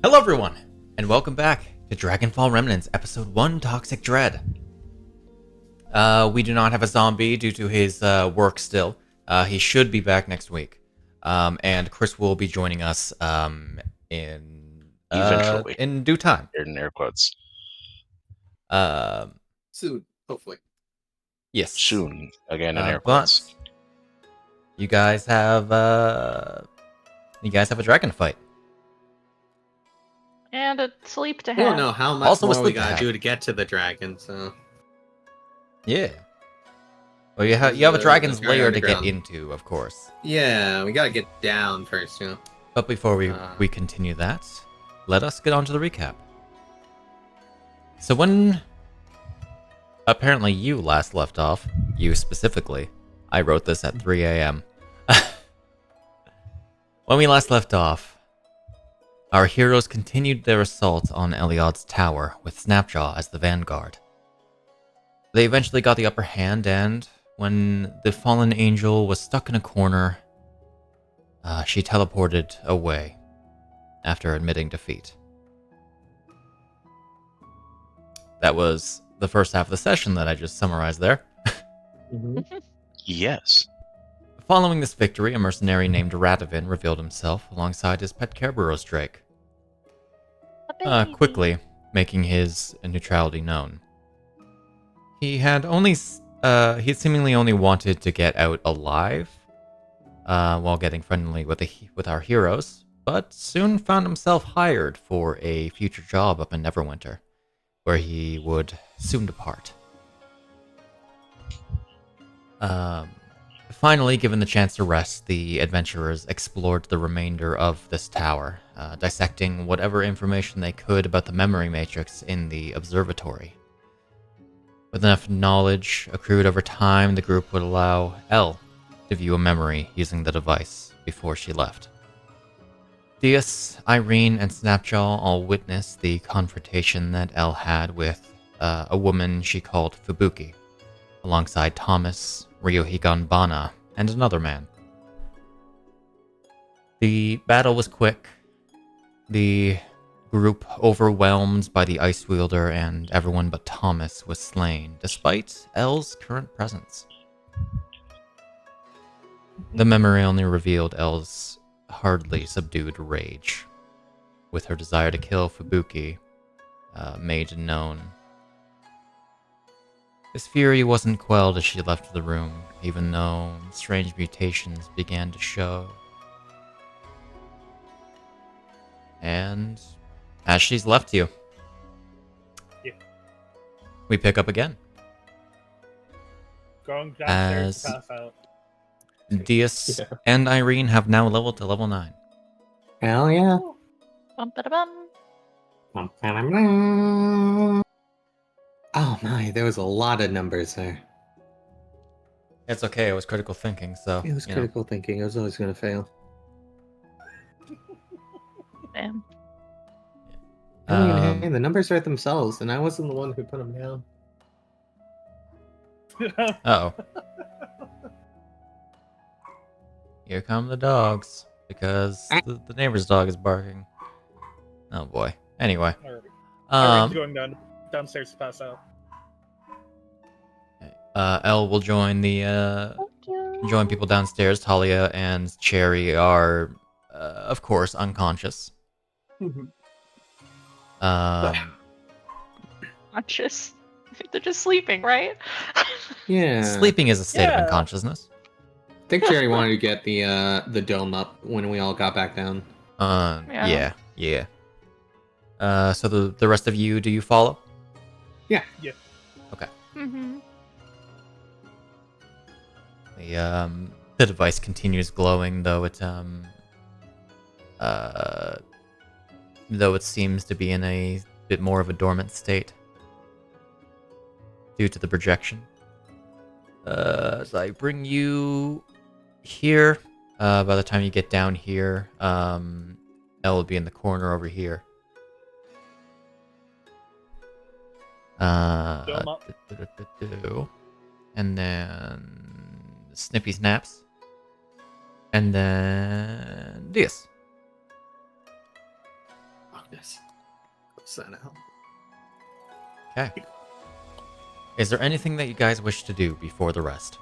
Hello everyone, and welcome back to Dragonfall Remnants, Episode 1, Toxic Dread. We do not have a zombie due to his work still. He should be back next week. And Chris will be joining us Eventually. in due time. In air quotes. Soon, hopefully. Yes. Soon, again in air quotes. But you guys have a dragon fight. And a sleep to I have. don't know how much Also a more we sleep to gotta have. do to get to the dragon, so... Yeah. Well, you have a dragon's Dragon lair to get underground. into, of course. Yeah, we gotta get down first, you know? But before we continue that, let us get on to the recap. So when apparently you last left off, you specifically, I wrote this at 3 a.m. When we last left off, our heroes continued their assault on Eliod's tower with Snapjaw as the vanguard. They eventually got the upper hand, and when the fallen angel was stuck in a corner, she teleported away after admitting defeat. That was the first half of the session that I just summarized there. Yes. Following this victory, a mercenary named Radivin revealed himself alongside his pet Kerberos Drake, quickly making his neutrality known. He had seemingly only wanted to get out alive while getting friendly with our heroes, but soon found himself hired for a future job up in Neverwinter, where he would soon depart. Finally, given the chance to rest, the adventurers explored the remainder of this tower, dissecting whatever information they could about the memory matrix in the observatory. With enough knowledge accrued over time, the group would allow Elle to view a memory using the device before she left. Deas, Iryne, and Snapjaw all witnessed the confrontation that Elle had with a woman she called Fubuki, alongside Thomas, Ryohigan Bana, and another man. The battle was quick, the group overwhelmed by the Ice Wielder, and everyone but Thomas was slain, despite Elle's current presence. The memory only revealed Elle's hardly subdued rage, with her desire to kill Fubuki made known. This fury wasn't quelled as she left the room, even though strange mutations began to show. And as she's left you, we pick up again. Going downstairs to As pass out. Deas and Iryne have now leveled to level 9. Hell yeah. Bum-ba-da-bum. Oh my, there was a lot of numbers there. It's okay, it was critical thinking, so... It was critical thinking, I was always gonna fail. Damn. Hey, the numbers are themselves, and I wasn't the one who put them down. Uh-oh. Here come the dogs, because the neighbor's dog is barking. Oh boy. Anyway. Alright, going downstairs to pass out. Elle will join join people downstairs. Talia and Cherry are, of course, unconscious. Conscious. They're just sleeping, right? Yeah. Sleeping is a state of Yeah. unconsciousness. I think Jerry wanted to get the dome up when we all got back down. Yeah. So the rest of you, do you follow? Yeah. Okay. Mm-hmm. The device continues glowing, though it seems to be in a bit more of a dormant state due to the projection. As I bring you here, by the time you get down here, Elle will be in the corner over here. Dome up. And then Snippy Snaps. And then Deas. Yes. Close that out. Okay. Is there anything that you guys wish to do before the rest?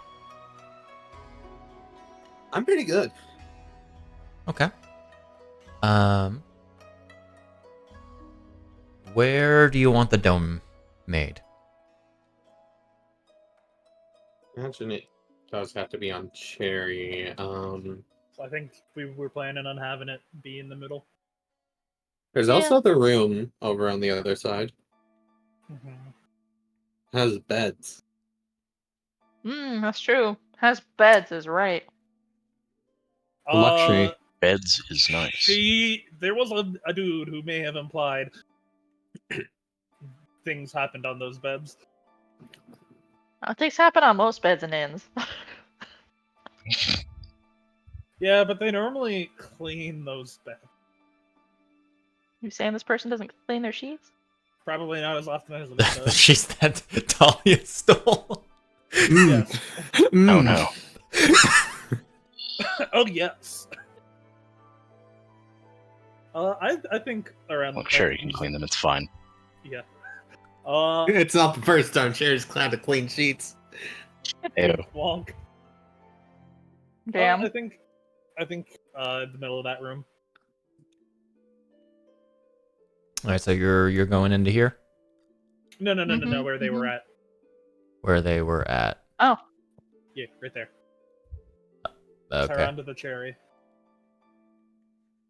I'm pretty good. Okay. Where do you want the dome made? Imagine it does have to be on Cherry. So I think we were planning on having it be in the middle. There's also the room over on the other side. It has beds. That's true. Has beds is right. Luxury. Beds is nice. There was a dude who may have implied things happened on those beds. Things happen on most beds and inns. Yeah, but they normally clean those beds. You saying this person doesn't clean their sheets? Probably not as often as it The does. sheets that Talia stole. Yeah. Oh no. Oh yes. I think around. Well, Cherry can clean them. It's fine. Yeah. It's not the first time Cherry's glad to clean sheets. Ew. Wonk. Damn. I think the middle of that room. All right, so you're going into here, No, where they were at. where they were at. Oh. Yeah, right there. Okay. Around to the Cherry.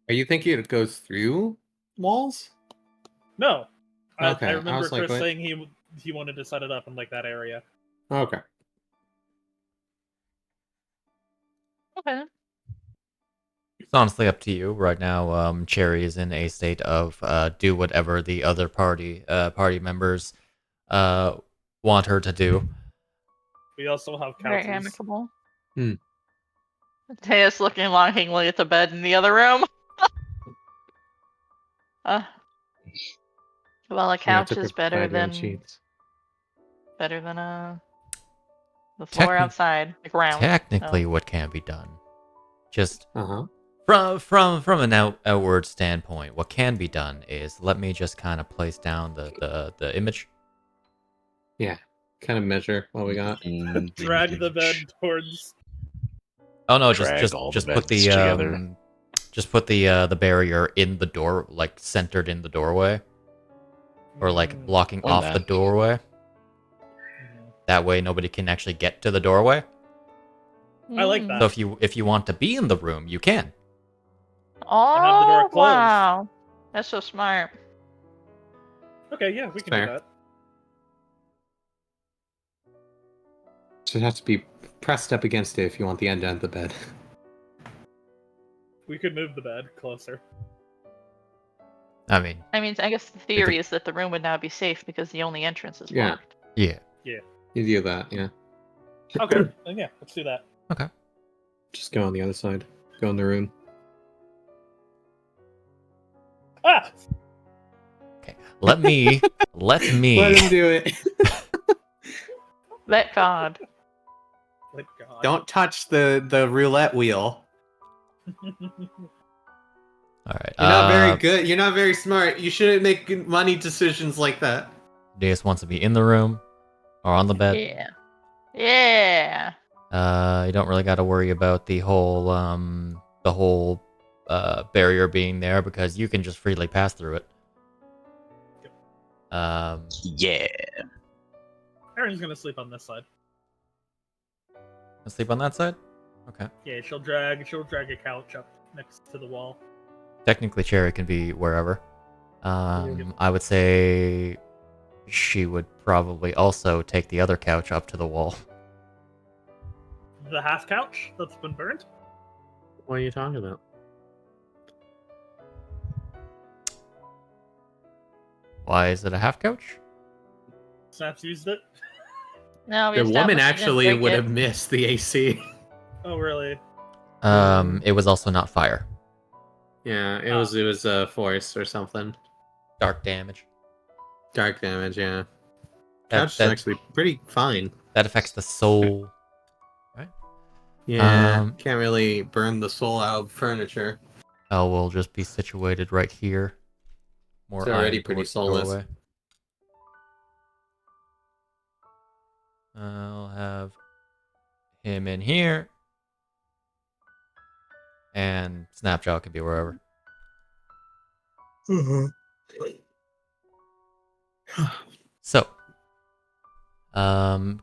Are you thinking it goes through walls? No. Okay, I I remember was like, Chris what? saying he wanted to set it up in like that area. Okay. Okay. It's honestly up to you right now. Cherry is in a state of do whatever the other party members want her to do. We also have Very couches. amicable. Hmm. Deas looking longingly at the bed in the other room. Well, a couch is better than sheets. the floor outside, the ground. Technically, what can be done, just Uh-huh. from an outward standpoint, what can be done is let me just kind of place down the image. Yeah. Kind of measure what we got. Drag the bed towards. Oh no, Drag all the just put beds the together. just put the barrier in the door, like centered in the doorway, or like blocking Why off not? the doorway. That way, nobody can actually get to the doorway. I like that. So if you want to be in the room, you can. Oh, have the door closed. wow. That's so smart. Okay, yeah, we can Fair. do that. So it has to be pressed up against it if you want the end of the bed. We could move the bed closer. I mean, I guess the theory is that the room would now be safe because the only entrance is Yeah. blocked. yeah. You do that, yeah. Okay, then yeah, let's do that. Okay. Just go on the other side. Go in the room. Ah! Okay. Let me Let him do it. Let God. Thank God. Don't touch the roulette wheel. All right. You're not very good. You're not very smart. You shouldn't make money decisions like that. Deas wants to be in the room or on the bed. Yeah. Yeah. You don't really got to worry about the whole barrier being there because you can just freely pass through it. Yeah. Erin's gonna sleep on this side. Sleep on that side. Okay. Yeah, she'll drag a couch up next to the wall. Technically, Cherry can be wherever. I would say she would probably also take the other couch up to the wall. The half couch that's been burnt? What are you talking about? Why is it a half couch? Snaps used it? No, we The woman established he didn't actually break would it. have missed the AC. Oh, really? It was also not fire. Yeah, it was force or something. Dark damage. Dark damage, yeah. That- Couch is that- actually pretty fine. That affects the soul. Yeah, can't really burn the soul out of furniture. Oh, we'll just be situated right here. More It's already eyeing pretty towards the soulless. doorway. I'll have him in here. And Snapjaw could be wherever. So,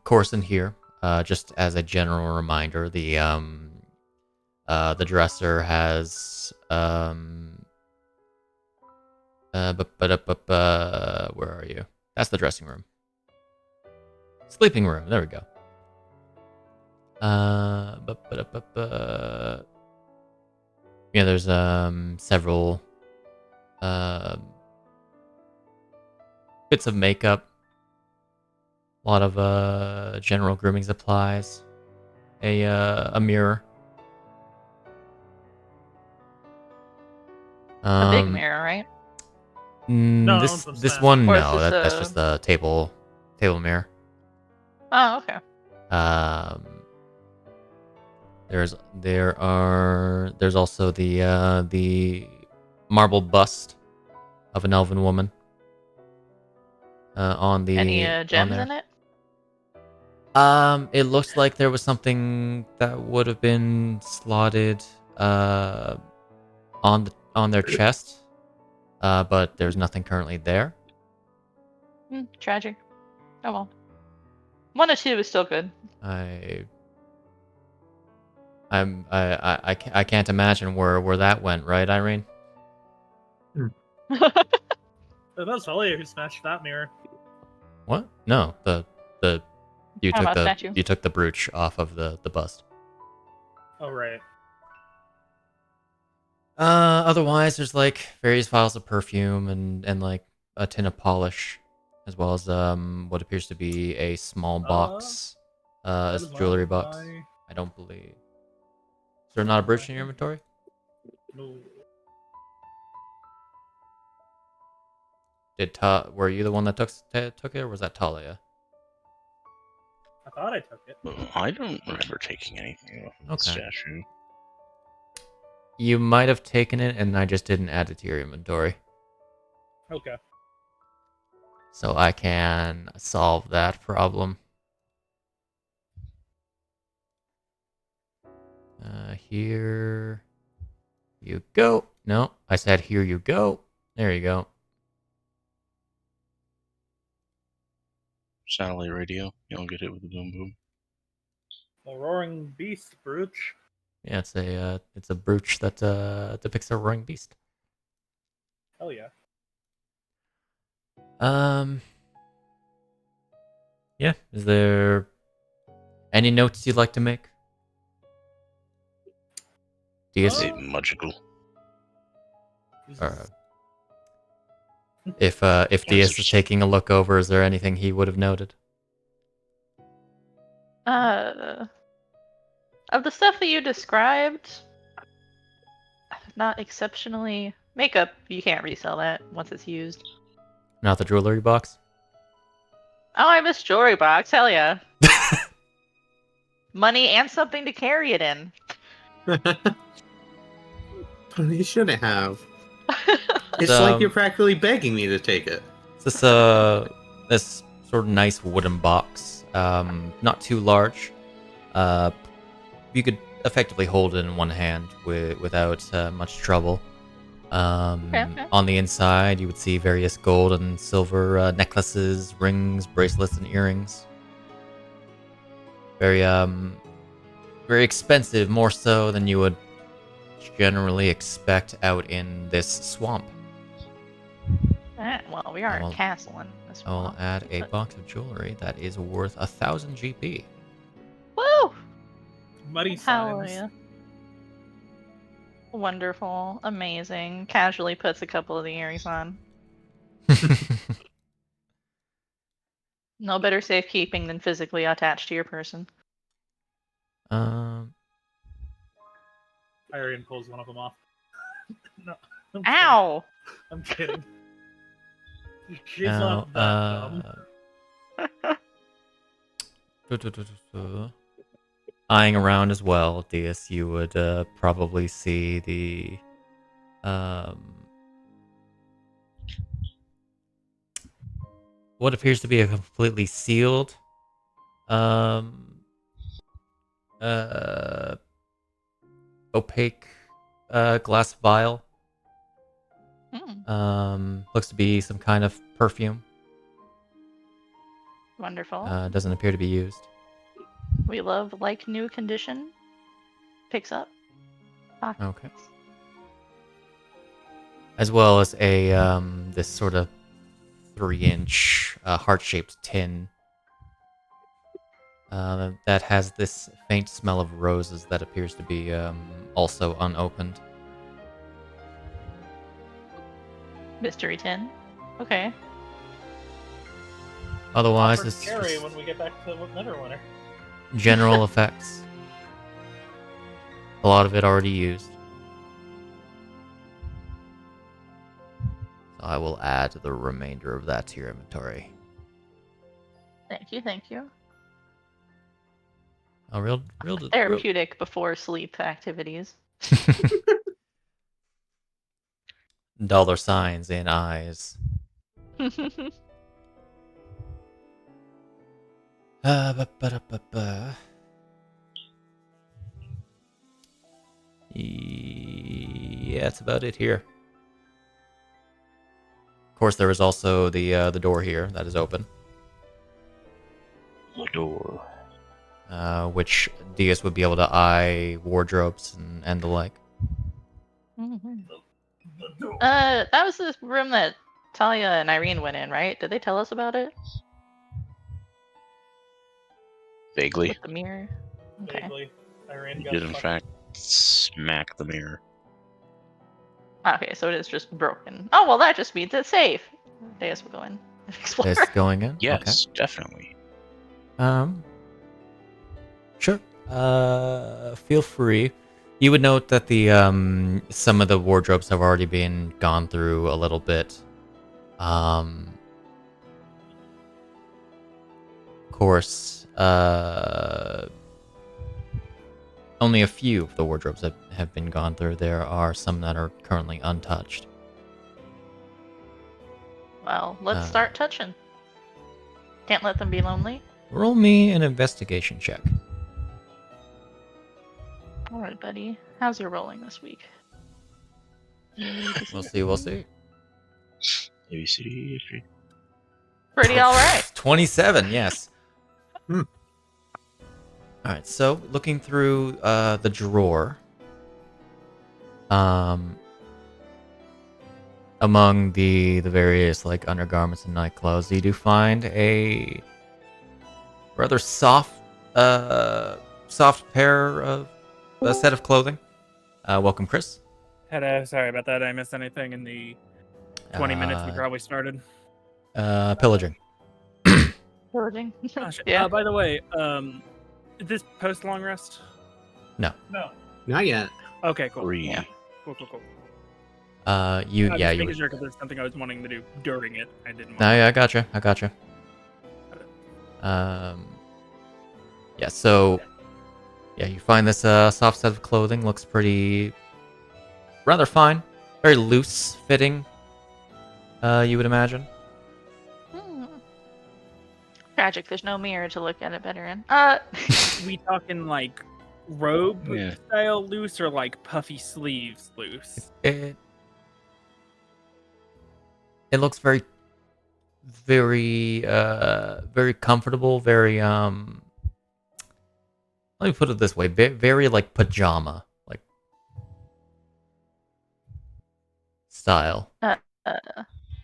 course in here, just as a general reminder, the dresser has where are you? That's the dressing room. Sleeping room. There we go. Yeah, there's several bits of makeup, a lot of general grooming supplies, a mirror. A big mirror, right? No, This from this Snap. one, Or is no, this that's just the table mirror. Oh, okay. There's also the marble bust of an elven woman. On Any gems there. in it? It looks like there was something that would have been slotted on their chest, but there's nothing currently there. Tragic. Oh well. 1 or 2 is still good. I can't imagine where that went, right, Iryne? That was Talia who smashed that mirror. What? No, you How took about statue? you took the brooch off of the bust. Oh, right. Otherwise, there's like various vials of perfume and like a tin of polish, as well as what appears to be a small box, That as is a jewelry not box. my- I don't believe. Is there not a brooch in your inventory? No. Were you the one that took it, or was that Talia? I thought I took it. I don't remember taking anything off of the Okay. statue. You might have taken it, and I just didn't add it to your inventory. Okay. So I can solve that problem. Here you go. No, I said here you go. There you go. Satellite radio. You'll get it with the boom boom. A roaring beast brooch. Yeah, it's a brooch that depicts a roaring beast. Hell yeah. Yeah. Is there any notes you'd like to make? Deas? Is it magical? If Deas is taking a look over, is there anything he would have noted? Of the stuff that you described, not exceptionally. Makeup, you can't resell that once it's used. Not the jewelry box? Oh, I missed jewelry box. Hell yeah. Money and something to carry it in. You shouldn't have. It's So, like you're practically begging me to take it. This this sort of nice wooden box, not too large. You could effectively hold it in one hand without much trouble. Okay. On the inside, you would see various gold and silver necklaces, rings, bracelets, and earrings. Very very expensive, more so than you would generally expect out in this swamp. Well, we are a castle in this I'll one. add a box of jewelry that is worth 1,000 GP. Woo! Muddy Hell signs. yeah. Wonderful. Amazing. Casually puts a couple of the earrings on. No better safekeeping than physically attached to your person. Iryne pulls one of them off. No. I'm Ow! Kidding. I'm kidding. She's Now, not that dumb. Eyeing around as well, Deas, you would probably see the what appears to be a completely sealed opaque glass vial. Looks to be some kind of perfume. Wonderful. Doesn't appear to be used. We love like new condition. Picks up. Okay. As well as a this sort of 3-inch heart-shaped tin that has this faint smell of roses that appears to be also unopened. Mystery tin. Okay. Otherwise, Offer it's scary just when we get back to Neverwinter. general effects. A lot of it already used. So I will add the remainder of that to your inventory. Thank you, thank you. Oh, real Therapeutic before sleep activities. dollar signs in eyes. Ba-ba-da-ba-ba. Yeah, that's about it here. Of course, there is also the door here that is open, The door. which Deas would be able to eye wardrobes and the like. That was the room that Talia and Iryne went in, right? Did they tell us about it? Vaguely. With the mirror? Okay. Vaguely. Iryne He got did, in fucked. fact, smack the mirror. Okay, so it is just broken. Oh, well, that just means it's safe. Deas will go in and explore. This going in? Yes, definitely. Okay. Sure. Feel free. You would note that the some of the wardrobes have already been gone through a little bit. Of course, only a few of the wardrobes that have been gone through. There are some that are currently untouched. Well, let's start touching. Can't let them be lonely. Roll me an investigation check. Alright, buddy. How's your rolling this week? We'll see. We'll see. A, B, C, D, F, G. Pretty alright. 27. Yes. Hmm. All right, so looking through the drawer, among the various like undergarments and nightclothes, you do find a rather soft pair of a set of clothing. Welcome, Chris. Hello, sorry about that. I missed anything in the 20 minutes we probably started. Pillaging. Pillaging. Oh, shit. Yeah. By the way, is this post long rest? No. No. Not yet. Okay, cool. 3. Yeah. Cool. You I was yeah just you. making sure because there's something I was wanting to do during it. I didn't. No, yeah, I gotcha. Yeah, so yeah, you find this soft set of clothing. Looks pretty rather fine, very loose fitting. You would imagine. Tragic. There's no mirror to look at it better in. We talking like robe Yeah. style loose or like puffy sleeves loose? It looks very comfortable, very let me put it this way, very like pajama like style.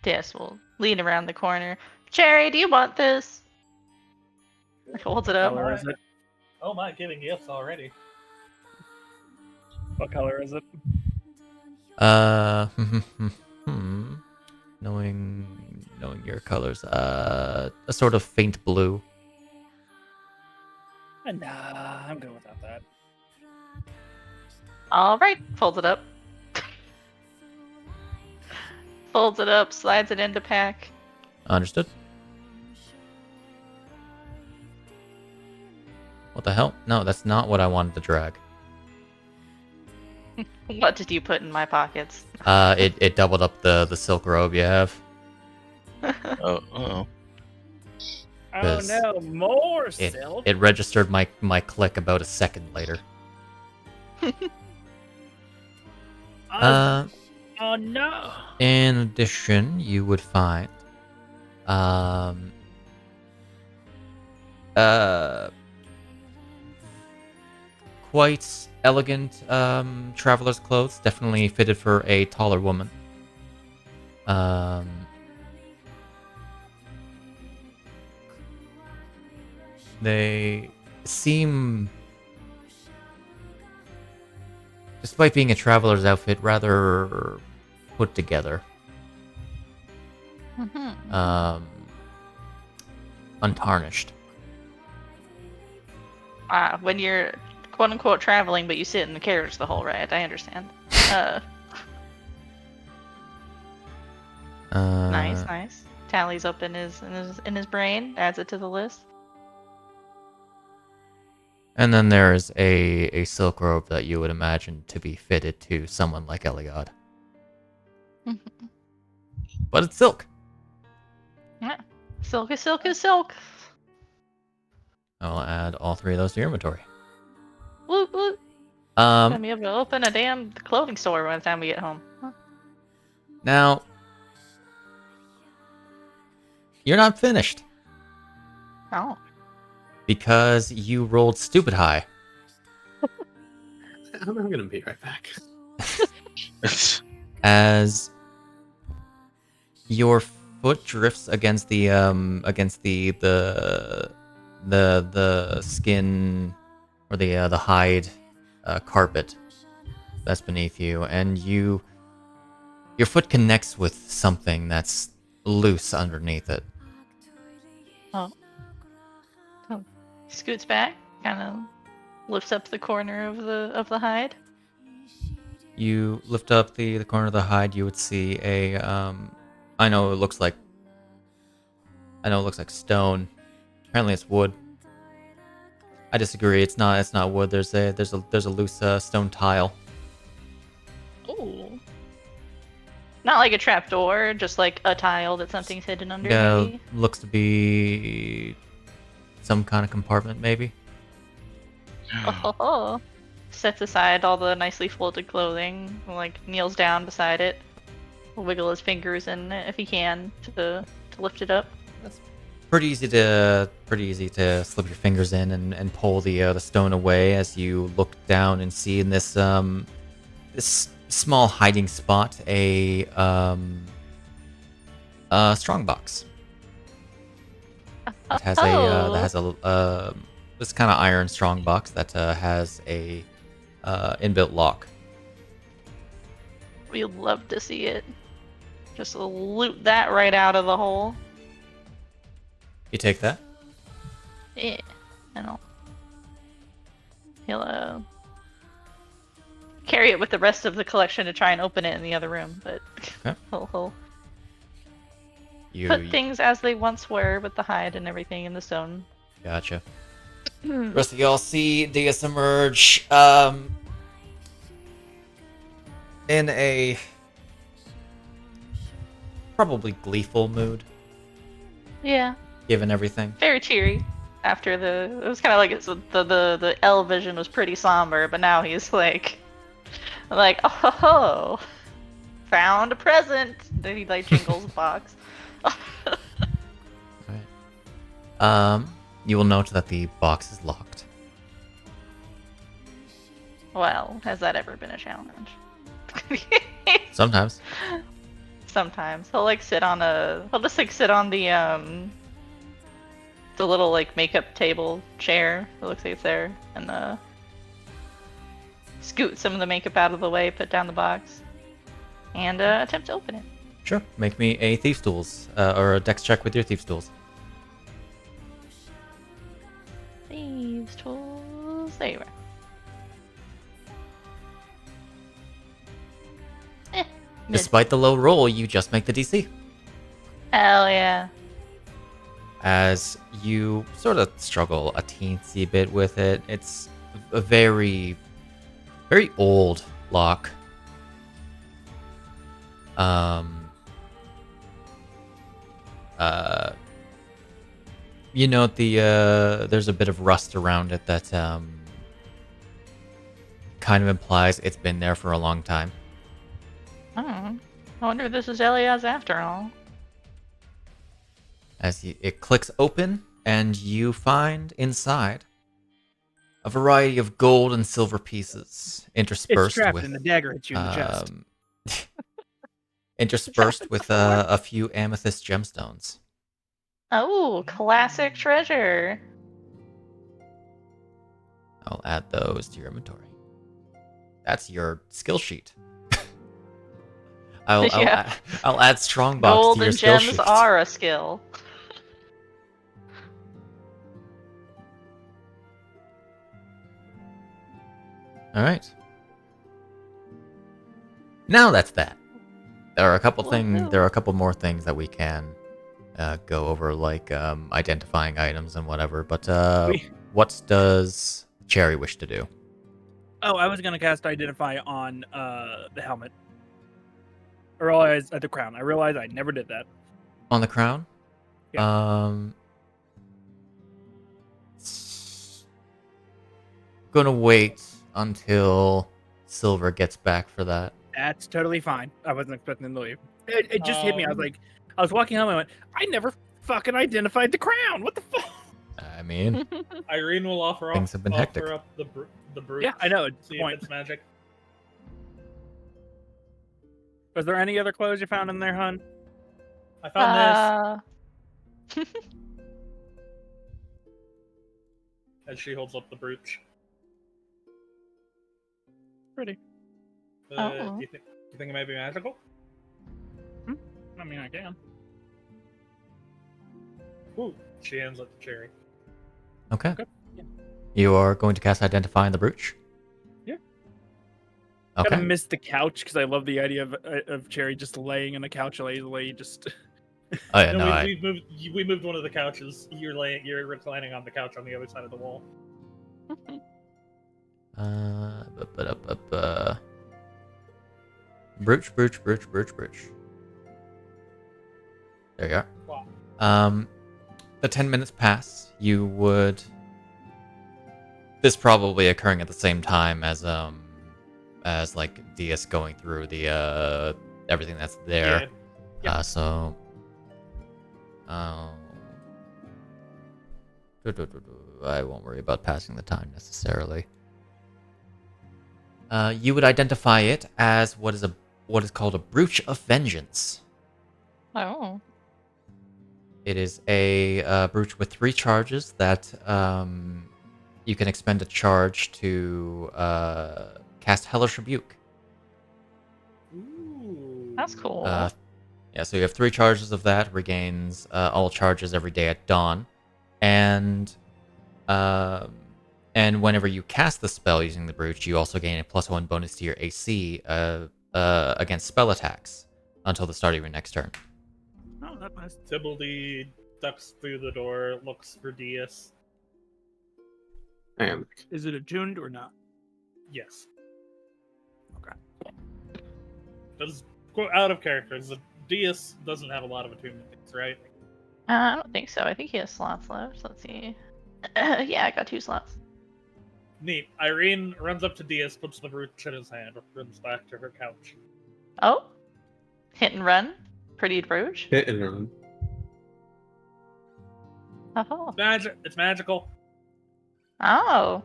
Deas will lean around the corner. Cherry, do you want this? Holds it up. What color is it? Oh my, giving gifts already. What color is it? Knowing your colors, a sort of faint blue. Nah, I'm good without that. All right, folds it up. Folds it up, slides it into pack. Understood. What the hell? No, that's not what I wanted to drag. What did you put in my pockets? It doubled up the silk robe you have. Oh, uh-oh. Oh 'Cause no, more It, silk. it registered my click about a second later. Oh no. In addition, you would find quite elegant traveler's clothes, definitely fitted for a taller woman. They seem, despite being a traveler's outfit, rather put together. Mhm. Untarnished. When you're quote unquote traveling, but you sit in the carriage the whole ride, I understand. Nice, nice. Tallies up in his brain, adds it to the list. And then there's a silk robe that you would imagine to be fitted to someone like Eliod. But it's silk. Yeah. Silk is silk is silk. I'll add all three of those to your inventory. Woot woot. Gonna Um, be able to open a damn clothing store by the time we get home. Huh. now you're not finished Oh. because you rolled stupid high. I'm gonna be right back. As your foot drifts against the skin or the hide carpet that's beneath you, and your foot connects with something that's loose underneath it. Oh. Scoots back, kind of lifts up the corner of the hide. You lift up the corner of the hide, you would see a I know it looks like stone. Apparently it's wood. I disagree. It's not wood. There's a loose stone tile. Ooh. Not like a trapdoor, just like a tile that something's hidden under. Yeah, Maybe. looks to be some kind of compartment, maybe. Oh. Sets aside all the nicely folded clothing, like kneels down beside it, will wiggle his fingers in it if he can to lift it up. Pretty easy to slip your fingers in and pull the stone away as you look down and see in this this small hiding spot a strong box. It has this kind of iron strong box that has a inbuilt lock. We'd love to see it. Just loot that right out of the hole. You take that? Yeah, I know. He'll carry it with the rest of the collection to try and open it in the other room, but Okay. he'll You put things as they once were with the hide and everything in the stone. Gotcha. The rest of y'all see Deas emerge in a probably gleeful mood, Yeah, given everything. very cheery. After it was kind of like the L vision was pretty somber, but now he's like, oh, found a present. Then he like jingles a box. You will note that the box is locked. Well, has that ever been a challenge? Sometimes. Sometimes he'll like sit on he'll just like sit on the little like makeup table chair. It looks like it's there, and scoot some of the makeup out of the way, put down the box, and attempt to open it. Sure. Make me a Thieves' Tools or a Dex check with your Thieves' Tools. Thieves' tools. There you are. Mid. Despite the low roll, you just make the DC. Hell yeah. As you sort of struggle a teensy bit with it. It's a very, very old lock. Um, you note there's a bit of rust around it that kind of implies it's been there for a long time. Oh, I wonder if this is Elias after all. As it clicks open, and you find inside a variety of gold and silver pieces It's interspersed trapped with and the dagger hits you in the chest. interspersed with a few amethyst gemstones. Oh, classic treasure. I'll add those to your inventory. That's your skill sheet. Yeah. I'll add strongbox Gold to your and skill gems sheet. are a skill. All right. Now that's that. There are a couple things. There are a couple more things that we can go over, like identifying items and whatever. But what does Cherry wish to do? Oh, I was gonna cast Identify on the helmet. I realized at the crown. I realized I never did that. On the crown? Yeah. Gonna wait until Silver gets back for that. That's totally fine. I wasn't expecting him to leave. It just hit me. I was like, I was walking home. I went, I never fucking identified the crown. What the fuck? I mean, Iryne will offer Things have been hectic. up the brute. Yeah, I know. It's See the point. if it's magic. Was there any other clothes you found in there, hun? I found this as she holds up the brooch. Pretty. Oh. Do you think it might be magical? I mean, I can. Ooh, she hands up the cherry. okay. Yeah. You are going to cast Identify on the brooch? Yeah. Okay. Kind of missed the couch because I love the idea of Cherry just laying on the couch lazily, just. Oh yeah, No, no, we moved one of the couches. You're reclining on the couch on the other side of the wall. Brooch. There you are. Wow. The 10 minutes pass. You would. This probably occurring at the same time as like Deas going through the everything that's there. Yeah. So. I won't worry about passing the time necessarily. You would identify it as what is called a brooch of vengeance. Oh. It is a brooch with 3 charges that you can expend a charge to cast Hellish Rebuke. Ooh. That's cool. Yeah, so you have 3 charges of that, regains all charges every day at dawn, and whenever you cast the spell using the brooch, you also gain a +1 bonus to your AC against spell attacks until the start of your next turn. Oh, that's nice. Tybalt ducks through the door, looks for Deas. I am. Is it attuned or not? Yes. Okay. Does quote out of character. Deas doesn't have a lot of attunements, right? I don't think so. I think he has slots left. Let's see. Yeah, I got 2 slots. Neat. Iryne runs up to Deas, puts the brooch in his hand, runs back to her couch. Oh? Hit and run? Pretty brooch? Hit and run. Oh. It's magical. Oh.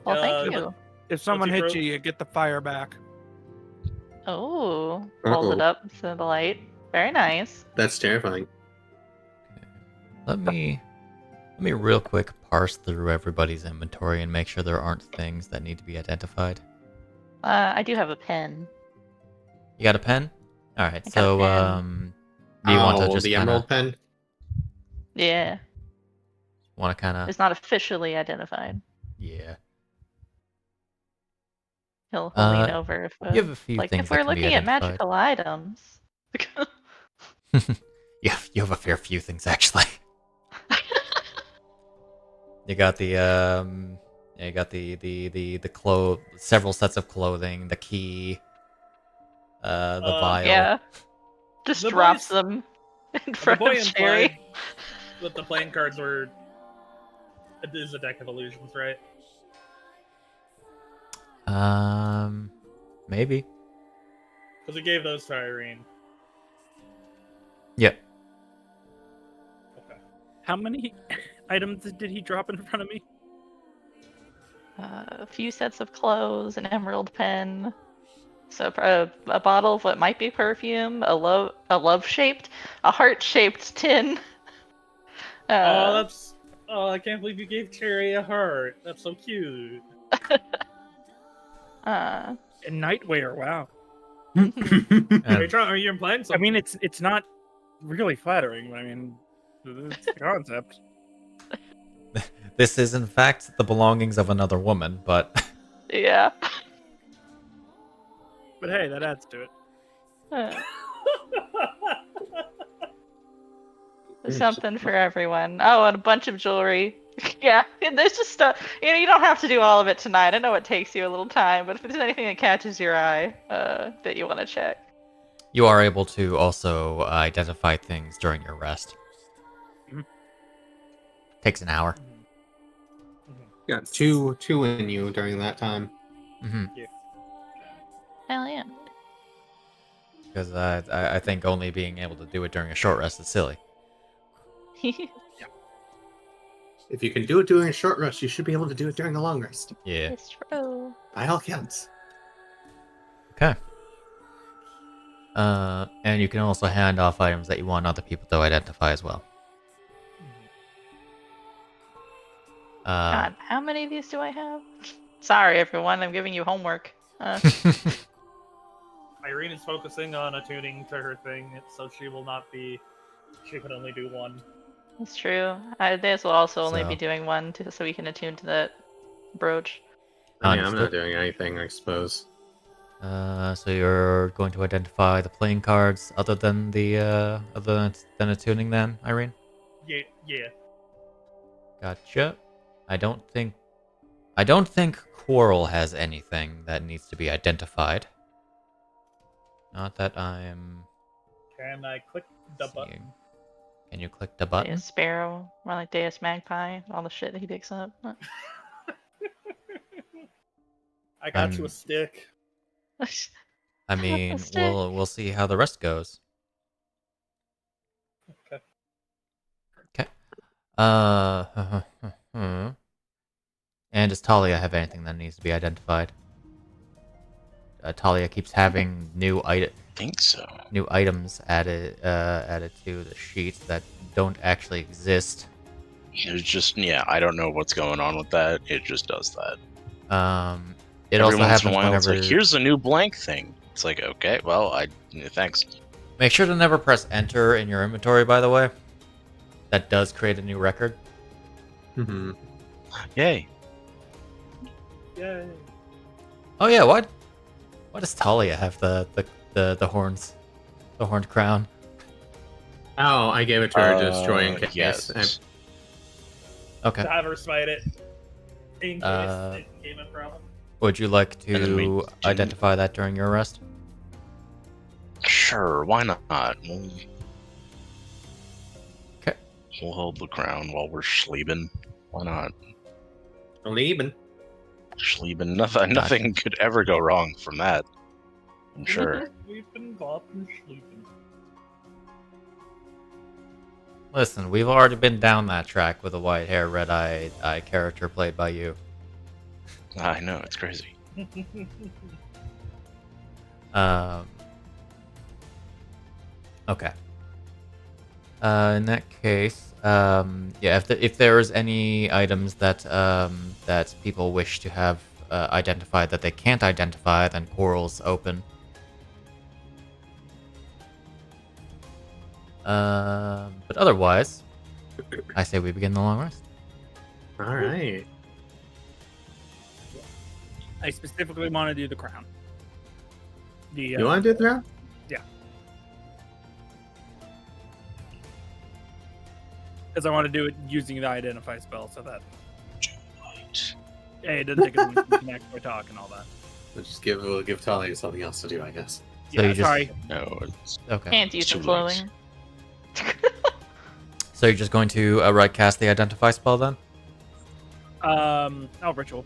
Well, thank Uh, you. If someone he hits throw- you, you get the fire back. Oh. Hold it Uh-oh. up to the light. Very nice. That's terrifying. Let me real quick parse through everybody's inventory and make sure there aren't things that need to be identified. I do have a pen. You got a pen? All right. I got a So pen. do you want to Oh, just the kind emerald of pen? Yeah. – It's not officially identified. yeah. He'll lean over if, You have a few like, things if that we're can be looking at identified. magical items. Yeah, you have a fair few things actually. You got the several sets of clothing, the key, The vial. Yeah. Just The drops boys- them in The front boy of Cherry. implied that the playing cards were. It is a deck of illusions, right? Maybe. Because he gave those to Iryne. Yep. Okay. How many items did he drop in front of me? A few sets of clothes, an emerald pen, so a bottle of what might be perfume, a love-shaped, a heart-shaped tin. Oh, I can't believe you gave Cherry a heart. That's so cute. Uh, And nightwear. Wow. Are you implying I something? mean, it's not really flattering, but I mean, it's the concept. This is in fact the belongings of another woman, but yeah. But hey, that adds to it. Uh, There's something for everyone. Oh, and a bunch of jewelry. Yeah, and there's just stuff. You don't have to do all of it tonight. I know it takes you a little time, but if there's anything that catches your eye that you want to check. you are able to also identify things during your rest. Mhm. Takes an hour. Got two in you during that time. Hell yeah. Because I think only being able to do it during a short rest is silly. If you can do it during a short rest, you should be able to do it during a long rest. Yeah. It's true. By all counts. Okay. And you can also hand off items that you want other people to identify as well. God, how many of these do I have? Sorry, everyone. I'm giving you homework. Iryne is focusing on attuning to her thing, so she will not be. She can only do one. It's true. This will also only So- be doing one, so we can attune to that brooch. Yeah, I'm Understood. not doing anything, I suppose. So you're going to identify the playing cards other than than attuning them, Iryne? Yeah. Gotcha. I don't think Quarrel has anything that needs to be identified. Not that I'm Can I click the button? seeing. Can you click the button? Deas Sparrow, more like Deas Magpie, all the shit that he picks up. I got you I'm- a stick. I mean, stick. we'll see how the rest goes. Okay. Okay. And does Talia have anything that needs to be identified? Talia keeps having new Think so. items added to the sheet that don't actually exist. It's just I don't know what's going on with that. It just does that. It Every also once happens in a while, whenever. it's like, here's a new blank thing. It's like, okay, well, thanks. Make sure to never press enter in your inventory, by the way. That does create a new record. Mm-hmm. Yay. Yay. Oh yeah, why does Talia have the horns, the horned crown? Oh, I gave it to her to destroy in case. Yes. Okay. To have her smite it in case Uh, it became a problem. Would you like And then we to didn't- identify that during your rest? Sure, why not? Okay. We'll hold the crown while we're sleeping. Why not? Leaving. Sleeping. Nothing could ever go wrong from that. I'm sure. Sleeping, bopping, sleeping. Listen, we've already been down that track with a white hair, red eye character played by you. I know, it's crazy. Okay. In that case, yeah, if there is any items that that people wish to have identified that they can't identify, then Quarrel's open. But otherwise, I say we begin the long rest. All right. I specifically want to do the crown. You want to do that? Because I want to do it using the identify spell, so that Right. hey, it doesn't take a minute to connect or talk and all that. We'll give Talia something else to do, I guess. So yeah, you just sorry. No, it's okay. Can't use It's the too clothing. So you're just going to right cast the identify spell then? Ritual.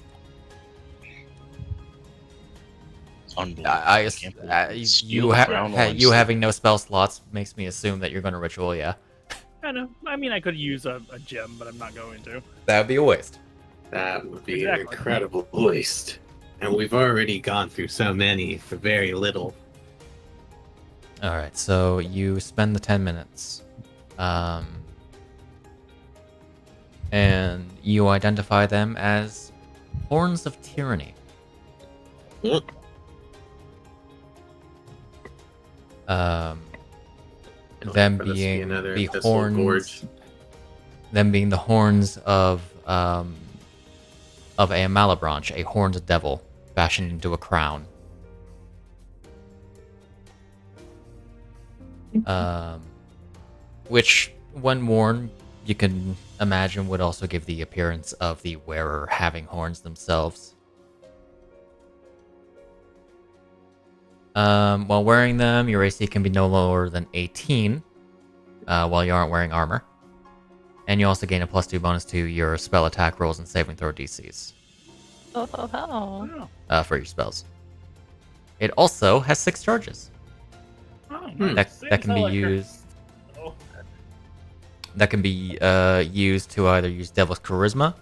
unbelievable. I can't believe you steal the crown while I'm you sleeping. having no spell slots makes me assume that you're going to ritual. Yeah, I know. I mean, I could use a gem, but I'm not going to. that would be a waste. That would be Exactly. an incredible waste. And we've already gone through so many for very little. All right, so you spend the 10 minutes, and you identify them as horns of tyranny. Yep. Them For this to be being another the Thistle horns, Gorge. them being the horns of a Malabranch, a horned devil fashioned into a crown. Which, when worn, you can imagine would also give the appearance of the wearer having horns themselves. While wearing them, your AC can be no lower than 18 while you aren't wearing armor. And you also gain a +2 bonus to your spell attack rolls and saving throw DCs Oh. for your spells. It also has 6 charges. Oh, That Seems can be like you're- used. Oh, That can be used to either use Devil's Charisma,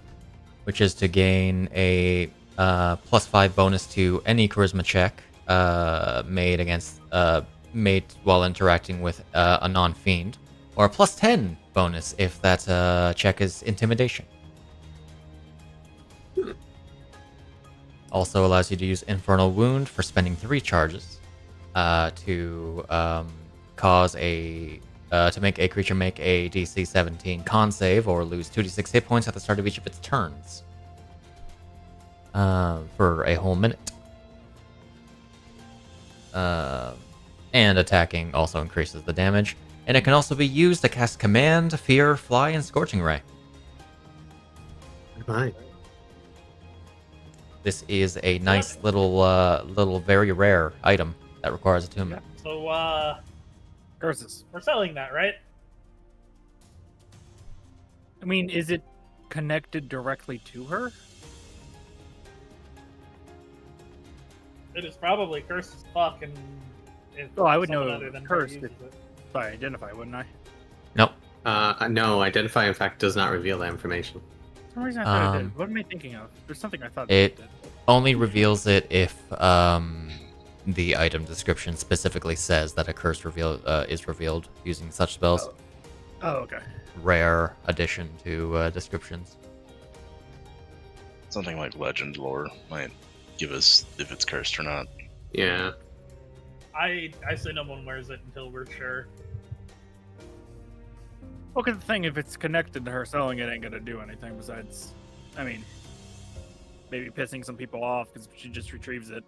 which is to gain a +5 bonus to any charisma check made while interacting with a non-fiend, or a +10 bonus if that check is intimidation. Also allows you to use Infernal Wound for spending 3 charges to cause a to make a creature make a DC 17 con save or lose 2d6 hit points at the start of each of its turns for a whole minute. And attacking also increases the damage. And it can also be used to cast Command, Fear, Fly, and Scorching Ray. Fine. This is a nice little very rare item that requires attunement. so Curses. we're selling that, right? I mean, is it connected directly to her? It is probably cursed as fuck, and if Oh, I would someone know other than her cursed uses if- it. If I identify, wouldn't I? Nope. No, Identify, in fact, does not reveal that information. For some reason I thought it Um, did. What am I thinking of? There's something I thought it- did. Only reveals it if the item description specifically says that a curse is revealed using such spells. Oh, okay. Rare addition to descriptions. Something like legend lore might give us if it's cursed or not. Yeah. I say no one wears it until we're sure. Well, 'cause the thing, if it's connected to her selling it, ain't gonna do anything besides, I mean, maybe pissing some people off because she just retrieves it.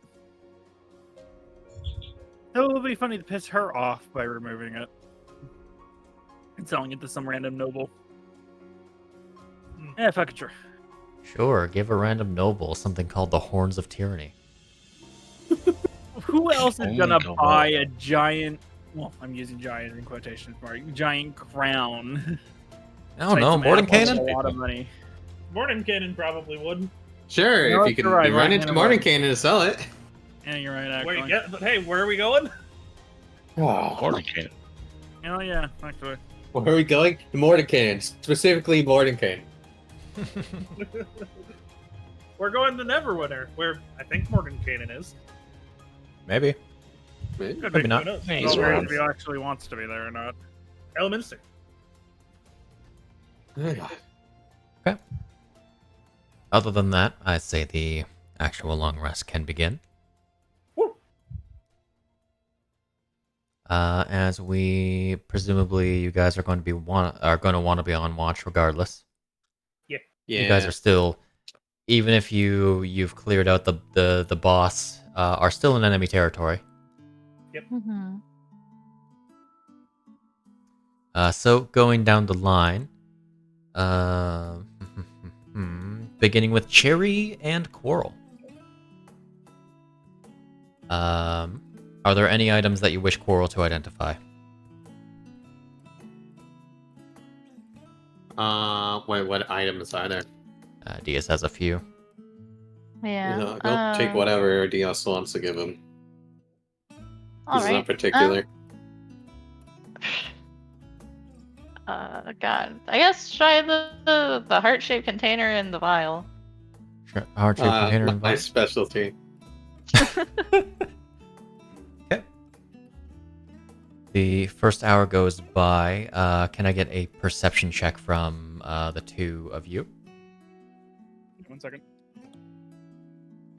So it would be funny to piss her off by removing it and selling it to some random noble. Yeah, fuck it, sure. Sure, give a random noble something called the Horns of Tyranny. Who else is Only gonna go buy well. a giant? Well, I'm using giant in quotation marks. Giant crown. I don't know, Mordenkainen? A lot of money. Mordenkainen probably would. Sure, No, if you can you're right, run right, into right. Mordenkainen to sell it. Yeah, you're right. Where Actually. you get, but hey, where are we going? Oh, Mordenkainen. Oh yeah, actually. where are we going? To Mordenkainen, specifically Mordenkainen. We're going to Neverwinter, where I think Mordenkainen is. Maybe. Could Maybe be. not. Who knows? Hey, Well, he's where around. if he actually wants to be there or not. Elminster. Other than that, I say the actual long rest can begin. Woo. As we presumably you guys are going to want to be on watch regardless. Yeah. You guys are still, even if you've cleared out the boss, are still in enemy territory. Mm-hmm. So going down the line, beginning with Cherry and Quarrel. Are Are there any items that you wish Quarrel to identify? Wait, what items are there? Deas has a few. Yeah. No, go take whatever Deas wants to give him. All This is right. not particular. God. I guess try the heart-shaped container in the vial. Sure. Heart-shaped container My involved. specialty. Okay. The first hour goes by. Can I get a perception check from the two of you? 1 second.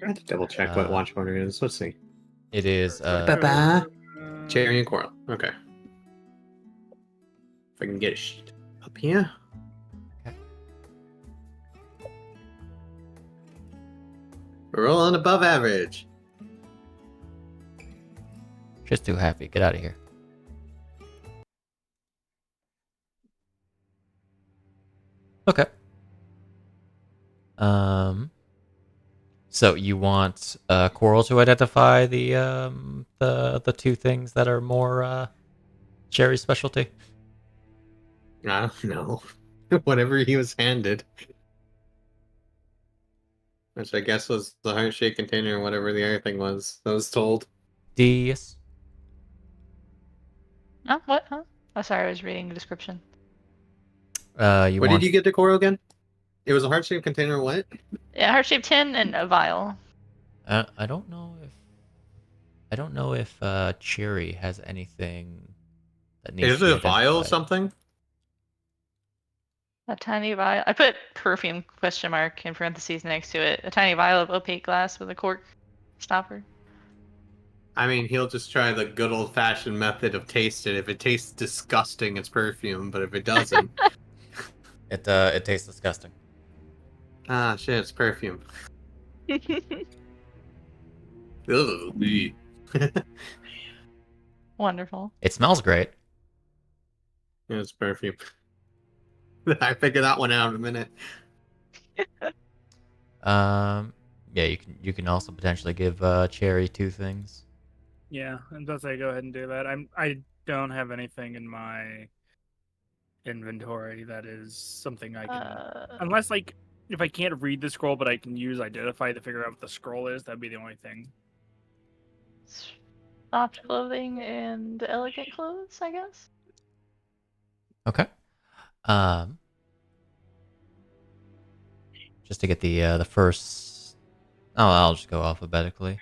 I have to double check what watch order it is. Let's see. It is Ba-ba. Cherry and Quarrel. Okay. If I can get a sheet up here. Okay. We're rolling above average. just too happy. Get out of here. Okay. So you want Quarrel to identify the two things that are more Cherry's specialty? I don't know. Whatever he was handed. Which I guess was the heart-shaped container or whatever the other thing was. I was told. Deas. Oh, what? Huh? Oh, sorry, I was reading the description. What What did you get to Quarrel again? It was a heart-shaped container, what? Yeah, heart-shaped tin and a vial. I don't know if Cherry has anything that needs Is to be it a vial or identified. something? A tiny vial. I put perfume question mark in parentheses next to it. A tiny vial of opaque glass with a cork stopper. I mean, he'll just try the good old-fashioned method of taste it. If it tastes disgusting, it's perfume. But if it doesn't, It tastes disgusting. shit, it's perfume. Ugh. Wonderful. It smells great. It's perfume. I figured that one out in a minute. Yeah, you can also potentially give Cherry two things. Yeah, and thus I go ahead and do that. I don't have anything in my inventory that is something I can, unless like if I can't read the scroll, but I can use identify to figure out what the scroll is. That'd be the only thing. Soft clothing and elegant clothes, I guess. Okay. Just to get the first. Oh, I'll just go alphabetically.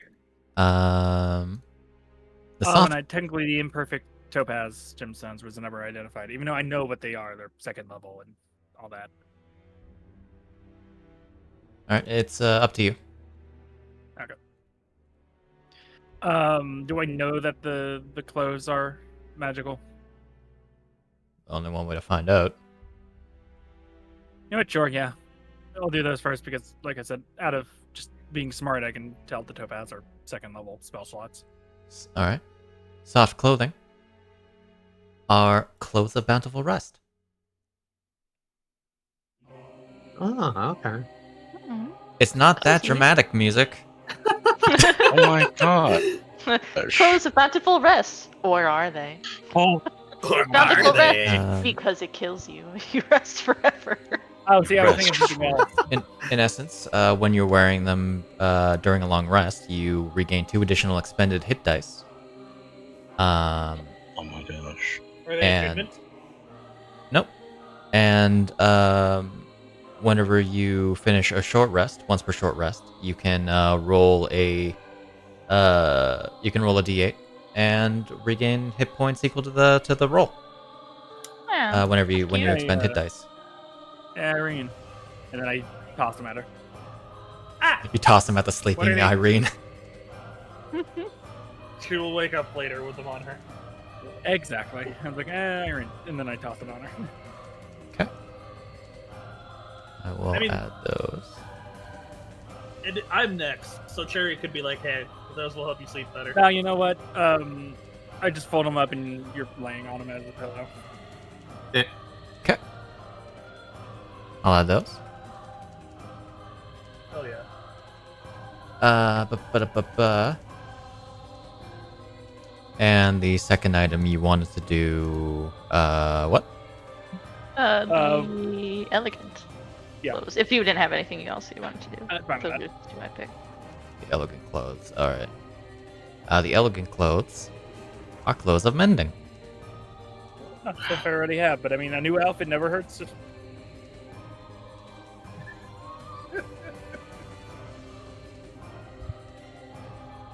The soft. And technically the imperfect topaz gemstones was never identified, even though I know what they are. They're second level and all that. All right, it's up to you. Okay. Do I know that the clothes are magical? Only one way to find out. You know what? Sure, yeah. I'll do those first because, like I said, out of just being smart, I can tell the topaz are second level spell slots. All right. Soft clothing are clothes of bountiful rest. Oh, okay. Mhm. It's not that Cozy. dramatic music. Oh my god. Clothes of bountiful rest. Or are they? Oh, Bountiful Are they? rest because it kills you. You rest forever. see, I was thinking something else. In essence, when you're wearing them during a long rest, you regain 2 additional expended hit dice. Oh my gosh. Are they And- attunement? Nope. And whenever you finish a short rest, once per short rest, you can roll a d8 and regain hit points equal to the roll. Yeah. When you cute. expend hit Yeah. dice. Iryne. And then I toss them at her. You toss them at the sleeping What are they- Iryne. She will wake up later with them on her. Exactly. I was like, Iryne. And then I toss it on her. Okay. I will I mean- add those. And I'm next, so Cherry could be like, "Hey, those will help you sleep better." Now, you know what? I just fold them up and you're laying on them as a pillow. Okay. I'll add those. Oh yeah. And the second item you wanted to do, what? The elegant Yeah. clothes. If you didn't have anything else you wanted to do, Fine with so that. just do my pick. The elegant clothes. All right. The elegant clothes are clothes of mending. Not stuff I already have, but I mean, a new outfit never hurts.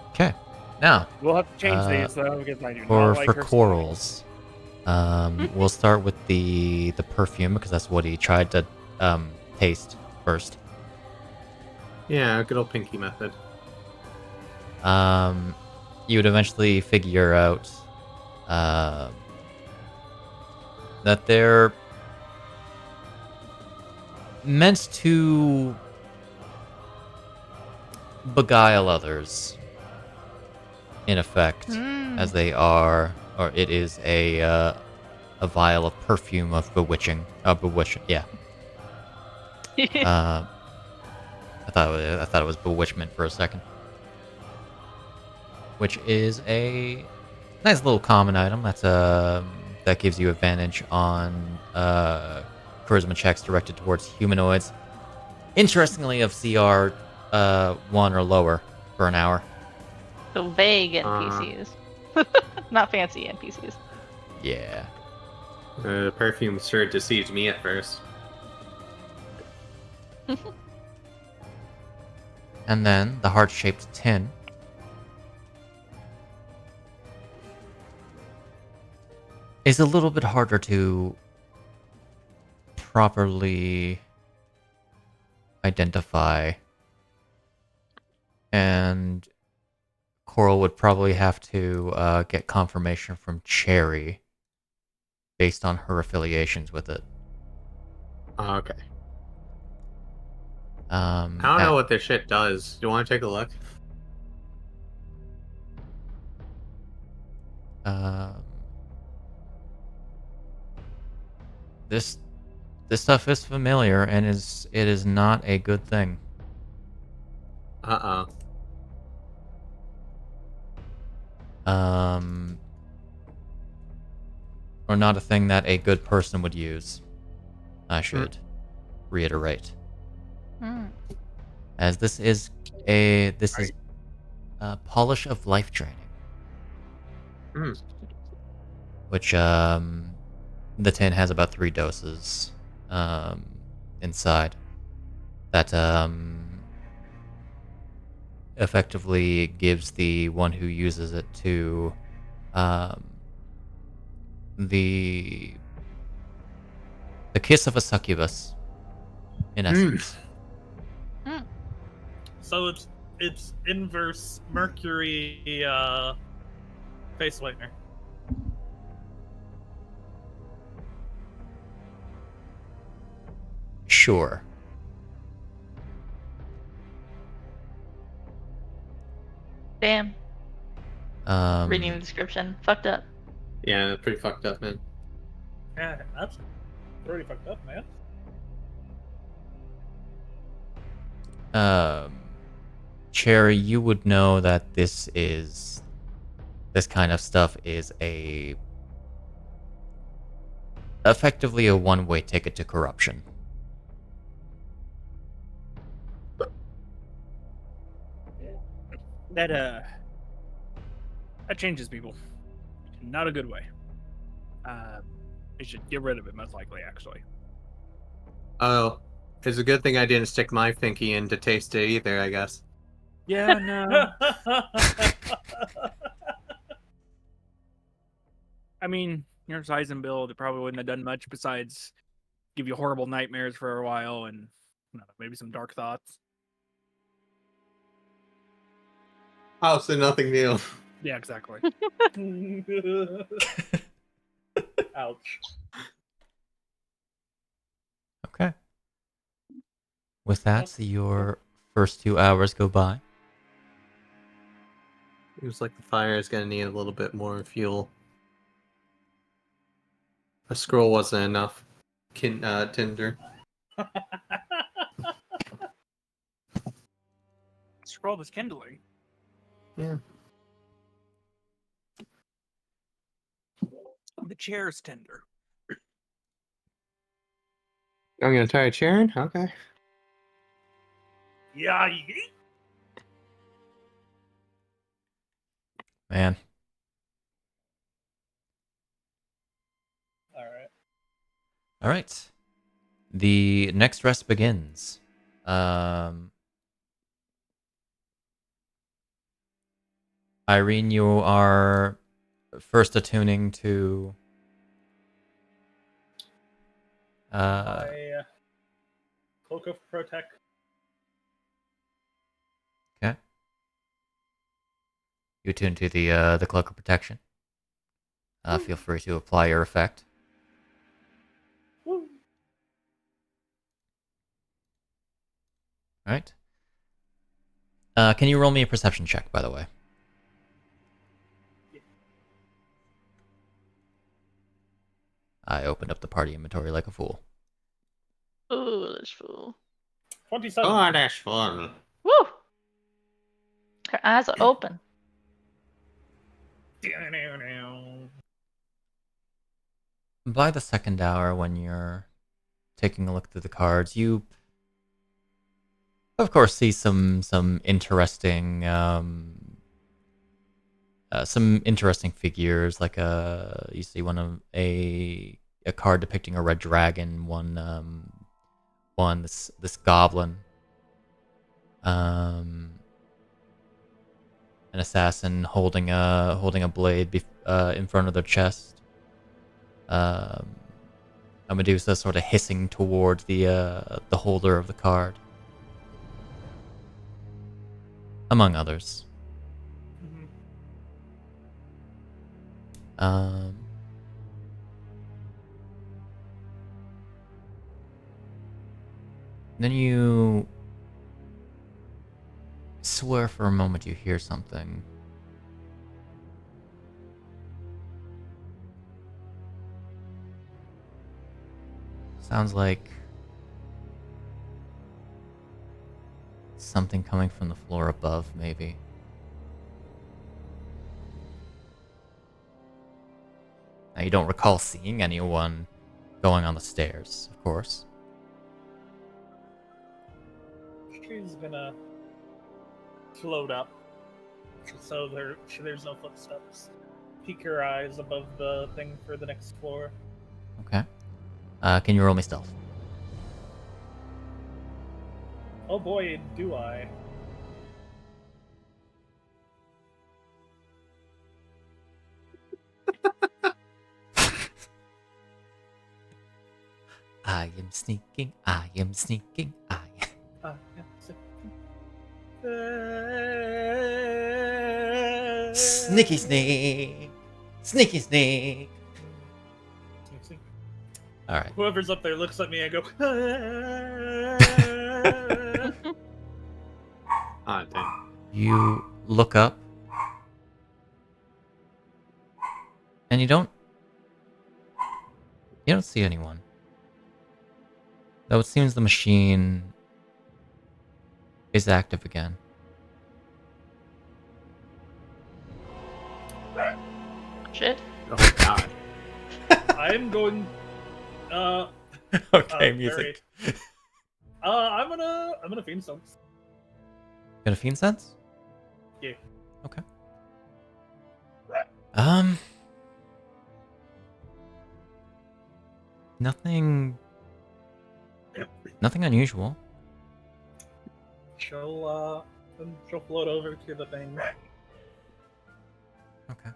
Okay. Now, We'll have to change these though, because I do for not like her quarrels, we'll start with the perfume because that's what he tried to taste first. Yeah, good old pinky method. You would eventually figure out that they're meant to beguile others, in effect, as they are, or it is a vial of perfume of bewitching. Yeah. I thought it was bewitchment for a second. Which is a nice little common item. That's that gives you advantage on charisma checks directed towards humanoids. Interestingly, of CR 1 or lower for an hour. So vague NPCs, not fancy NPCs. Yeah. The perfume sure deceived me at first. And then the heart-shaped tin. Is a little bit harder to properly identify. And Coral would probably have to get confirmation from Cherry based on her affiliations with it. Oh, okay. I I don't know what this shit does. Do you want to take a look? This stuff is familiar and it is not a good thing. Uh-oh. Or not a thing that a good person would use. I should reiterate. As this is polish of life draining. Which the tin has about 3 doses inside. That effectively gives the one who uses it to the kiss of a succubus, in essence. So it's inverse Mercury face whitener. Sure. Damn. Reading the description. Fucked up. Yeah, pretty fucked up, man. Yeah, that's pretty fucked up, man. Cherry, you would know that this kind of stuff is effectively a one-way ticket to corruption. That changes people. Not a good way. You should get rid of it, most likely, actually. Oh, it's a good thing I didn't stick my pinky in to taste it either, I guess. Yeah, no. I mean, your size and build, it probably wouldn't have done much besides give you horrible nightmares for a while and maybe some dark thoughts. Oh, so nothing new. Yeah, exactly. Ouch. Okay. With that, your first 2 hours go by. Seems like the fire is gonna need a little bit more fuel. A scroll wasn't enough. Tinder. Scroll is kindling. Yeah. the chair's tender. I'm gonna try cheering. Okay. Yeah. Man. All right. All right. The next rest begins. Iryne, you are first attuning to My cloak of protect. okay. You attune to the cloak of protection. Feel free to apply your effect. Woo. All right. Can you roll me a perception check, by the way? I opened up the party inventory like a fool. Ooh, that's fool. 27. Oh, that's fun. Woo! Her eyes are open. By the second hour, when you're taking a look through the cards, you, of course, see some interesting figures. Like you see one of a card depicting a red dragon. One this goblin. An assassin holding a blade in front of their chest. A Medusa sort of hissing towards the holder of the card, among others. Then you swear for a moment you hear something. Sounds like something coming from the floor above, maybe. Now, you don't recall seeing anyone going on the stairs, of course. She's gonna float up, so there's no footsteps. Peek her eyes above the thing for the next floor. Okay. Can you roll me stealth? Oh boy, do I. I am sneaking, I am sneaking, Sneaky sneak! Sneaky sneak! Alright. Whoever's up there looks at me and go. Ah, damn. You look up, and you don't see anyone. Though it seems the machine is active again. Shit. Oh god. I'm going. Okay, music. I'm gonna fiend sense. Got a fiend sense? Yeah. Okay. Nothing unusual. She'll float over to the thing. Okay.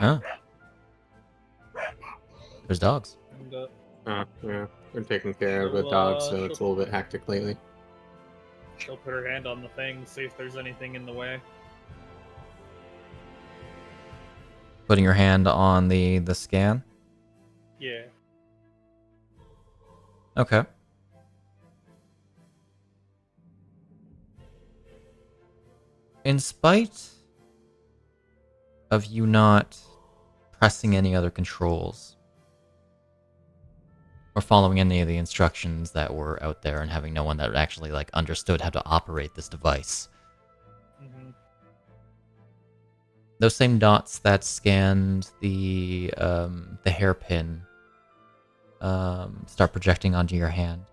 Oh. There's dogs. And, Yeah. We're taking care of the dog, so it's a little bit hectic lately. she'll put her hand on the thing, see if there's anything in the way. Putting your hand on the scan. Yeah. Okay. In spite of you not pressing any other controls or following any of the instructions that were out there and having no one that actually understood how to operate this device, Mm-hmm. those same dots that scanned the hairpin start projecting onto your hand.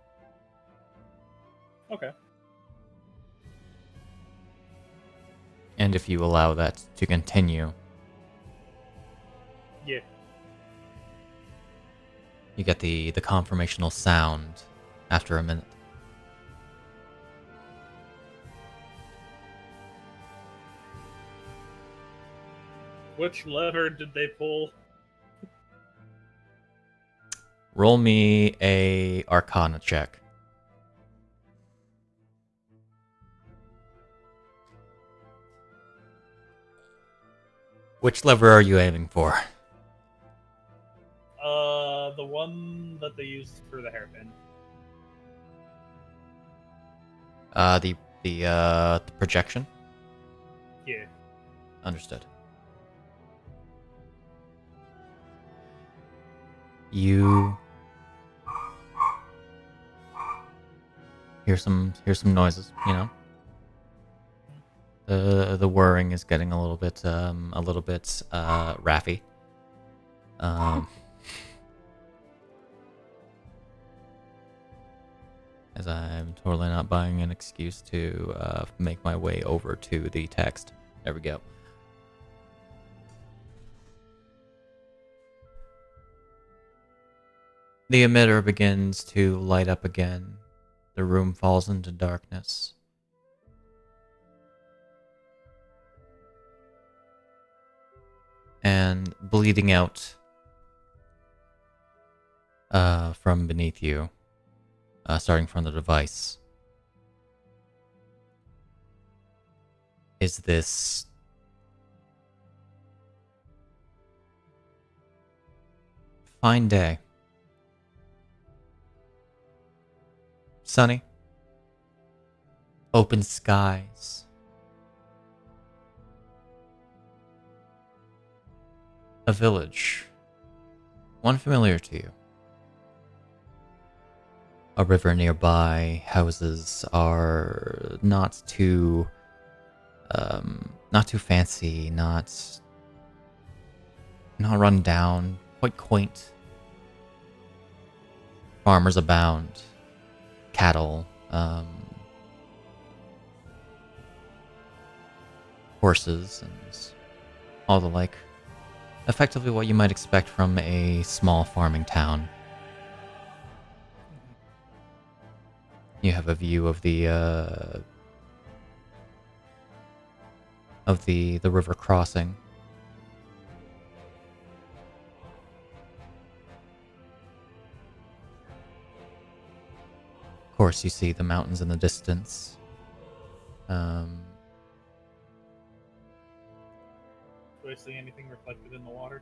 Okay. And if you allow that to continue, Yeah. you get the confirmational sound after a minute. Which lever did they pull? Roll me a Arcana check. Which lever are you aiming for? The one that they used for the hairpin. The projection? Yeah. Understood. You hear some noises, you know. The whirring is getting a little bit raffy. As I'm totally not buying an excuse to make my way over to the text. There we go. The emitter begins to light up again. The room falls into darkness. And bleeding out from beneath you, starting from the device, is this fine day. Sunny. Open skies. A village. One familiar to you. A river nearby. Houses are not too fancy, not run down, quite quaint. Farmers abound. Cattle, horses, and all the like. Effectively what you might expect from a small farming town. You have a view of the river crossing. Of course, you see the mountains in the distance. Do I see anything reflected in the water?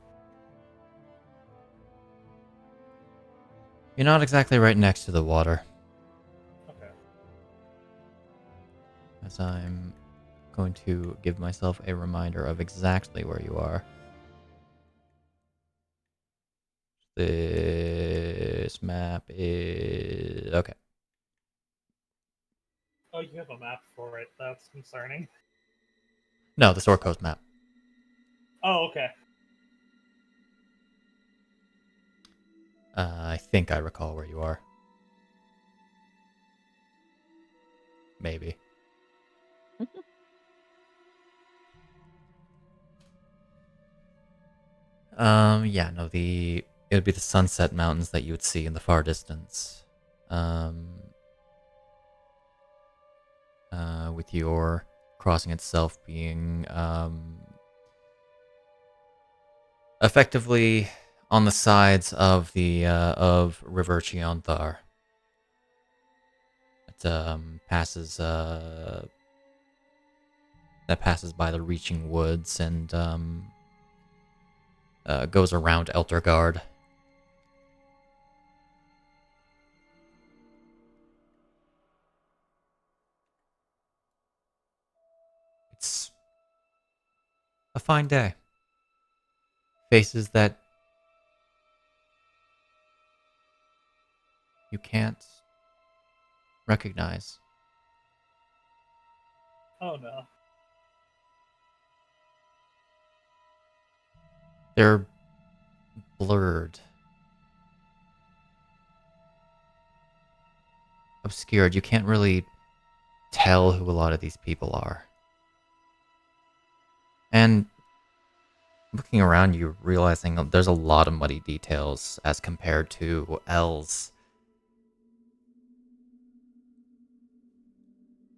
You're not exactly right next to the water. Okay. As I'm going to give myself a reminder of exactly where you are. This map is... okay. Oh, you have a map for it. That's concerning. No, the Sword Coast map. Oh, okay. I think I recall where you are. Maybe. Yeah, no, it would be the Sunset Mountains that you would see in the far distance. With your crossing itself being, effectively on the sides of the, of River Chionthar. It, passes, that passes by the Reaching Woods and, goes around Eltergard. It's a fine day. Faces that you can't recognize. Oh no. They're blurred. Obscured. You can't really tell who a lot of these people are. And looking around you, realizing there's a lot of muddy details as compared to L's.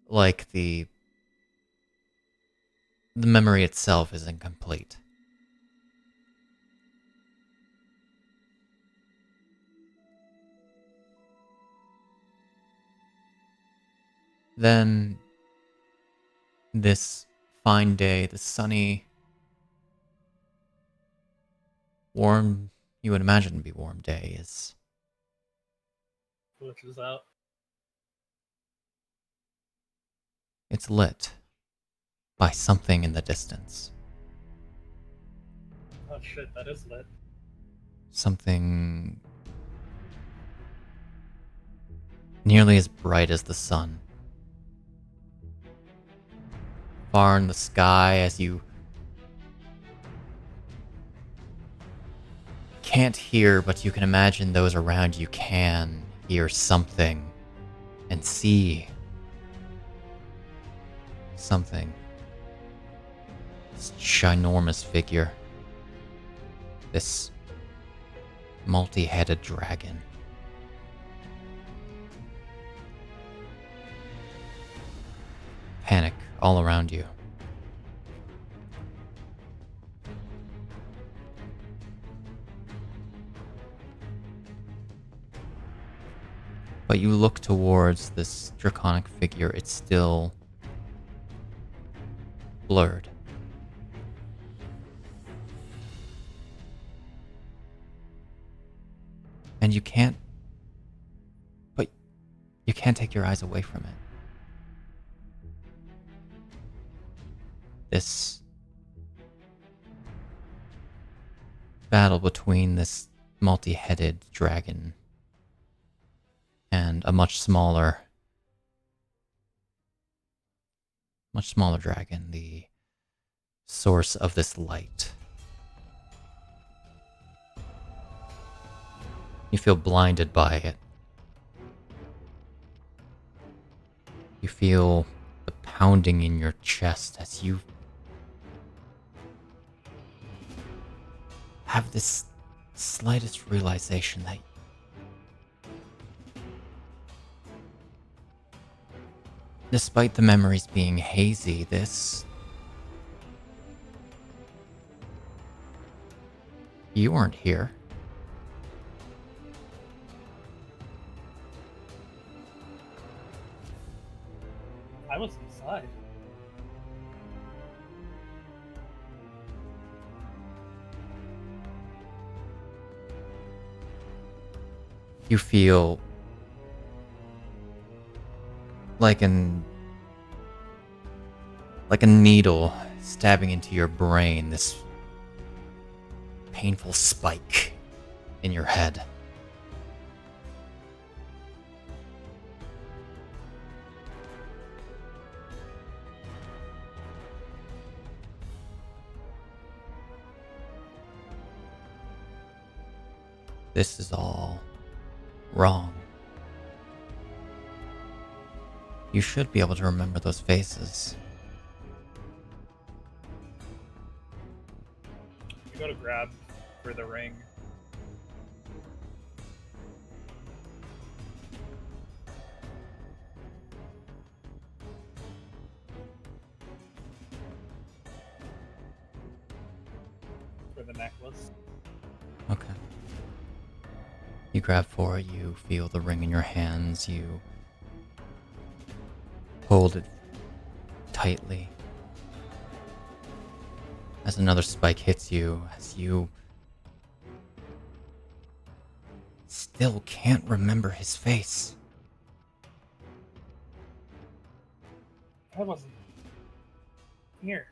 Like the memory itself is incomplete. Then this fine day, the sunny, warm, you would imagine to be warm day is Which is out. it's lit by something in the distance. Oh shit, that is lit. Something nearly as bright as the sun. Far in the sky, as you can't hear, but you can imagine those around you can hear something and see something. This ginormous figure. This multi-headed dragon. Panic all around you. But you look towards this draconic figure, it's still blurred. And you can't take your eyes away from it. This battle between this multi-headed dragon and a much smaller dragon, the source of this light. You feel blinded by it. You feel the pounding in your chest as you have this slightest realization that despite the memories being hazy, you weren't here. I was inside. You feel like a needle stabbing into your brain, this painful spike in your head. This is all wrong. You should be able to remember those faces. You go to grab for the ring. For the necklace. Okay. You grab for it, you feel the ring in your hands, you hold it tightly. As another spike hits you, as you still can't remember his face. I wasn't here.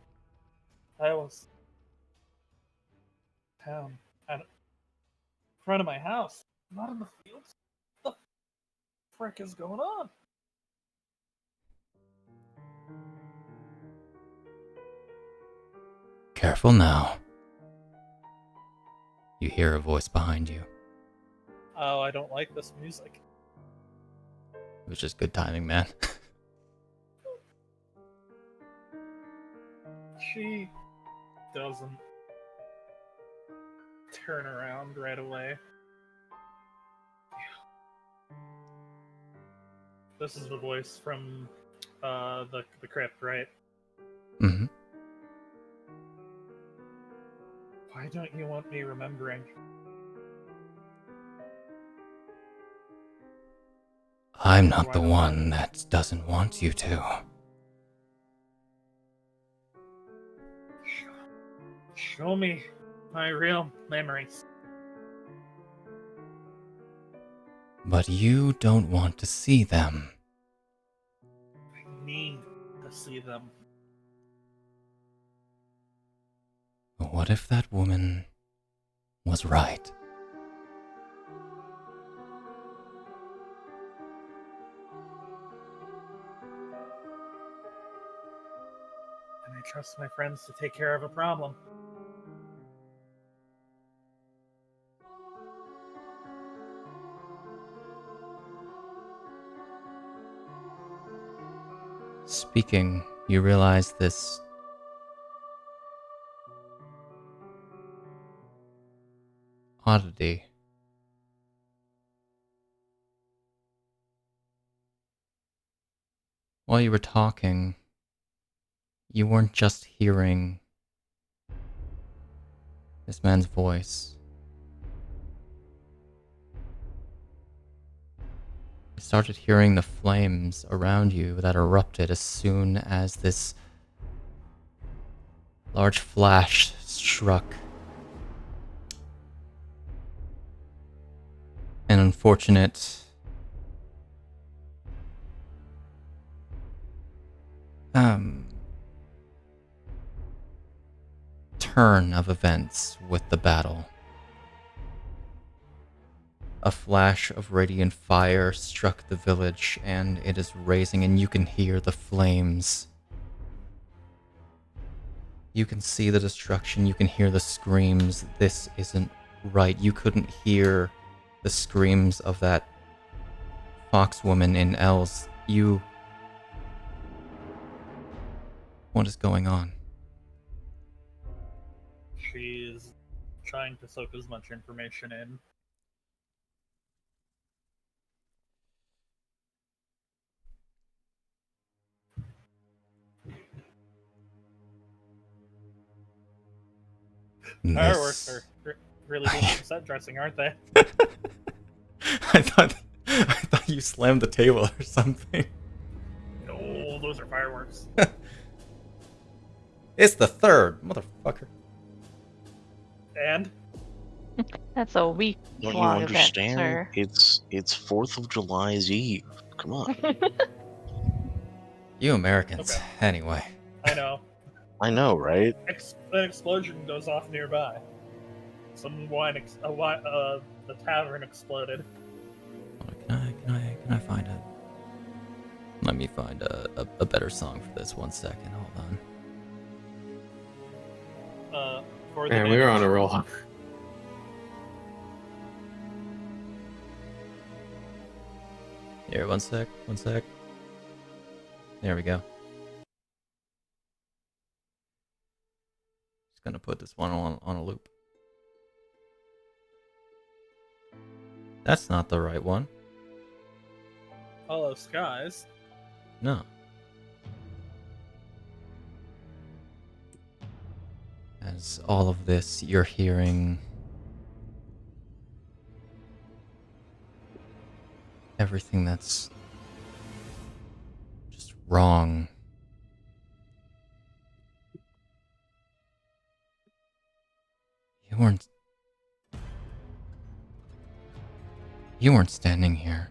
I was down at front of my house, not in the fields. What the frick is going on? Careful now. You hear a voice behind you. Oh, I don't like this music. It was just good timing, man. She doesn't turn around right away. This is the voice from the crypt, right? Mm-hmm. Why don't you want me remembering? I'm not the one that doesn't want you to. Show me my real memories. But you don't want to see them. I need to see them. What if that woman was right? And I trust my friends to take care of a problem. Speaking, you realize this oddity. While you were talking, you weren't just hearing this man's voice. You started hearing the flames around you that erupted as soon as this large flash struck. An unfortunate turn of events with the battle. A flash of radiant fire struck the village, and it is raising, and you can hear the flames. You can see the destruction, you can hear the screams. This isn't right. You couldn't hear the screams of that foxwoman in Els. What is going on? She's trying to soak as much information in. Fireworks are really good set dressing, aren't they? I thought you slammed the table or something. No, those are fireworks. It's the third, motherfucker. And That's a week Don't you long event, understand? sir. It's 4th of July's Eve. Come on. You Americans, Okay. anyway. I know. I know, right? An explosion goes off nearby. Some the tavern exploded. Can I find a... Let me find a better song for this. 1 second, hold on. For the Man, we were on a roll. Here, 1 sec. There we go. Just gonna put this one on a loop. That's not the right one. Hollow Skies. No. As all of this, you're hearing everything that's just wrong. You weren't standing here.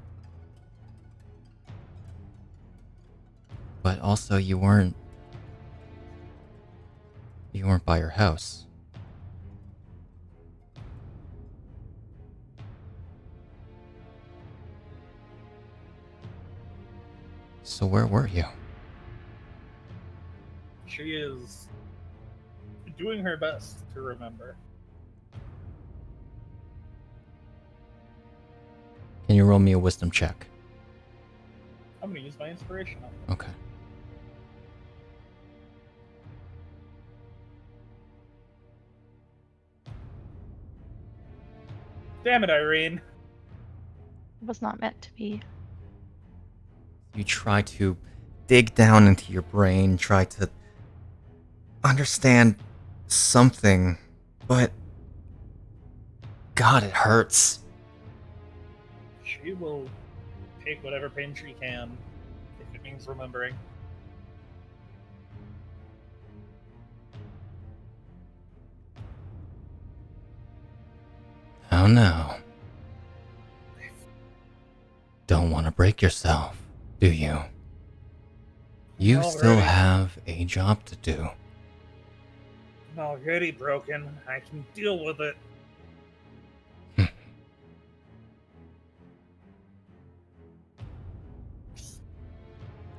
But also you weren't by your house. So where were you? She is doing her best to remember. Can you roll me a wisdom check? I'm gonna use my inspiration. Okay. Damn it, Iryne. It was not meant to be. You try to dig down into your brain, try to understand something, but God, it hurts. She will take whatever pain she can, if it means remembering. Oh no. Don't want to break yourself, do you? You still Already. have a job to do. I'm already broken. I can deal with it.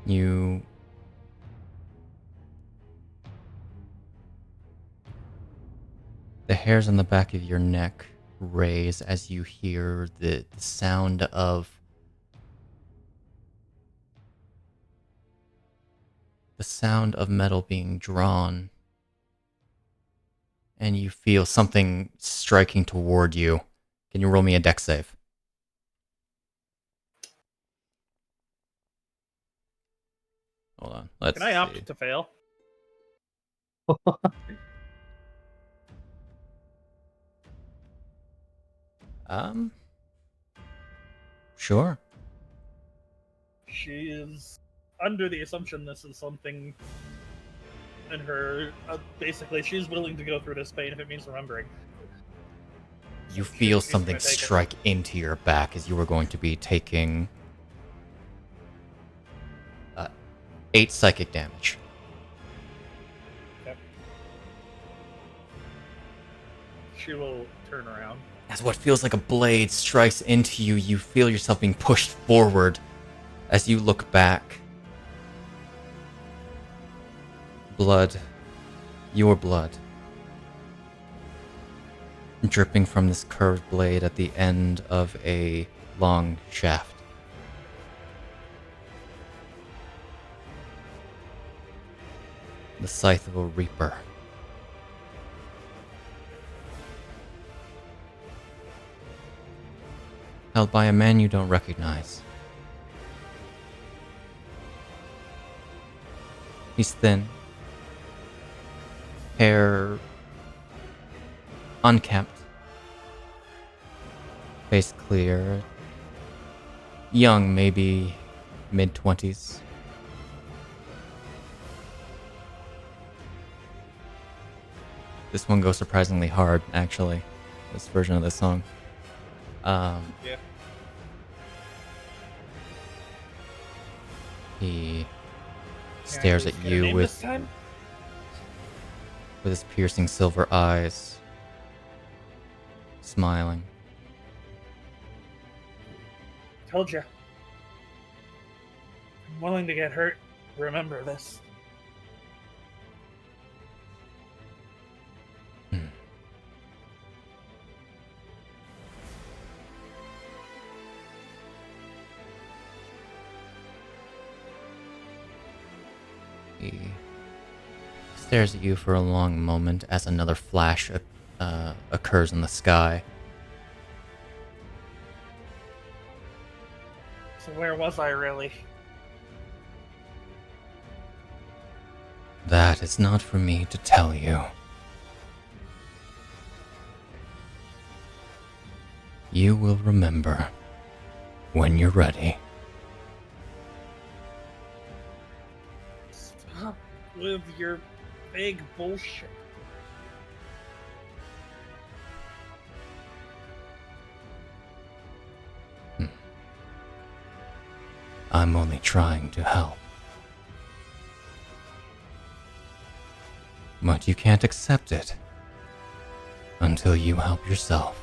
You... The hairs on the back of your neck raise as you hear the sound of... the sound of metal being drawn. And you feel something striking toward you. Can you roll me a dex save? Hold on. Let's Can I opt see. to fail? Sure. She is under the assumption this is something in her. Basically, she's willing to go through this pain if it means remembering. You feel She's something gonna take it. strike into your back as you were going to be taking 8 psychic damage. Okay. She will turn around. As what feels like a blade strikes into you, you feel yourself being pushed forward as you look back. Blood. Your blood. Dripping from this curved blade at the end of a long shaft. The scythe of a reaper. Held by a man you don't recognize. He's thin. Hair unkempt. Face clear. Young, maybe mid-20s. This one goes surprisingly hard, actually. This version of this song. Yeah. He stares at you with his piercing silver eyes, smiling. Told you. I'm willing to get hurt. Remember this. He stares at you for a long moment as another flash occurs in the sky. So where was I really? That is not for me to tell you. You will remember when you're ready. Stop with your big bullshit. I'm only trying to help. But you can't accept it until you help yourself.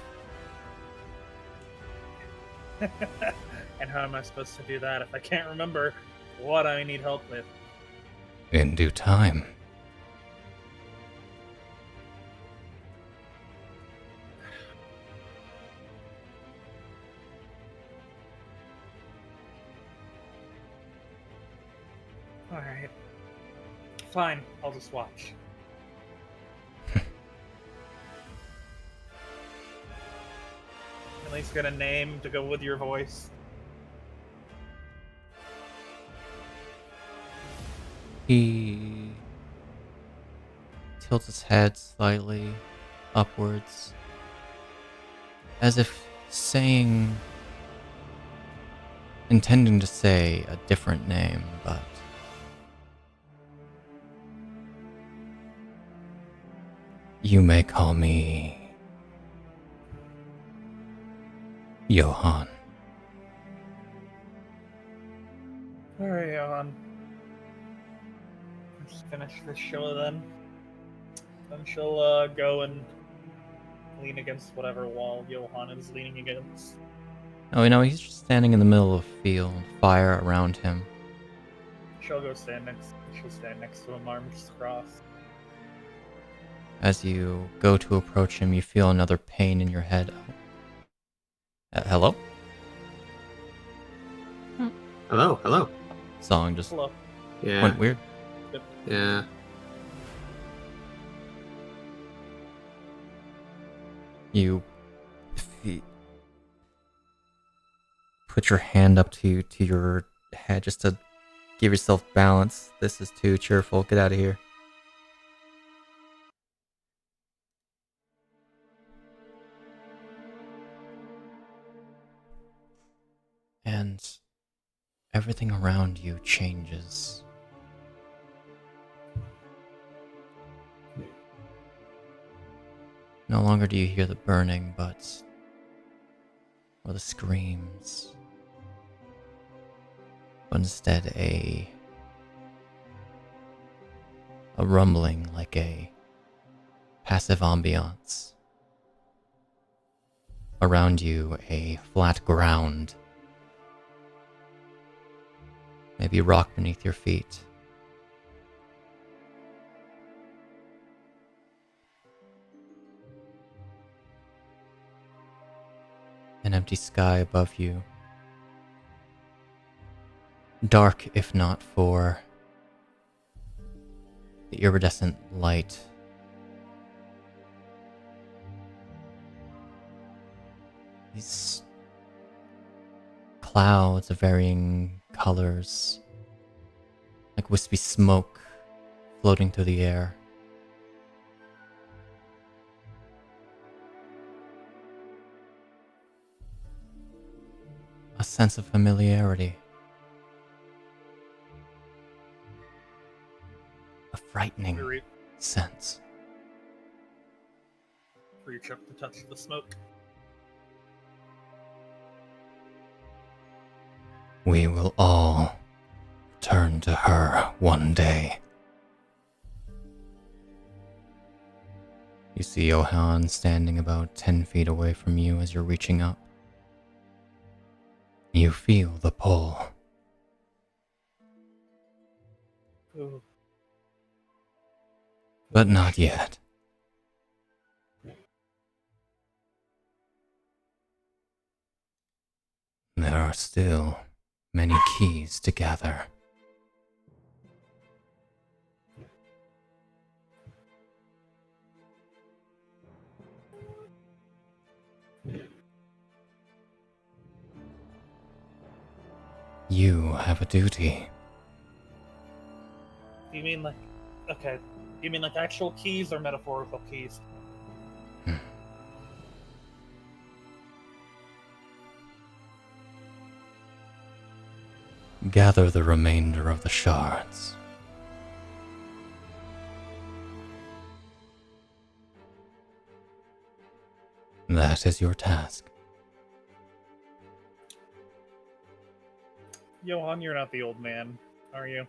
And how am I supposed to do that if I can't remember what I need help with? In due time. Alright. Fine, I'll just watch. At least get a name to go with your voice. He tilts his head slightly upwards, as if intending to say a different name, but you may call me Johan. Alright, Johan. Let's finish this show then. Then she'll go and lean against whatever wall Johan is leaning against. Oh, he's just standing in the middle of a field, fire around him. She'll stand next to him, arms crossed. As you go to approach him, you feel another pain in your head. Hello? Hello. Song just Hello. Yeah. went weird. Yeah. You put your hand up to your head just to give yourself balance. This is too cheerful. Get out of here. And everything around you changes. No longer do you hear the burning, or the screams, but instead a rumbling, like a passive ambiance. Around you, a flat ground. Maybe rock beneath your feet. An empty sky above you. Dark, if not for the iridescent light. These clouds of varying colors, like wispy smoke floating through the air. A sense of familiarity. A frightening sense. Reach up to touch the smoke. We will all turn to her one day. You see Johan standing about 10 feet away from you as you're reaching up. You feel the pull. Ooh. But not yet. There are still many keys to gather. You have a duty. You mean like... Okay. You mean like actual keys or metaphorical keys? Gather the remainder of the shards. That is your task. Johan, you're not the old man, are you?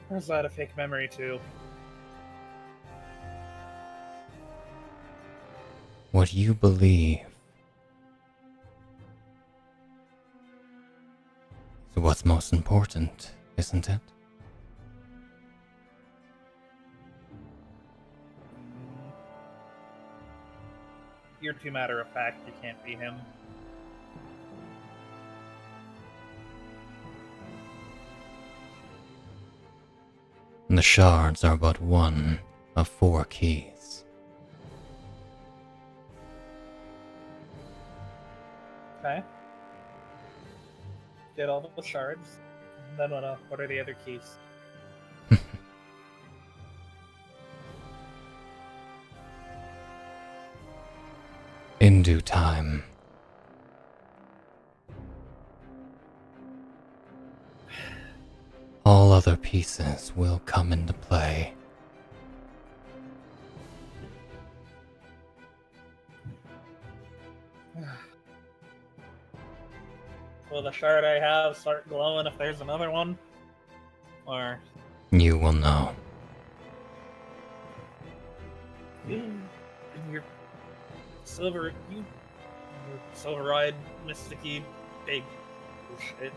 Or is that a fake memory too? What you believe is what's most important, isn't it? you're too matter of fact. You can't be him. The shards are but one of 4 keys. Okay. Get all the shards. And then what are the other keys? In due time. All other pieces will come into play. Will the shard I have start glowing if there's another one? Or... You will know. Your silver-eyed, mysticky, big shit.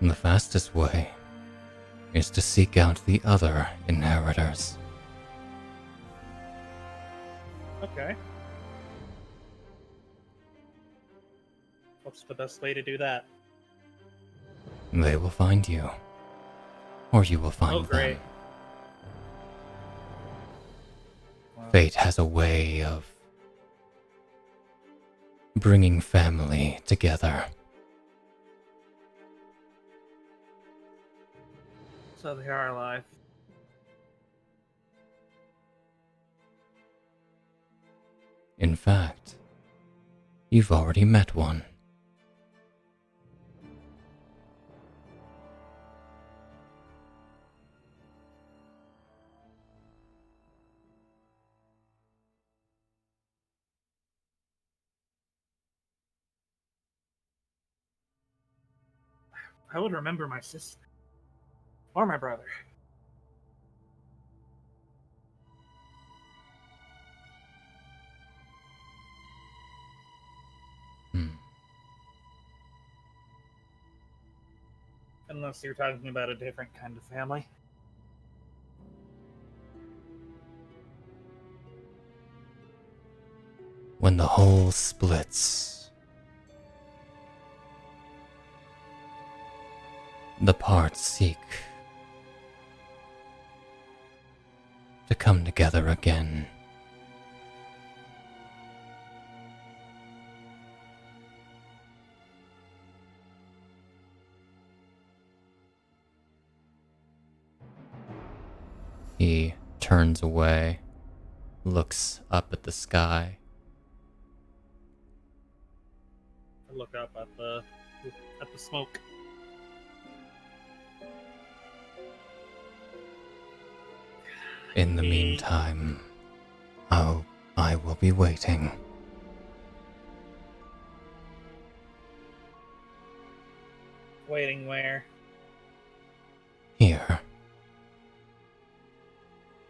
The fastest way is to seek out the other inheritors. Okay. What's the best way to do that? They will find you. Or you will find them. Great. Fate has a way of bringing family together. So they are alive. In fact, you've already met one. I would remember my sister. Or my brother. Unless you're talking about a different kind of family. When the whole splits, the parts seek to come together again. He turns away, looks up at the sky. I look up at the smoke. In the meantime, I will be waiting. Waiting where? Here.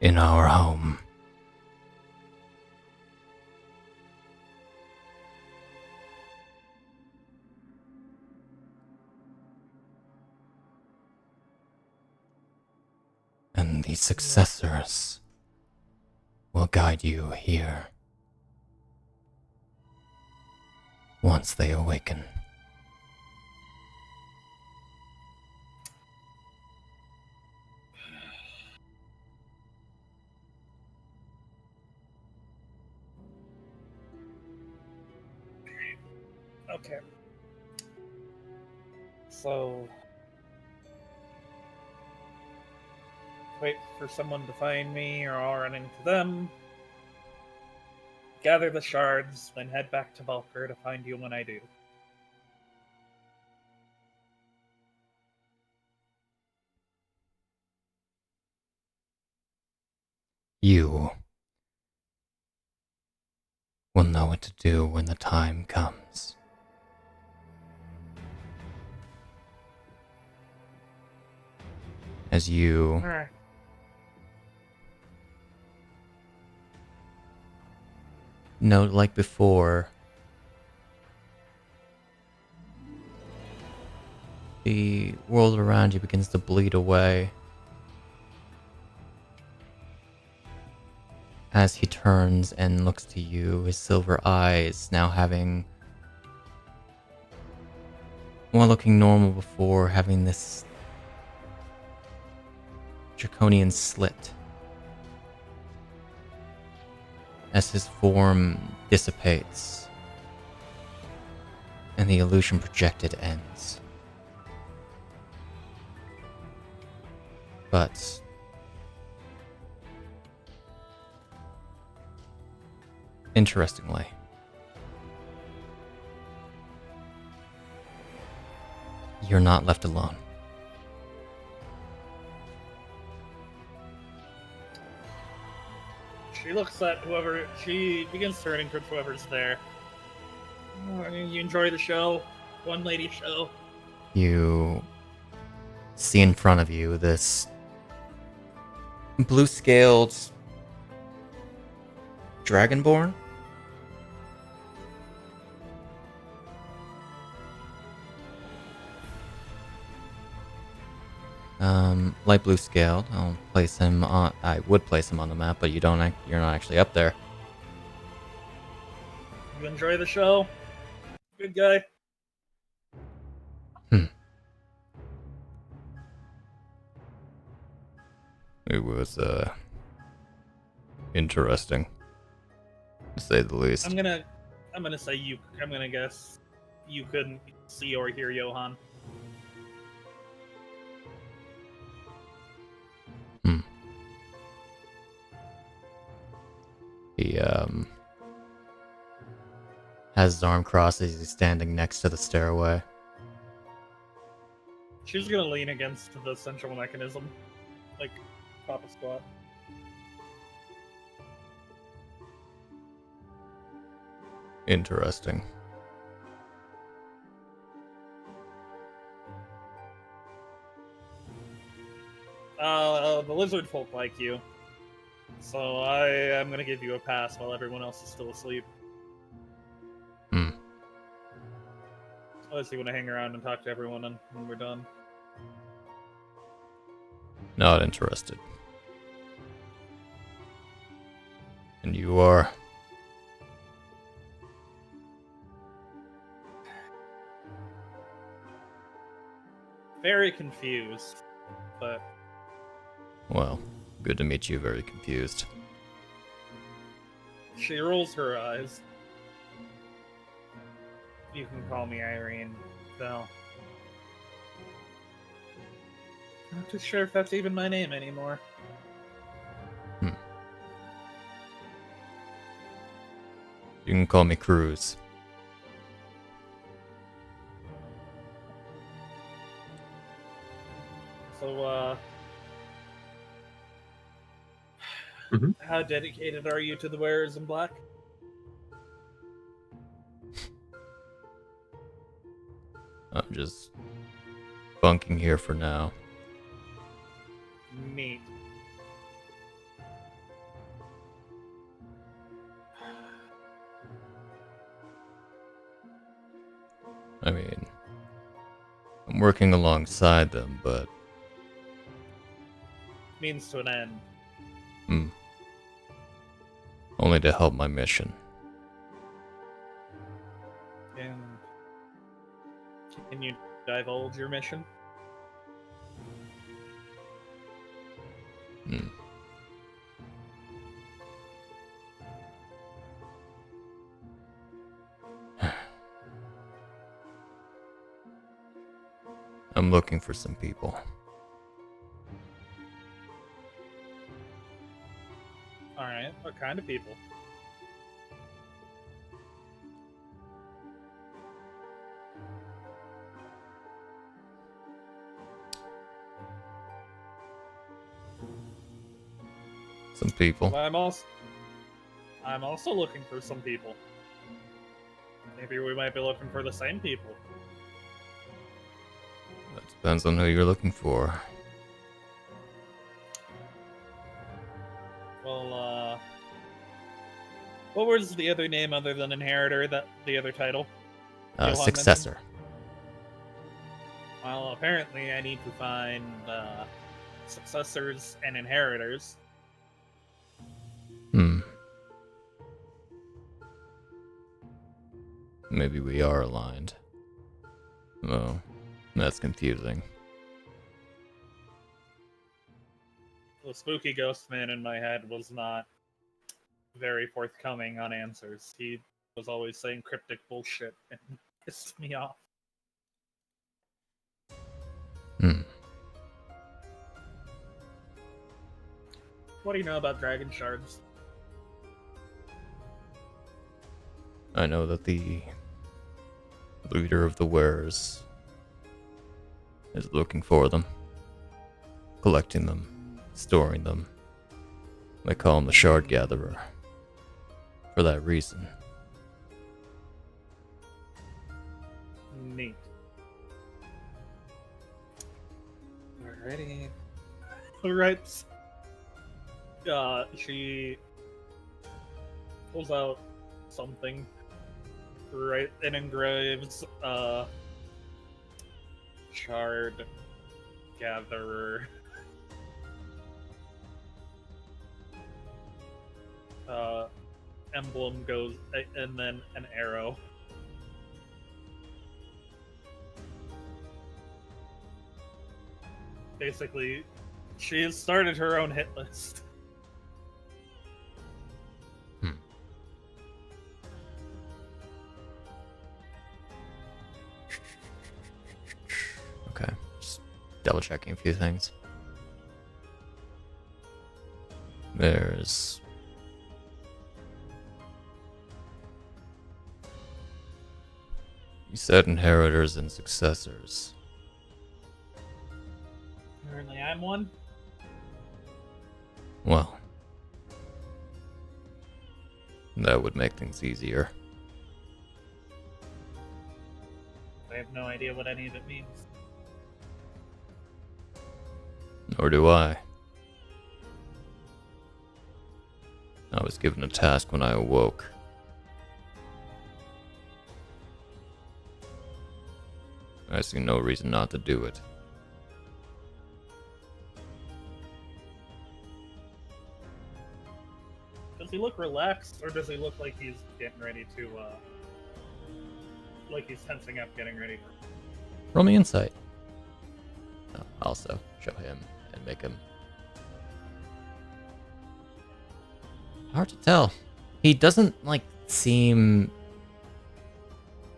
In our home. And the successors will guide you here once they awaken. Okay. So... wait for someone to find me, or I'll run into them. Gather the shards, then head back to Valkyrie to find you when I do. You will know what to do when the time comes. As you Alright. note, like before, the world around you begins to bleed away as he turns and looks to you, his silver eyes now having, while looking normal before, having this draconian slit as his form dissipates and the illusion projected ends. But interestingly, you're not left alone. She looks at whoever. She begins turning towards whoever's there. Oh, you enjoy the show? One lady show? You see in front of you this blue-scaled dragonborn. Light blue scaled. I'll place him on. I would place him on the map, but you don't. You're not actually up there. You enjoy the show? Good guy. It was interesting, to say the least. I'm gonna say you. I'm gonna guess you couldn't see or hear Johan. He has his arm crossed as he's standing next to the stairway. She's gonna lean against the central mechanism, like pop a squat. Interesting. The lizard folk like you, so I am gonna give you a pass while everyone else is still asleep. Unless you want to hang around and talk to everyone when we're done. Not interested. And you are? Very confused, but... Well, good to meet you, very confused. She rolls her eyes. You can call me Iryne, though. I'm not too sure if that's even my name anymore. You can call me Cruz. So, how dedicated are you to the wearers in black? I'm just bunking here for now. Neat. I mean, I'm working alongside them, but... Means to an end. Only to help my mission. And can you divulge your mission? I'm looking for some people. Alright, what kind of people? Some people. Well, I'm also looking for some people. Maybe we might be looking for the same people. That depends on who you're looking for. Well, what was the other name other than Inheritor, that the other title? Johan Successor. mentioned? Well, apparently I need to find successors and inheritors. Maybe we are aligned. Oh, that's confusing. The spooky ghost man in my head was not very forthcoming on answers. He was always saying cryptic bullshit and pissed me off. What do you know about dragon shards? I know that the leader of the Wares is looking for them, collecting them, storing them. They call him the Shard Gatherer. For that reason. Neat. Alrighty. Alright. She pulls out something. Right, and engraves, Shard Gatherer. Emblem goes, and then an arrow. Basically, she has started her own hit list. Okay, just double checking a few things. There's you said inheritors and successors. Apparently I'm one. Well, that would make things easier. I have no idea what any of it means. Nor do I. I was given a task when I awoke. I see no reason not to do it. Does he look relaxed, or does he look like he's getting ready to, like he's tensing up, getting ready? Roll me insight. Also, show him and make him. Hard to tell. He doesn't, seem.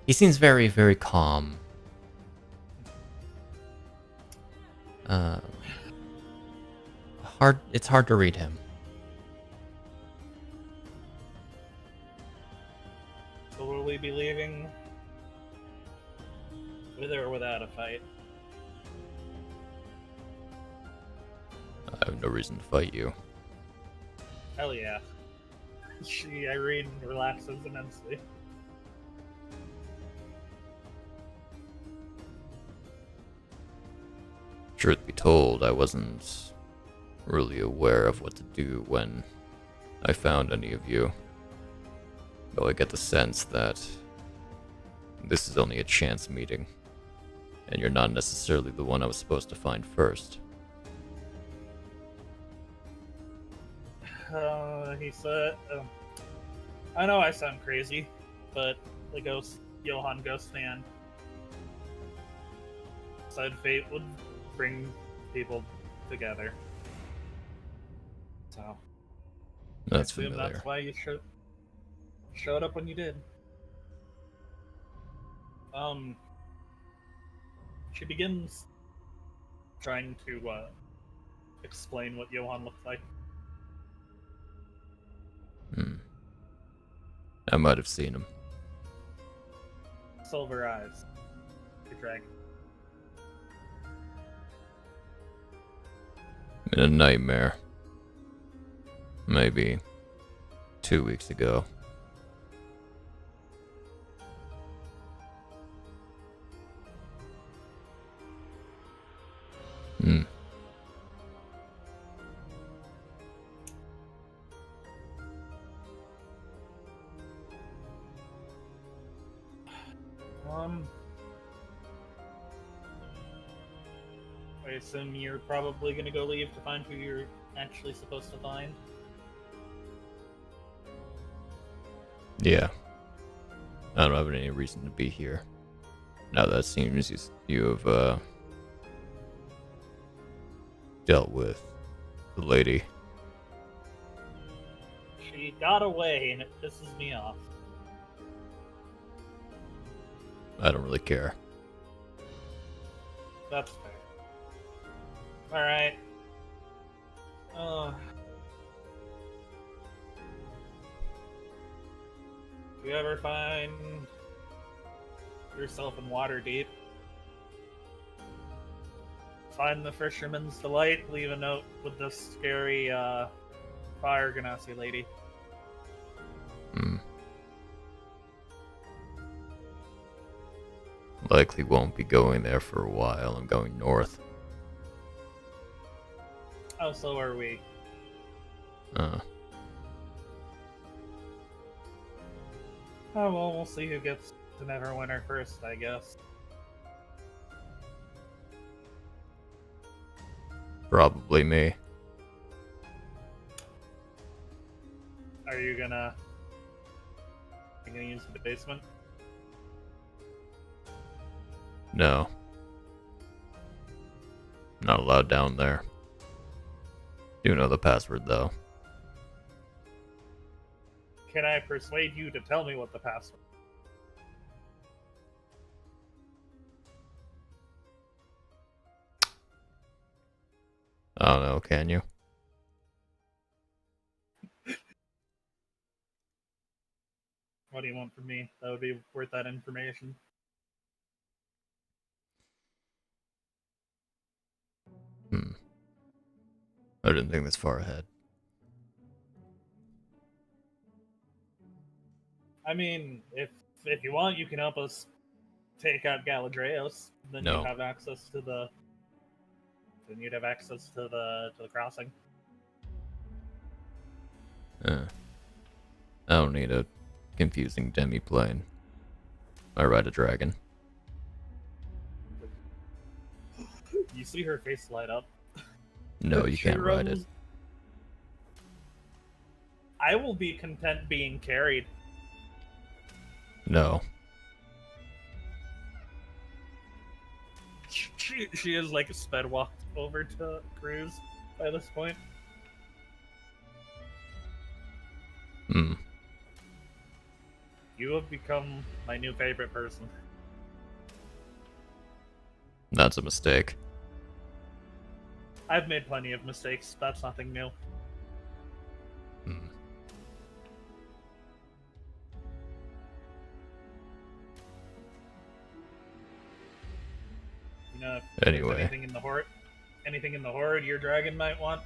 He seems very, very calm. It's hard to read him. So will we be leaving with or without a fight? I have no reason to fight you. Hell yeah. Iryne relaxes immensely. Truth be told, I wasn't really aware of what to do when I found any of you. Though I get the sense that this is only a chance meeting, and you're not necessarily the one I was supposed to find first. He said, I know I sound crazy, but the Johann Ghost Man said fate would bring people together. So, That's I assume familiar. that's why you showed up when you did. She begins trying to explain what Johann looked like. I might have seen him. Silver eyes. The dragon. In a nightmare. Maybe 2 weeks ago. I assume you're probably gonna go leave to find who you're actually supposed to find. Yeah. I don't have any reason to be here. Now that seems you have dealt with the lady. She got away, and it pisses me off. I don't really care. That's fair. Alright. If you ever find yourself in Waterdeep, find the Fisherman's Delight, leave a note with this scary fire ganassi lady. Likely won't be going there for a while. I'm going north. Oh, so are we. Uh, Oh, well, we'll see who gets to Neverwinter first, I guess. Probably me. Are you gonna use the basement? No. Not allowed down there. Do know the password, though. Can I persuade you to tell me what the password is? I don't know, can you? What do you want from me? That would be worth that information. I didn't think this far ahead. I mean, if you want, you can help us take out Galadrios. Then No. you have access to the. Then you'd have access to the crossing. I don't need a confusing demi-plane. I ride a dragon. You see her face light up. No, you She can't ride it. runs- I will be content being carried. No. She is like sped walked over to Cruz by this point. You have become my new favorite person. That's a mistake. I've made plenty of mistakes. That's nothing new. You know, if there's Anyway. anything in the horde your dragon might want,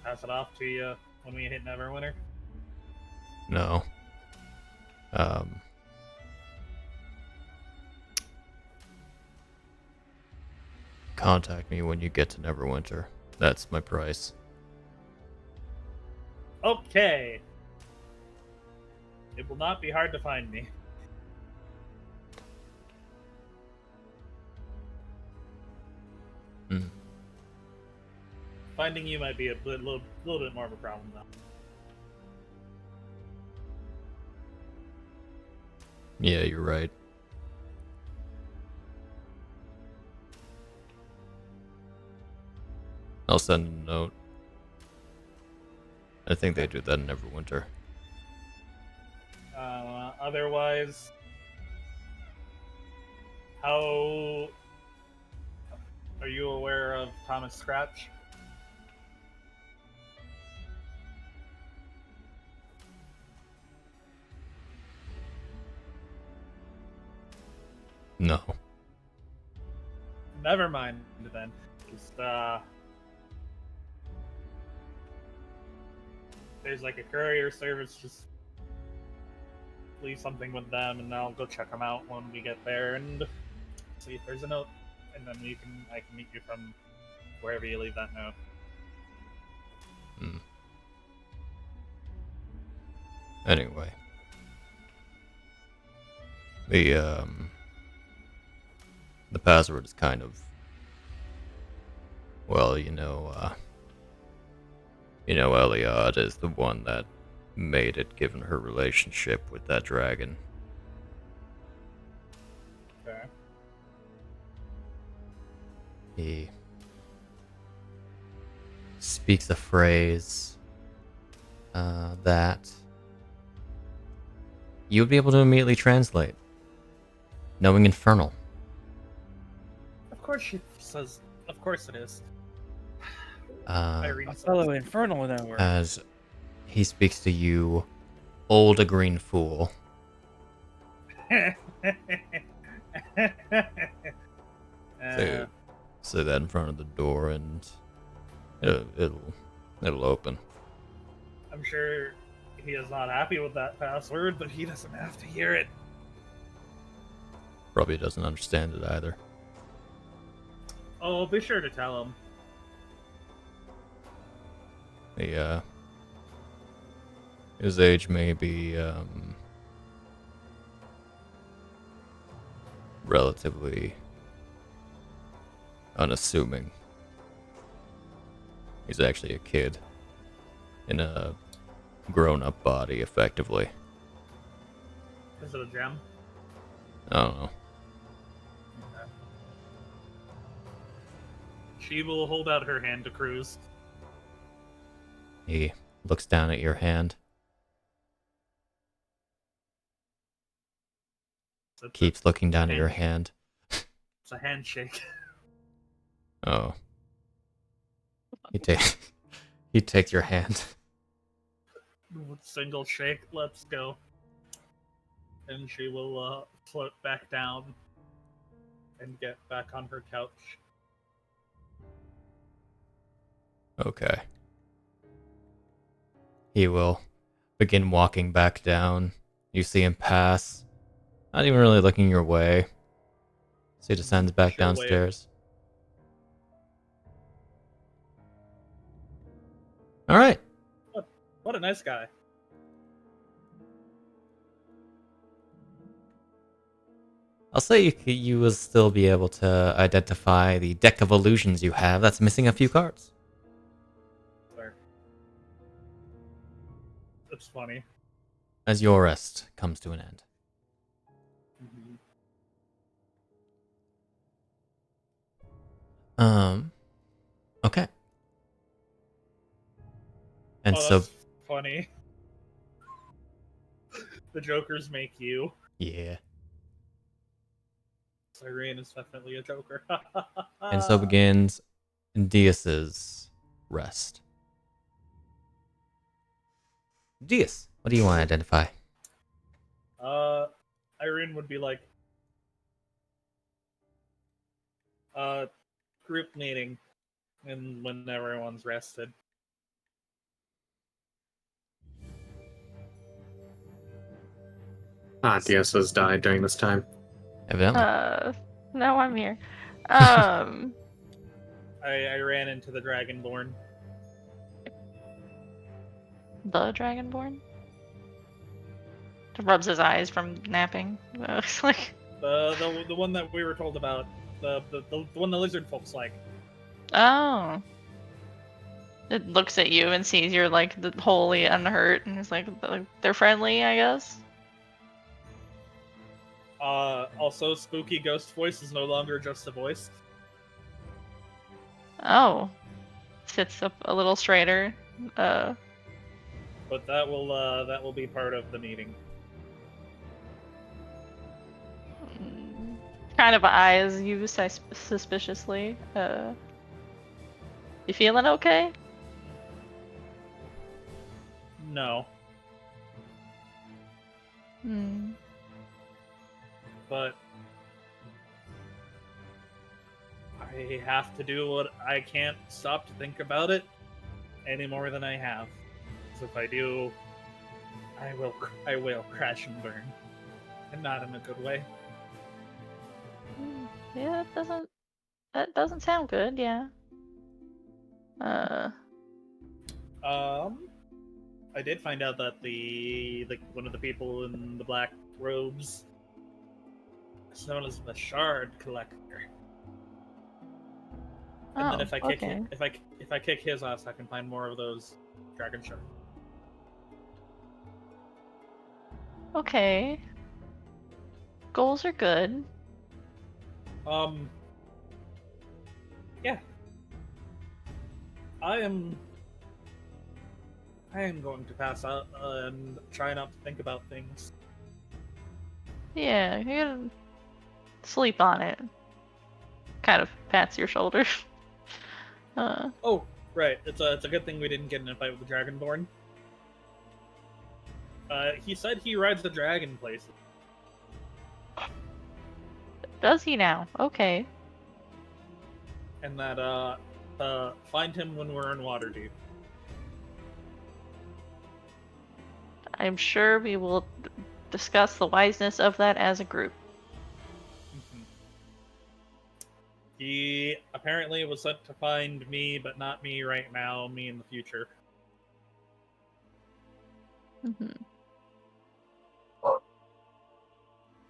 pass it off to you when we hit Neverwinter. No. Contact me when you get to Neverwinter. That's my price. Okay. It will not be hard to find me. Finding you might be a little bit more of a problem, though. Yeah, you're right. I'll send a note. I think they do that in Neverwinter. Otherwise, how are you aware of Thomas Scratch? No. Never mind then. Just there's like a courier service. Just leave something with them, and I'll go check them out when we get there and see if there's a note. And then I can meet you from wherever you leave that note. Anyway. The password is kind of, well, Eliad is the one that made it given her relationship with that dragon. Okay. He speaks a phrase that you would be able to immediately translate. Knowing infernal. Of course she says. Of course it is. A Iryne says. fellow infernal network. As he speaks to you, old green fool. Say that in front of the door and it'll open. I'm sure he is not happy with that password, but he doesn't have to hear it. Probably doesn't understand it either. Oh, be sure to tell him. His age may be relatively unassuming. He's actually a kid in a grown-up body, effectively. Is it a gem? I don't know. Okay. She will hold out her hand to Cruz. He looks down at your hand. Keeps looking down at your hand. It's a handshake. Oh. He takes your hand. Single shake, let's go. And she will float back down and get back on her couch. Okay. He will begin walking back down. You see him pass. Not even really looking your way. So he descends back Sure downstairs. Alright. What a nice guy. I'll say you will still be able to identify the deck of illusions you have that's missing a few cards. Sorry. That's funny. As your rest comes to an end. Okay. And oh, so that's funny. The Jokers make you. yeah. Iryne is definitely a Joker. And so begins Deas's rest. Deas, what do you want to identify? Iryne would be like, group meeting, and when everyone's rested. Deas has died during this time. Evidently. No, I'm here. I ran into the Dragonborn. The Dragonborn? Rubs his eyes from napping. It's like The one that we were told about. The one the lizard folks like. oh. It looks at you and sees you're like wholly unhurt, and it's like they're friendly, I guess. Also, spooky ghost voice is no longer just a voice. Oh. Sits up a little straighter. But that will be part of the meeting. Kind of eyes you suspiciously. You feeling okay? No. But I have to do what I can't stop to think about it any more than I have. So if I do, I will crash and burn, and not in a good way. Yeah, that doesn't sound good. Yeah. I did find out that one of the people in the black robes is known as the Shard Collector. And then if I kick his ass, I can find more of those dragon shards. Okay. Goals are good. Yeah. I am going to pass out and try not to think about things. Yeah, you gotta sleep on it. Kind of pats your shoulder. Oh, right. It's a good thing we didn't get in a fight with the Dragonborn. He said he rides the dragon places. Does he now? Okay. And that find him when we're in Waterdeep. I'm sure we will discuss the wiseness of that as a group. Mhm. He apparently was sent to find me, but not me right now, me in the future.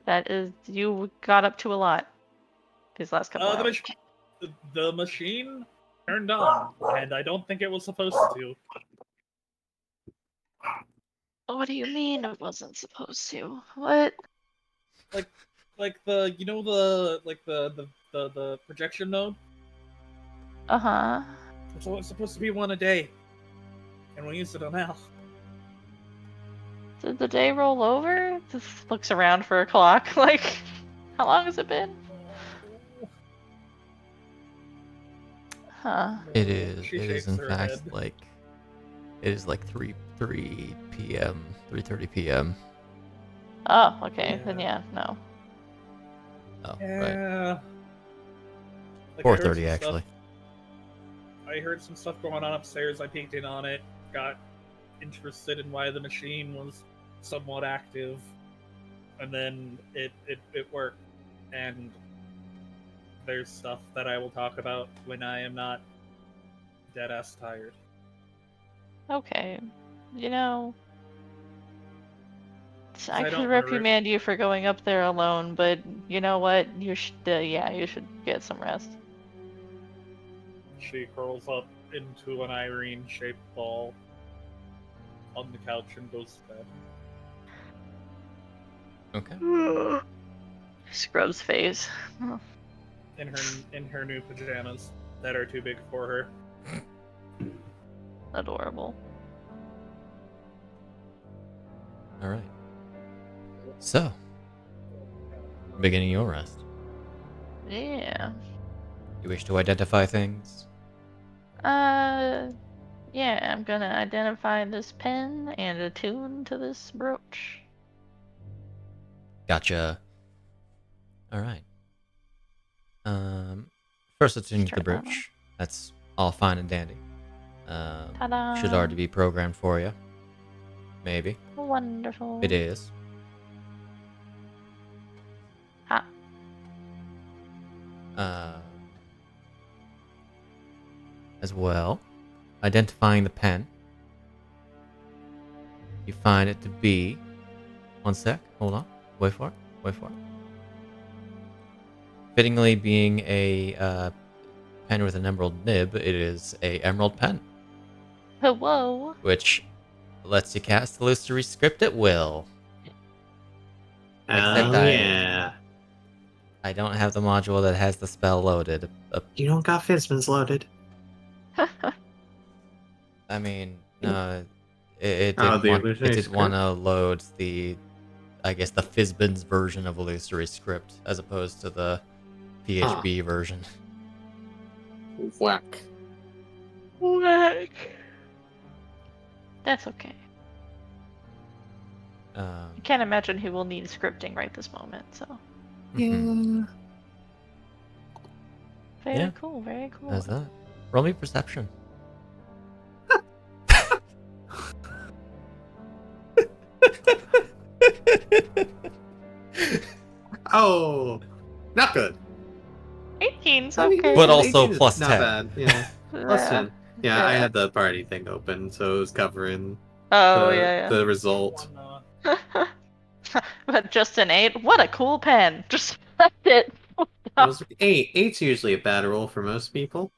That is, you got up to a lot these last couple hours. The machine turned on, and I don't think it was supposed to. What do you mean it wasn't supposed to? What? Like the projection node. Uh-huh. It's supposed to be one a day, and we used it on Al. Did the day roll over? Just looks around for a clock. Like, how long has it been? Huh. It is. She It is shakes in her fact head. like. It is like 3 p.m. 3:30 p.m. Oh, okay. Then yeah, no. Oh, right. Yeah. Like, 4:30 actually. I heard some stuff going on upstairs. I peeked in on it. Got interested in why the machine was somewhat active, and then it worked. And there's stuff that I will talk about when I am not dead ass tired. Okay. You know, I I could don't wanna reprimand you for going up there alone, but you know what? You should, yeah, you should get some rest. She curls up into an Iryne-shaped ball on the couch and goes to bed. Okay. Scrub's face. In her new pajamas that are too big for her. Adorable. All right. So, beginning your rest. Yeah. You wish to identify things? Yeah, I'm gonna identify this pen and attune to this brooch. Gotcha. All right. First attune to the turn it on. brooch. That's all fine and dandy. Ta-da! Should already be programmed for you. Maybe. Wonderful. It is. Ah. As well, identifying the pen. You find it to be... One sec. Hold on. Wait for it. Wait for it. Fittingly being a pen with an emerald nib, it is a emerald pen. Whoa. Which lets you cast illusory script at will. Except yeah. I don't have the module that has the spell loaded. You don't got Fizban's loaded. I mean, no, it Oh, didn't the want, illusory it didn't want script? to load the, I guess, the Fizban's version of illusory script as opposed to the PHB version. Whack. Whack. That's okay. I can't imagine he will need scripting right this moment, so. mhm. Very cool, very cool. How's that? Roll me perception. Oh, not good. 18's I mean, okay. But also 18 is plus not 10. bad. Yeah, plus 10. Yeah, I Yeah. had the party thing open, so it was covering Oh, the result. yeah. But just an 8? What a cool pen. Just left it. It was 8. 8's usually a bad roll for most people.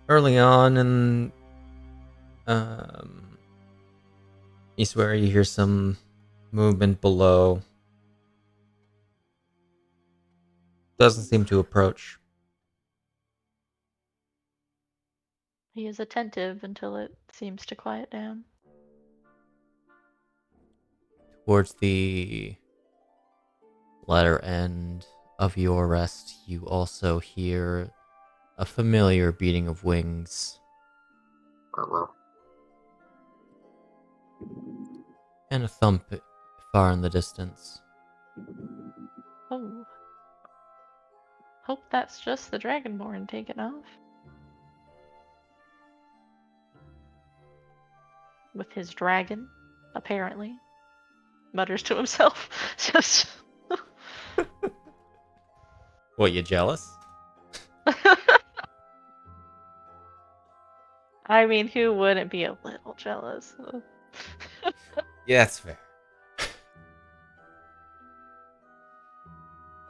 Early on in You swear you hear some movement below. Doesn't seem to approach. He is attentive until it seems to quiet down. Towards the latter end of your rest, you also hear a familiar beating of wings and a thump far in the distance. Oh. Hope that's just the Dragonborn taking off. With his dragon, apparently. Mutters to himself. Just. What, you jealous? I mean, who wouldn't be a little jealous? Yeah, that's fair.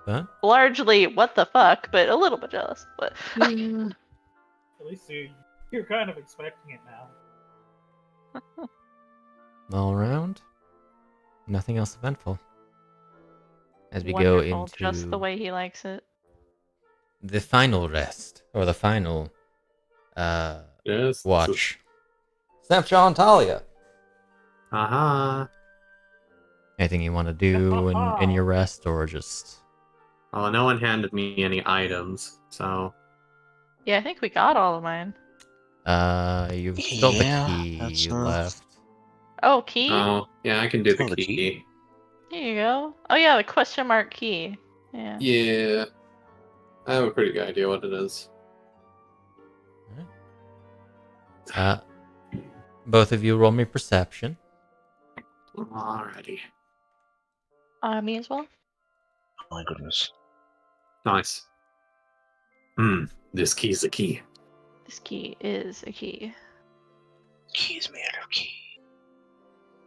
Huh? Largely, what the fuck, but a little bit jealous. But At least you're kind of expecting it now. All around, nothing else eventful. As we go wonderful, into just the way he likes it. the final rest, or the final Yes. watch. Snapjaw and Talia. Aha. Anything you want to do in your rest, or just... Oh, no one handed me any items, so... Yeah, I think we got all of mine. You've still Yeah, the key that's, left. Oh, key? Oh, yeah, I can do the Oh, the key. key. Here you go. Oh yeah, the question mark key. Yeah. Yeah. I have a pretty good idea what it is. Both of you roll me perception. Alrighty. Me as well. Oh my goodness. Nice. This key's the key. This key is a key. Key's made of key.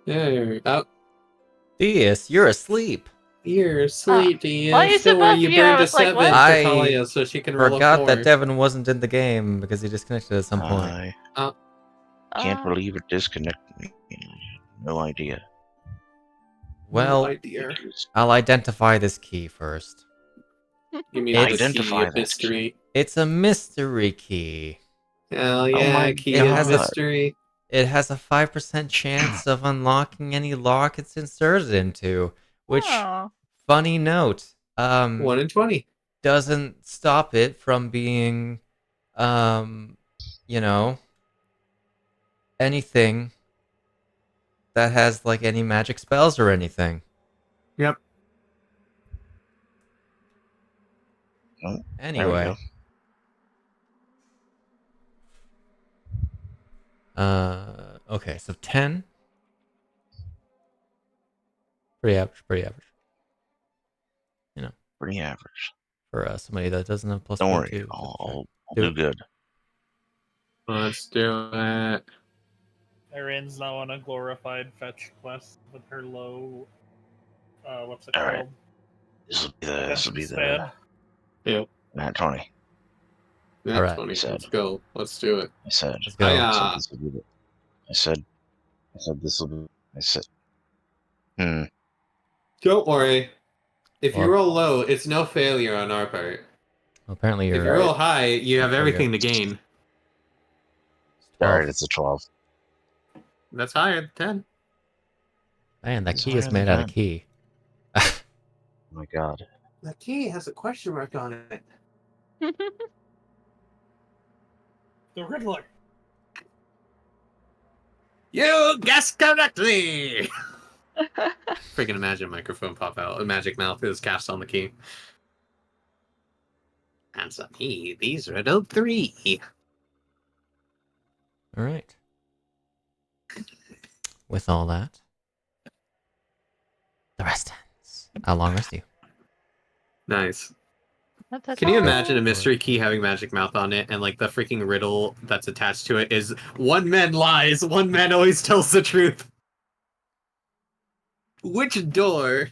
Yeah, oh, Deas, you're asleep. you're sleepy. Well, you said Don't worry, both you of you, I burned a was like, 7 what? for I Talia so she can roll a Forgot 4. that Devon wasn't in the game because he disconnected at some point. I can't Uh, believe it disconnected me. No idea. Well, idea. I'll identify this key first. You mean It's- the key Identify of that mystery? It's a mystery key. Hell Oh yeah, my key God. of mystery. It has a 5% chance of unlocking any lock it's inserted into, which, oh. funny note, 1 in 20. doesn't stop it from being, anything that has, like, any magic spells or anything. Yep. Oh, there we Anyway. go. Okay, so 10. Pretty average. Pretty average. For somebody that doesn't have plus Don't 1, worry, 2. I'll Do do it. good. Let's do it. Iryne's now on a glorified fetch quest with her low. What's it All right. called? This will be Attention the span. Yep. Nat 20. That's Alright. 20. Sad. Let's go. Let's do it. I said. Let's go. I said this will be the. I said this will be. I said. Don't worry. If you Well- roll low, it's no failure on our part. Well, apparently If you you're roll high, you have Oh, everything to gain. 12. Alright, it's a 12. That's higher than 10. Man, that It's key is higher made than out of key. Oh my god. The key has a question mark on it. The Riddler. You guessed correctly! Freaking imagine microphone pop out. A magic mouth is cast on the key. Answer me. These riddle 3. All right. With all that, the rest ends. How long rest you? Nice. That's Can you all. imagine a mystery key having magic mouth on it, and like the freaking riddle that's attached to it is one man lies, one man always tells the truth. Which door?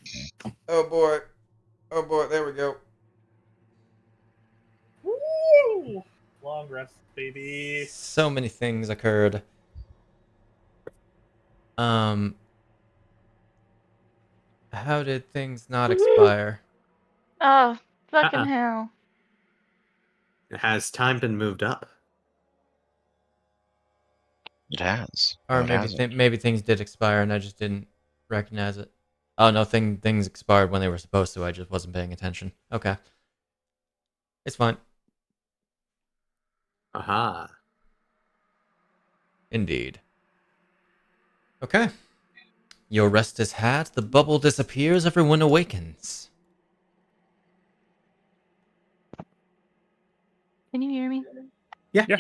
Oh boy, there we go. Woo! Long rest, baby. So many things occurred. How did things not expire? Oh, fucking Uh-uh. hell. Has time been moved up? It has. Or No, it hasn't. maybe things did expire and I just didn't recognize it. Oh no, things expired when they were supposed to. I just wasn't paying attention. Okay, it's fine. Aha. Indeed. Okay. Your rest is had. The bubble disappears. Everyone awakens. Can you hear me? Yeah. Yeah.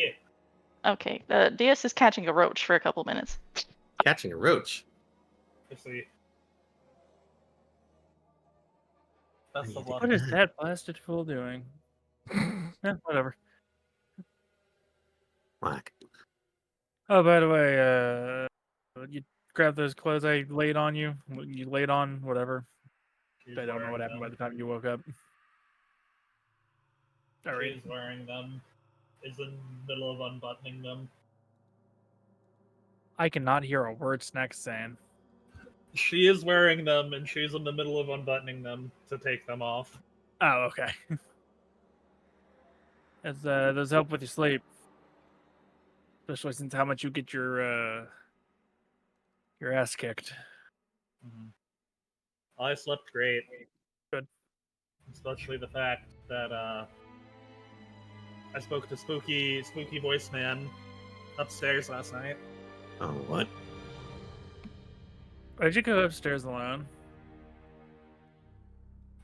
Okay. Deas is catching a roach for a couple minutes. Catching a roach. Let's see. Best of luck. What is that blasted fool doing? Whatever. Whack. Oh, by the way, you grab those clothes I laid on you. You laid on whatever. She's I don't know wearing what happened by them. the time you woke up. All right. She's wearing them. Is in the middle of unbuttoning them. I cannot hear a word Snack's saying. She is wearing them, and she's in the middle of unbuttoning them to take them off. Oh, okay. As those help with your sleep, especially since how much you get your ass kicked. I slept great. Good. Especially the fact that I spoke to Spooky Voice Man upstairs last night. Oh, what? Why'd you go upstairs alone?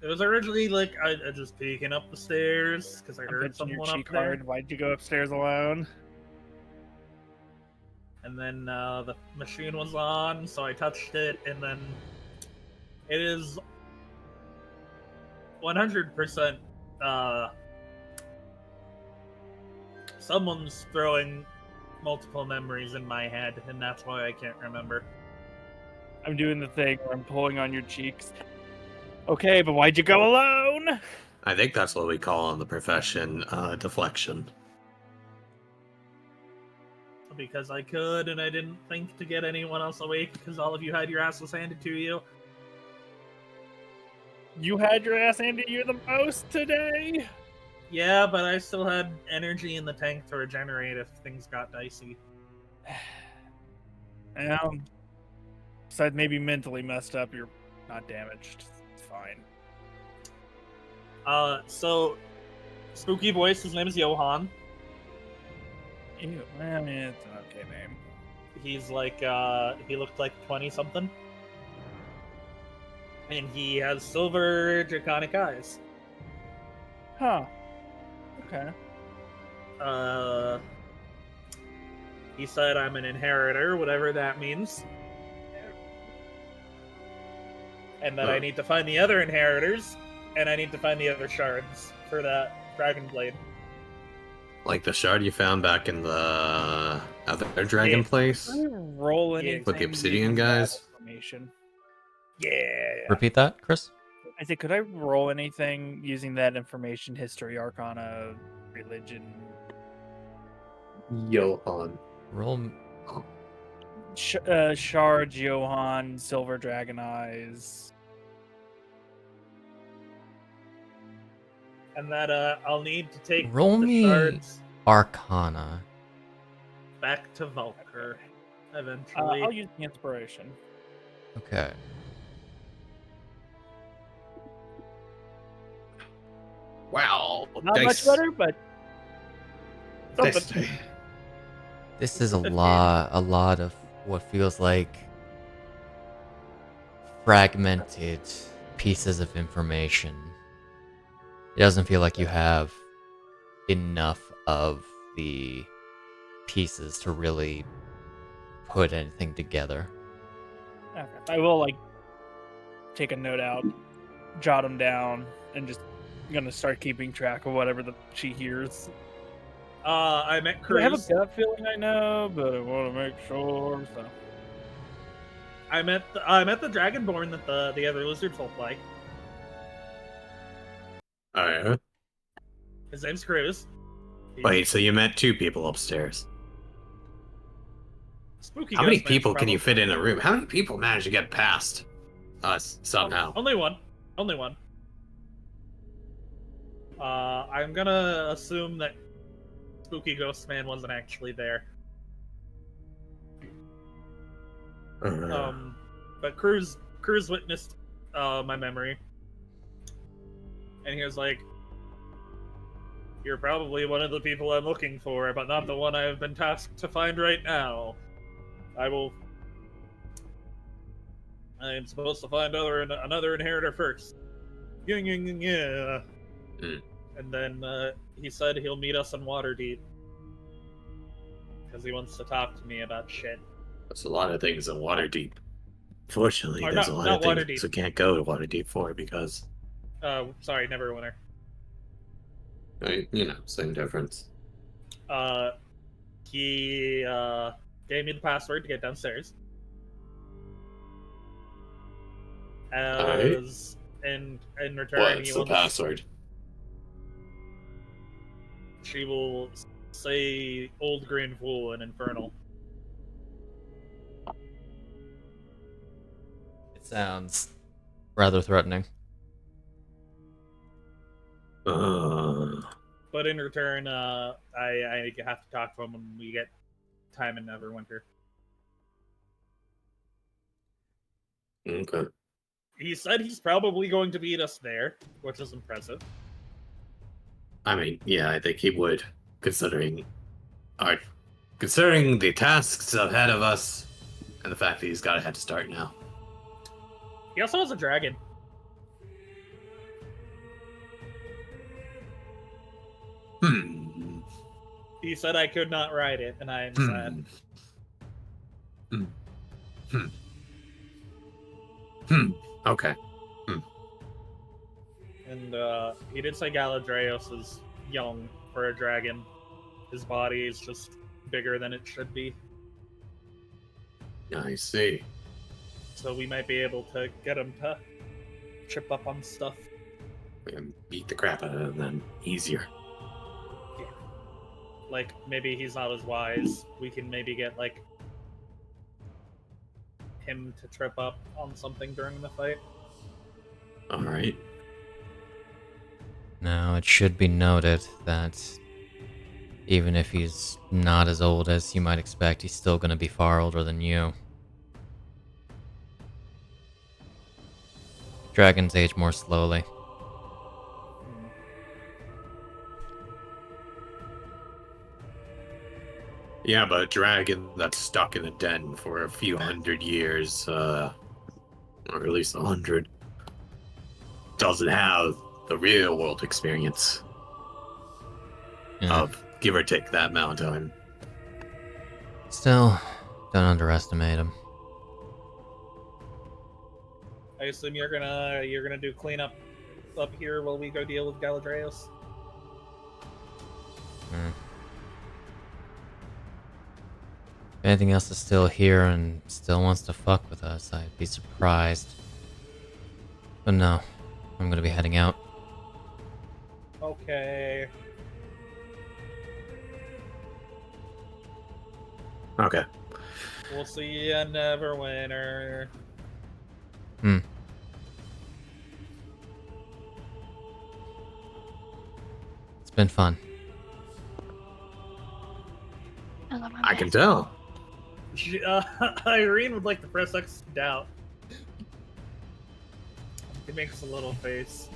It was originally like I just peeking up the stairs because I I'm heard pitching your someone up cheek there. hard. Why'd you go upstairs alone? And then the machine was on, so I touched it, and then it is 100% someone's throwing multiple memories in my head, and that's why I can't remember. I'm doing the thing where I'm pulling on your cheeks. Okay, but why'd you go alone? I think that's what we call on the profession deflection. Because I could, and I didn't think to get anyone else awake because all of you had your asses handed to you. You had your ass handed you the most today? Yeah, but I still had energy in the tank to regenerate if things got dicey. Besides maybe mentally messed up, you're not damaged. It's fine. So, Spooky Voice, his name is Johan. Ew, I mean, it's an okay name. He's like, he looked like 20-something. And he has silver draconic eyes. Huh. Okay. He said I'm an inheritor, whatever that means. And that I need to find the other inheritors, and I need to find the other shards for that dragon blade. Like the shard you found back in the other dragon place? Can I roll anything With the obsidian using that guys? information? Yeah. Repeat that, Chris? I think, could I roll anything using that information? History, Arcana, religion, Johan. Roll. shards, Johan, silver dragon eyes. And that I'll need to take Roll the me shards Arcana. back to Valkyrie I'll eventually. use the inspiration. Okay. Wow. Not much better, but something. This is a lot of what feels like fragmented pieces of information. It doesn't feel like you have enough of the pieces to really put anything together. Okay. I will take a note out, jot them down, and just gonna start keeping track of whatever she hears. I met I have a Cruz. gut feeling I know, but I want to make sure. So I met the Dragonborn that the other lizard folk like. Oh, yeah? His name's Cruz. Wait, so you met two people upstairs? Spooky How many Ghost Man's people can you probably- fit in a room? How many people manage to get past us somehow? Only one. Only one. I'm gonna assume that Spooky Ghost Man wasn't actually there. But Cruz witnessed my memory, and he was like, "You're probably one of the people I'm looking for, but not the one I have been tasked to find right now. I'm supposed to find another inheritor first." Yeah. Mm. And then he said he'll meet us in Waterdeep because he wants to talk to me about shit. There's a lot of things in Waterdeep. Fortunately, Or there's not- a lot not of things Waterdeep. we can't go to Waterdeep for because, Sorry, Neverwinter. same difference. He gave me the password to get downstairs. As in return, he What's the wants. password? She will say "Old Green Fool" and "Infernal." It sounds rather threatening. But in return, I have to talk to him when we get time in Neverwinter. Okay. He said he's probably going to meet us there, which is impressive. I mean, yeah, I think he would, considering the tasks ahead of us, and the fact that he's got a head start now. He also has a dragon. He said I could not ride it, and I am sad. Okay. And he did say Galadrios is young for a dragon. His body is just bigger than it should be. I see. So we might be able to get him to trip up on stuff. And beat the crap out of him then. Easier. Like, maybe he's not as wise. We can maybe get, like, him to trip up on something during the fight. Alright. Now, it should be noted that even if he's not as old as you might expect, he's still going to be far older than you. Dragons age more slowly. Yeah, but a dragon that's stuck in a den for a few hundred years, or at least 100, doesn't have the real world experience Yeah. of give or take that amount of time. Still, don't underestimate him. I assume you're gonna do cleanup up here while we go deal with Galadrios. If anything else is still here and still wants to fuck with us, I'd be surprised. But no, I'm gonna be heading out. Okay. Okay. We'll see you in Neverwinter. It's been fun. I can tell. Iryne would like to press X to doubt. He makes a little face.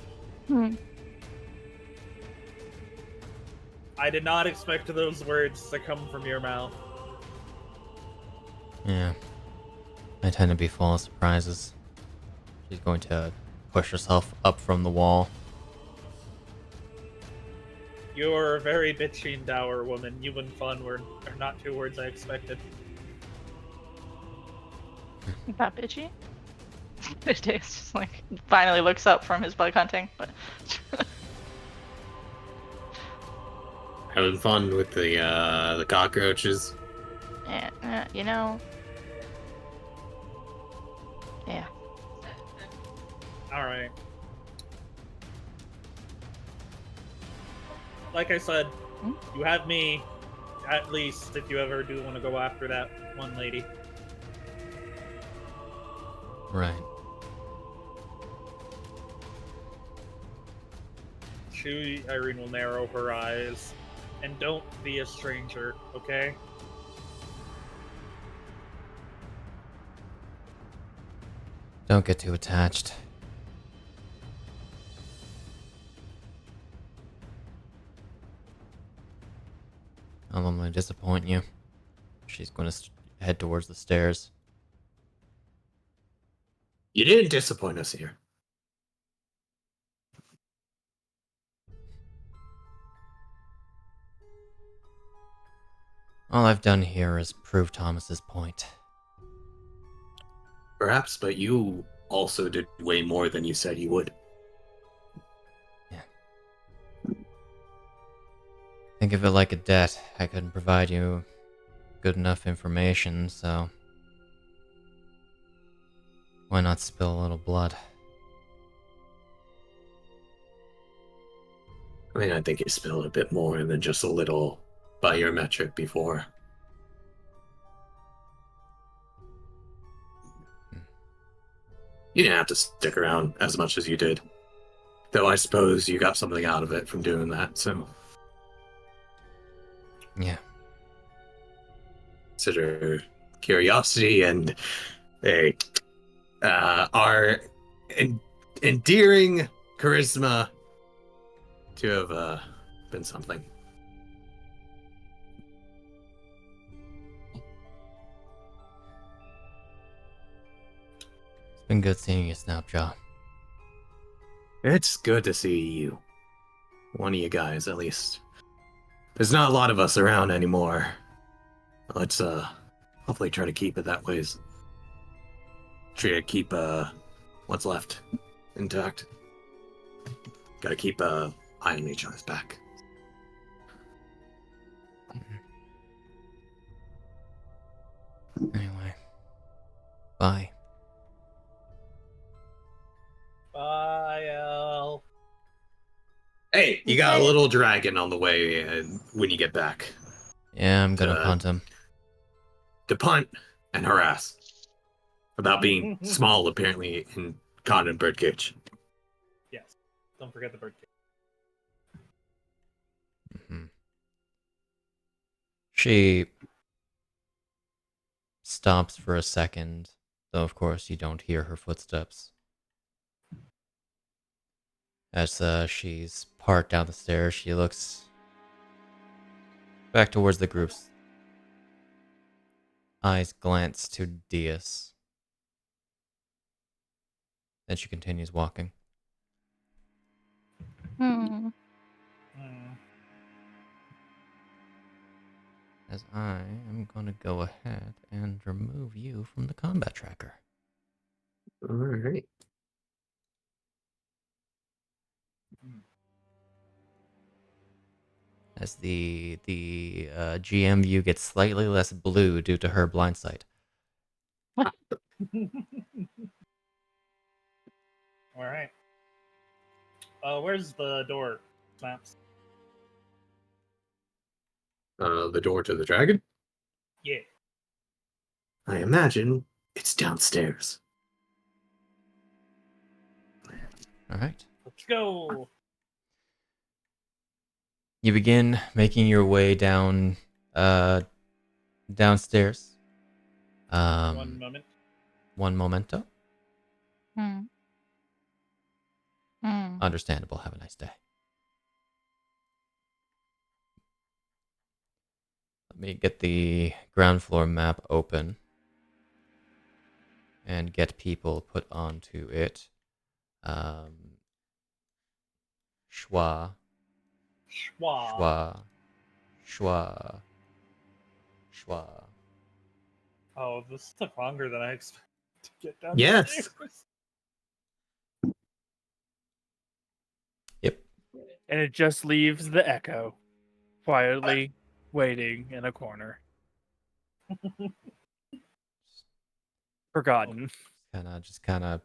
I did not expect those words to come from your mouth. Yeah. I tend to be full of surprises. She's going to push herself up from the wall. You're a very bitchy and dour woman. You and fun are not two words I expected. Not bitchy. Deas just like finally looks up from his bug hunting, but Having fun with the cockroaches. yeah, you know, yeah. All right. Like I said, you have me. At least if you ever do want to go after that one lady. Right. Iryne will narrow her eyes. And don't be a stranger, okay? Don't get too attached. I'll only disappoint you. She's going to head towards the stairs. You didn't disappoint us here. All I've done here is prove Thomas's point. Perhaps, but you also did way more than you said you would. Yeah. Think of it like a debt. I couldn't provide you good enough information, so why not spill a little blood? I mean, I think you spilled a bit more than just a little by your metric before. You didn't have to stick around as much as you did. Though I suppose you got something out of it from doing that, so... Yeah. Consider curiosity and our endearing charisma to have been something. It's been good seeing you, Snapjaw. It's good to see you. One of you guys, at least. There's not a lot of us around anymore. Let's hopefully try to keep it that way. Try to keep what's left intact. Gotta keep eye on each other's back. Anyway. Bye. Bye, El. Hey, you got a little dragon on the way when you get back. Yeah, I'm gonna punt him. To punt and harass. About being small, apparently, in cotton birdcage. Yes. Don't forget the birthday. Mm-hmm. She stops for a second, though of course you don't hear her footsteps. As she's parked down the stairs, she looks back towards the group's eyes glance to Deas. Then she continues walking. As I am going to go ahead and remove you from the combat tracker. Alright. As the GM view gets slightly less blue due to her blind sight. Alright. Where's the door, Snaps? The door to the dragon? Yeah. I imagine it's downstairs. Alright. Let's go. You begin making your way down downstairs. One moment. One momento. Hmm. Understandable. Have a nice day. Let me get the ground floor map open and get people put onto it. Schwa. Schwa. Schwa. Oh, this took longer than I expected to get down. Yes. Yep. And it just leaves the echo, quietly waiting in a corner. Forgotten. Kind of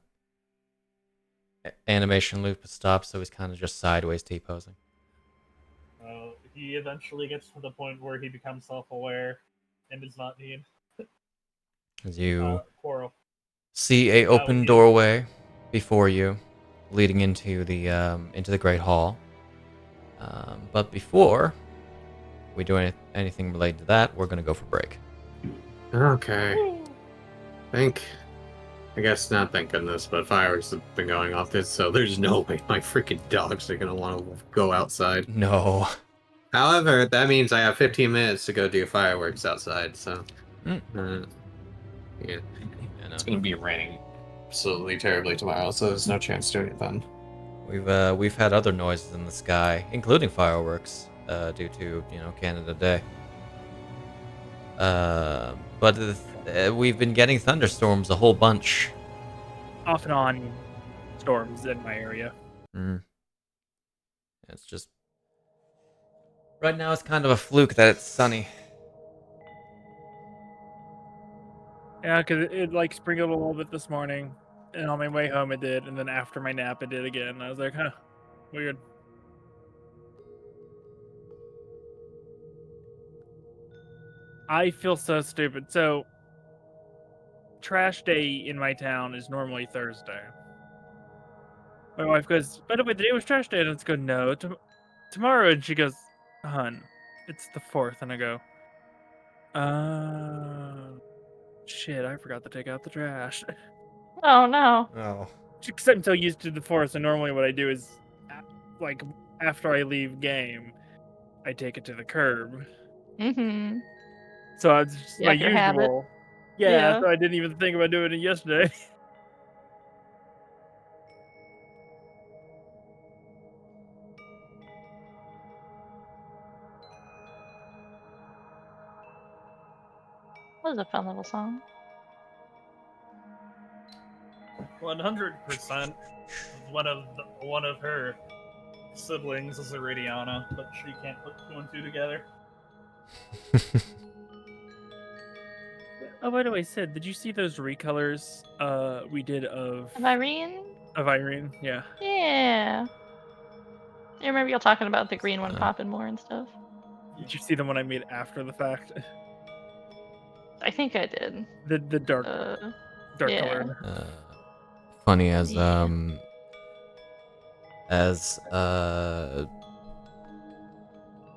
animation loop stops, so he's kind of just sideways T-posing. Oh, he eventually gets to the point where he becomes self-aware and does not need As you Quarrel. see a That would open be- doorway before you, leading into the Great Hall. But before we do anything related to that, we're gonna go for break. Okay. I guess not, thank goodness, but fireworks have been going off this, so there's no way my freaking dogs are gonna want to go outside. No. However, that means I have 15 minutes to go do fireworks outside, so. Mm. Yeah. Yeah, no. It's gonna be raining absolutely terribly tomorrow, so there's no chance doing it then. We've had other noises in the sky, including fireworks, due to Canada Day. But we've been getting thunderstorms a whole bunch. Off and on storms in my area. It's just right now it's kind of a fluke that it's sunny. Yeah, because it like sprinkled a little bit this morning, and on my way home it did, and then after my nap it did again. I was like, huh, weird. I feel so stupid. So, trash day in my town is normally Thursday. My wife goes, by the way, the day was trash day, and let's go, no, tomorrow, and she goes, hun, it's the 4th, and I go, shit, I forgot to take out the trash. Oh no. Oh. Because I'm so used to the 4th, so normally what I do is, like, after I leave game, I take it to the curb. Mm-hmm. So it's just my Like your habit? usual. Yeah, so I didn't even think about doing it yesterday. That was a fun little song. 100%. One of her siblings is Iridiana, but she can't put 2 and 2 together. Oh, by the way, Sid, did you see those recolors we did of Iryne? Iryne? Yeah. Yeah. I remember y'all talking about the green one popping more and stuff. Did you see the one I made after the fact? I think I did. The dark yeah. color. Funny as Yeah.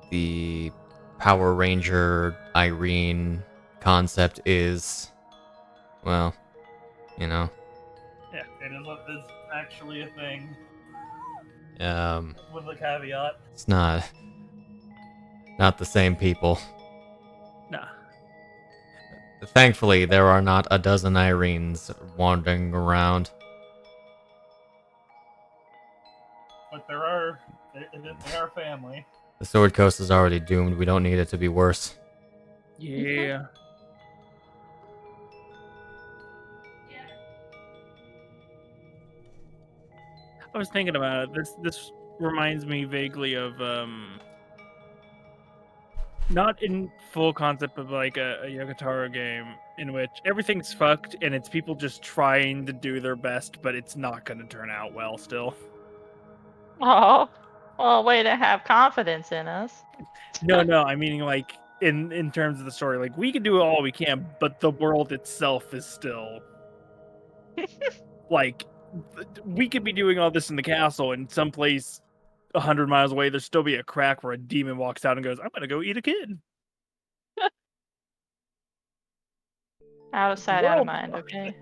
the Power Ranger Iryne concept is, well, Yeah, it is actually a thing. With a caveat. It's not the same people. Nah. Thankfully, there are not a dozen Irynes wandering around. But they are family. The Sword Coast is already doomed. We don't need it to be worse. Yeah. I was thinking about it. This reminds me vaguely of not in full concept of like a Yokotaro game in which everything's fucked and it's people just trying to do their best, but it's not going to turn out well still. Oh, well, way to have confidence in us. No, I mean like in terms of the story, like we can do all we can, but the world itself is still like we could be doing all this in the castle, and someplace 100 miles away, there'd still be a crack where a demon walks out and goes, "I'm gonna go eat a kid." Out of sight, out of mind. Okay.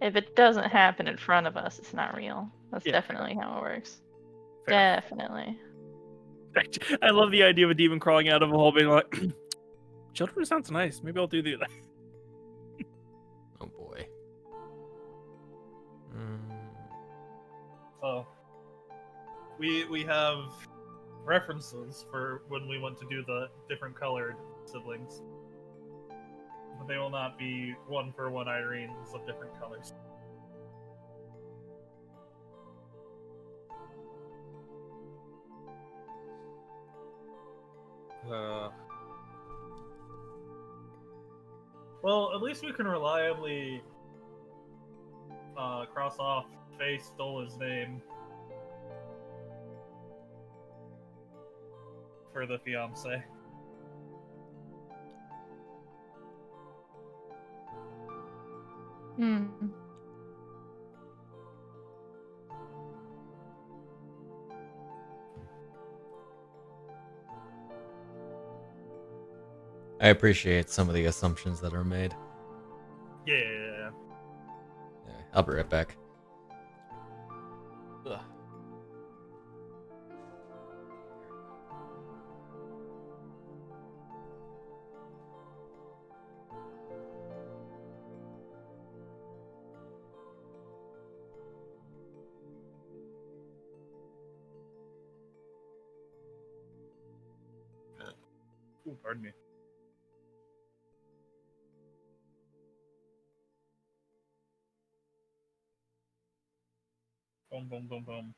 If it doesn't happen in front of us, it's not real. That's definitely how it works. Fair. Definitely. I love the idea of a demon crawling out of a hole being like, children sounds nice. Maybe I'll do that. Oh boy. So we have references for when we want to do the different colored siblings. But they will not be 1-for-1 Irynes of different colors. Well, at least we can reliably cross off Faye stole his name. for the fiance. Hmm. I appreciate some of the assumptions that are made. Yeah. Yeah, I'll be right back. Ugh. Ooh, pardon me. Boom, boom, boom, boom.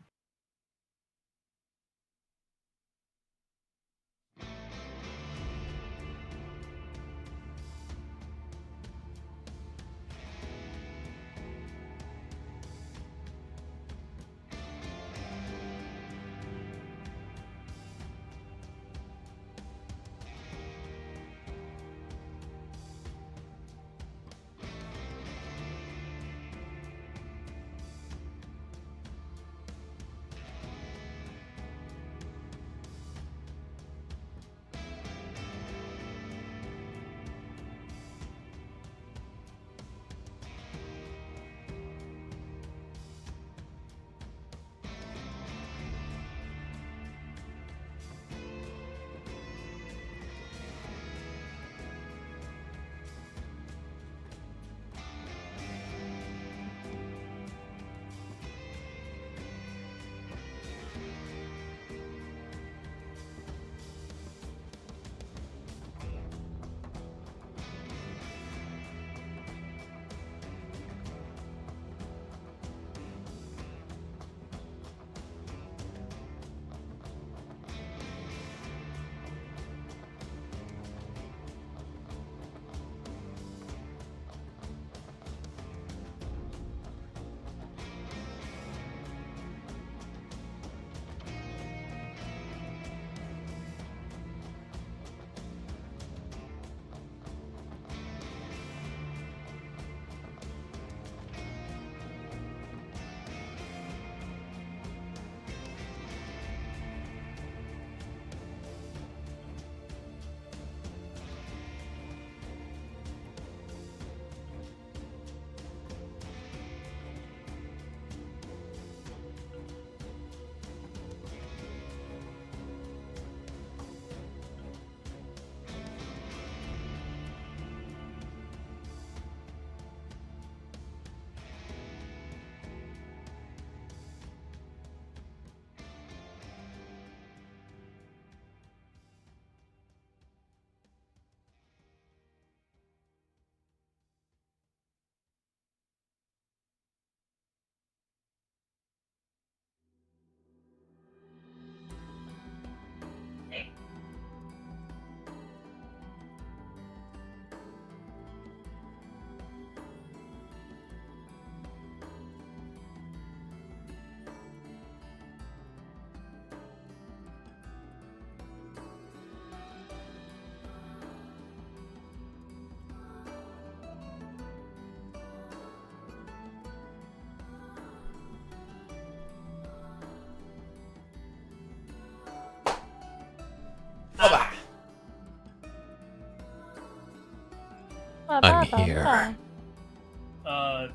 I'm here.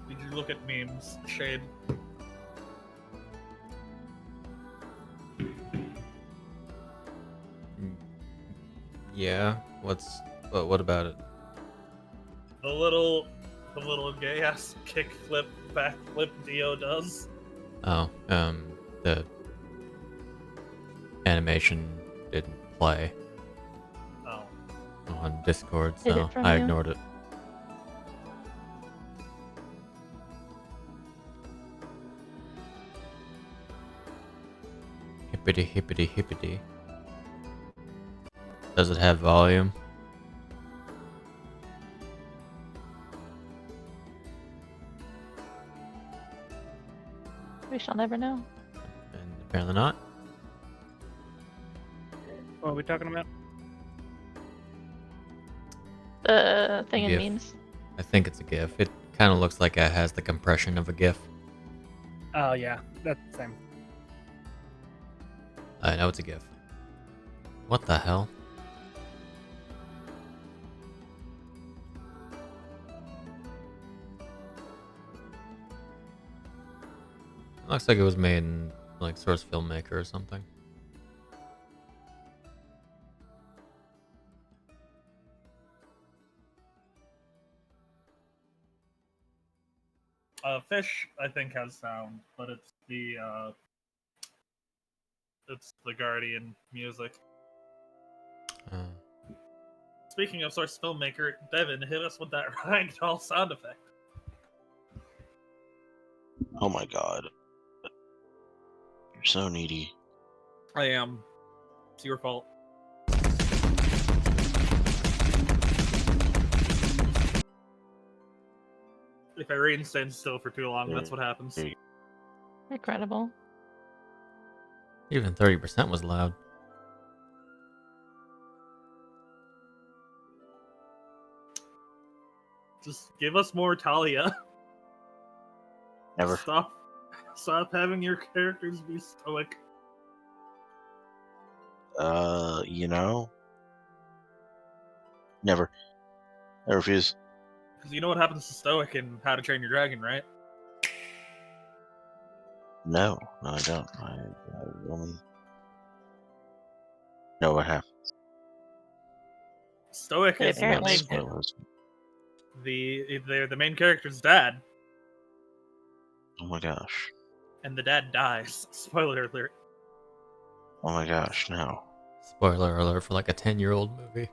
Did you look at memes, Shade? Yeah. What about it? The little gay ass kickflip, backflip Dio does. Oh, the animation didn't play Oh. on Discord, Hid so it from I you? ignored it. Hippity hippity hippity. Does it have volume? We shall never know. And apparently not. What are we talking about? The thing in GIF. memes. I think it's a GIF. It kind of looks like it has the compression of a GIF. Oh yeah, that's the same. I know it's a GIF. What the hell? It looks like it was made in like Source Filmmaker or something. Fish, I think, has sound, but it's the Guardian music. Speaking of Source Filmmaker, Devon, hit us with that ragdoll sound effect. Oh my god. You're so needy. I am. It's your fault. If Iryne stands still for too long, that's what happens. Incredible. Even 30% was loud. Just give us more Talia. Never. Stop having your characters be stoic. You know? Never. I refuse. Because you know what happens to stoic in How to Train Your Dragon, right? No, I don't. I only know what happened. Stoic They is apparently the main, Spoilers. they're the main character's dad, Oh my gosh. and the dad dies. Spoiler alert. Oh my gosh, no. Spoiler alert for like a 10-year-old movie.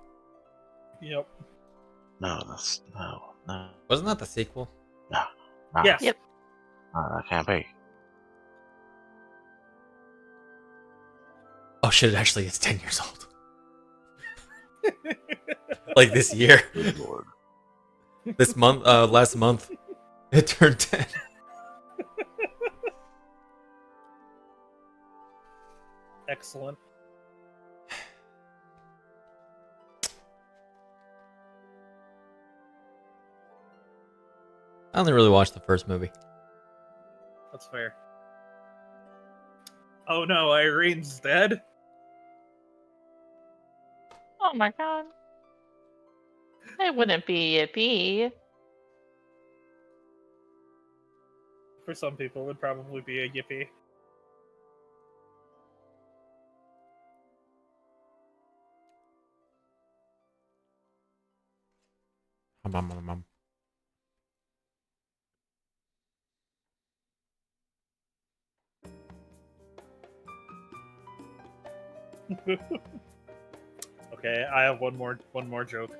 Yep. No, that's no. Wasn't that the sequel? No. Yes. Yep. That can't be. Oh shit, it actually is 10 years old. Like this year. Good lord. This month, last month, it turned 10. Excellent. I only really watched the first movie. That's fair. Oh no, Irene's dead? Oh my god. It wouldn't be Yippee. For some people, it would probably be a yippee. Okay, I have one more joke.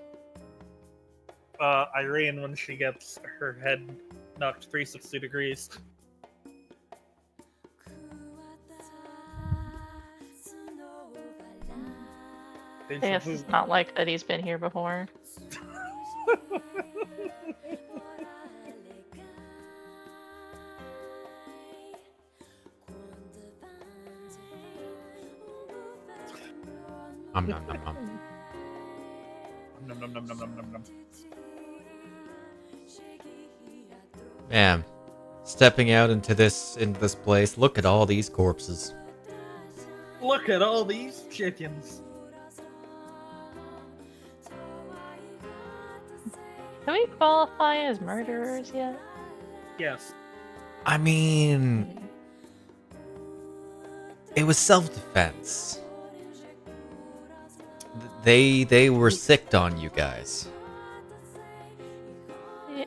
Iryne, when she gets her head knocked 360 degrees. I guess it's not like that he's been here before. Nom nom nom nom. Nom, nom, nom, nom, nom, nom, nom. Man, stepping out into this place, look at all these corpses. Look at all these chickens. Can we qualify as murderers yet? Yes. I mean, it was self-defense. They were sicked on you guys.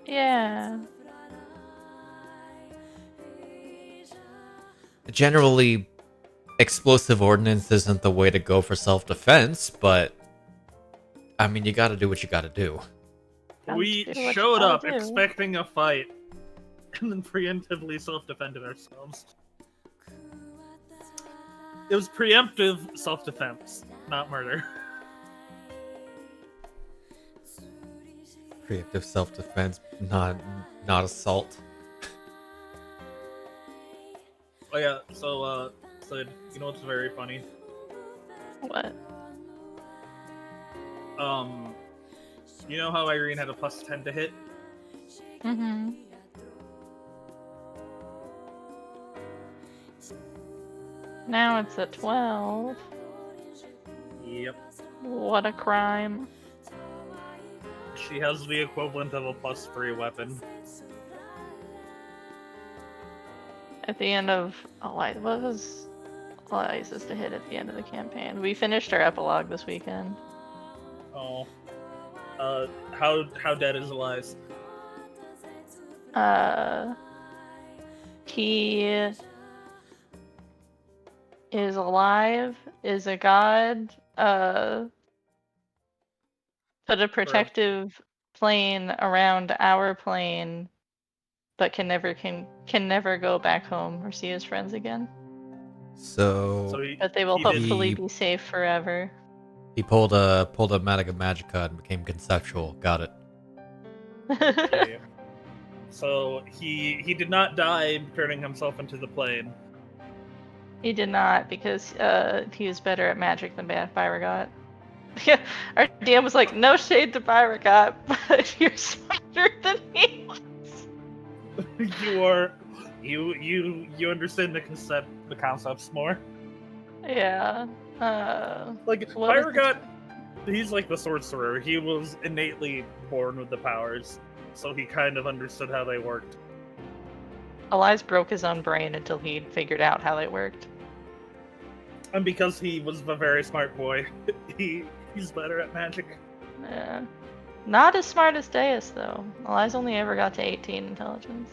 Yeah. Generally, explosive ordnance isn't the way to go for self-defense, but I mean, you gotta do what you gotta do. We Do what you showed gotta up do. expecting a fight, and then preemptively self-defended ourselves. It was preemptive self-defense, not murder. Preemptive self-defense, not assault. Oh yeah, so Sid, you know what's very funny? What? You know how Iryne had a +10 to hit? Mm-hmm. Now it's at 12. Yep. What a crime. She has the equivalent of a +3 weapon. At the end of what was Eliza's to hit at the end of the campaign? We finished our epilogue this weekend. Oh. How dead is Elias? He is alive, is a god, put a protective plane around our plane, but can never go back home or see his friends again. But they will hopefully be safe forever. He pulled a Matica Magica and became conceptual. Got it. Okay. So he did not die turning himself into the plane. He did not, because he was better at magic than Byragot. Our DM was like, no shade to Byragot, but you're smarter than he was. You understand the concepts more. Yeah. Like Byragot, he's like the sorcerer. He was innately born with the powers, so he kind of understood how they worked. Elias broke his own brain until he figured out how they worked. And because he was a very smart boy, he's better at magic. Yeah. Not as smart as Deas, though. Elias only ever got to 18 intelligence.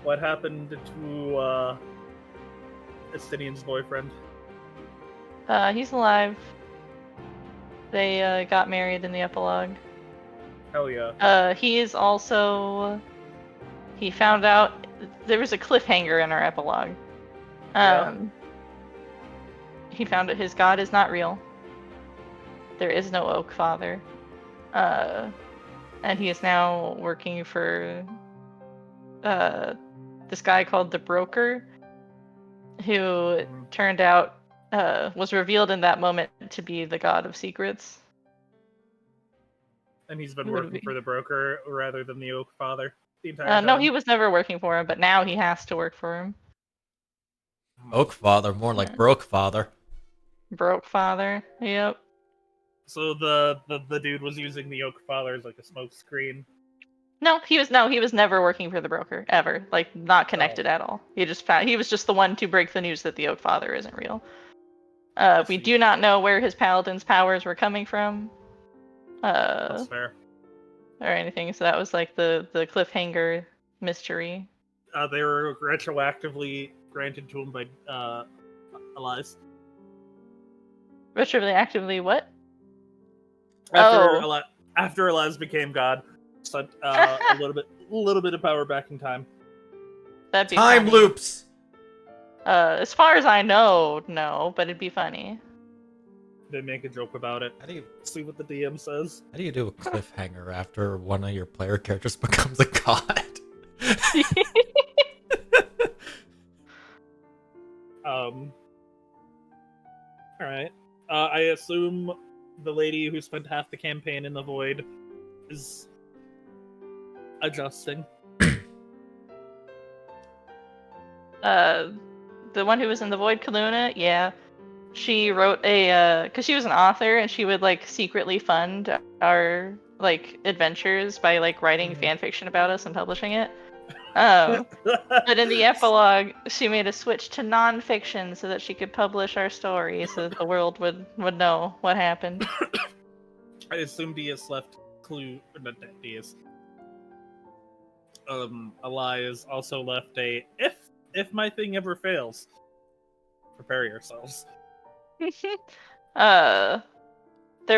What happened to Estinian's boyfriend? He's alive. They got married in the epilogue. Hell yeah. He is also... He found out... There was a cliffhanger in our epilogue. He found out his god is not real. There is no Oak Father. And he is now working for this guy called the Broker, who turned out was revealed in that moment to be the god of secrets. And he's been working for the Broker rather than the Oak Father the entire time? No, he was never working for him, but now he has to work for him. Oak Father, more like Broke Father. Broke Father, yep. So the dude was using the Oak Father as like a smoke screen. No, he was never working for the Broker ever. Like, not connected at all. He was just the one to break the news that the Oak Father isn't real. We do not know where his paladin's powers were coming from. That's fair. Or anything. So that was like the cliffhanger mystery. They were retroactively granted to him by Elias. Retroactively what? After Elias became God, sent a little bit of power back in time. That'd be time funny. loops. As far as I know, no, but it'd be funny. They make a joke about it. How do you see what the DM says? How do you do a cliffhanger after one of your player characters becomes a god? Alright. I assume the lady who spent half the campaign in the void is adjusting. The one who was in the void, Kaluna, yeah. She wrote because she was an author, and she would like secretly fund our like adventures by like writing fan fiction about us and publishing it. But in the epilogue, she made a switch to non-fiction so that she could publish our story, so that the world would know what happened. I assume Deas left clue. Not Deas. Elias also left a if my thing ever fails, prepare yourselves. There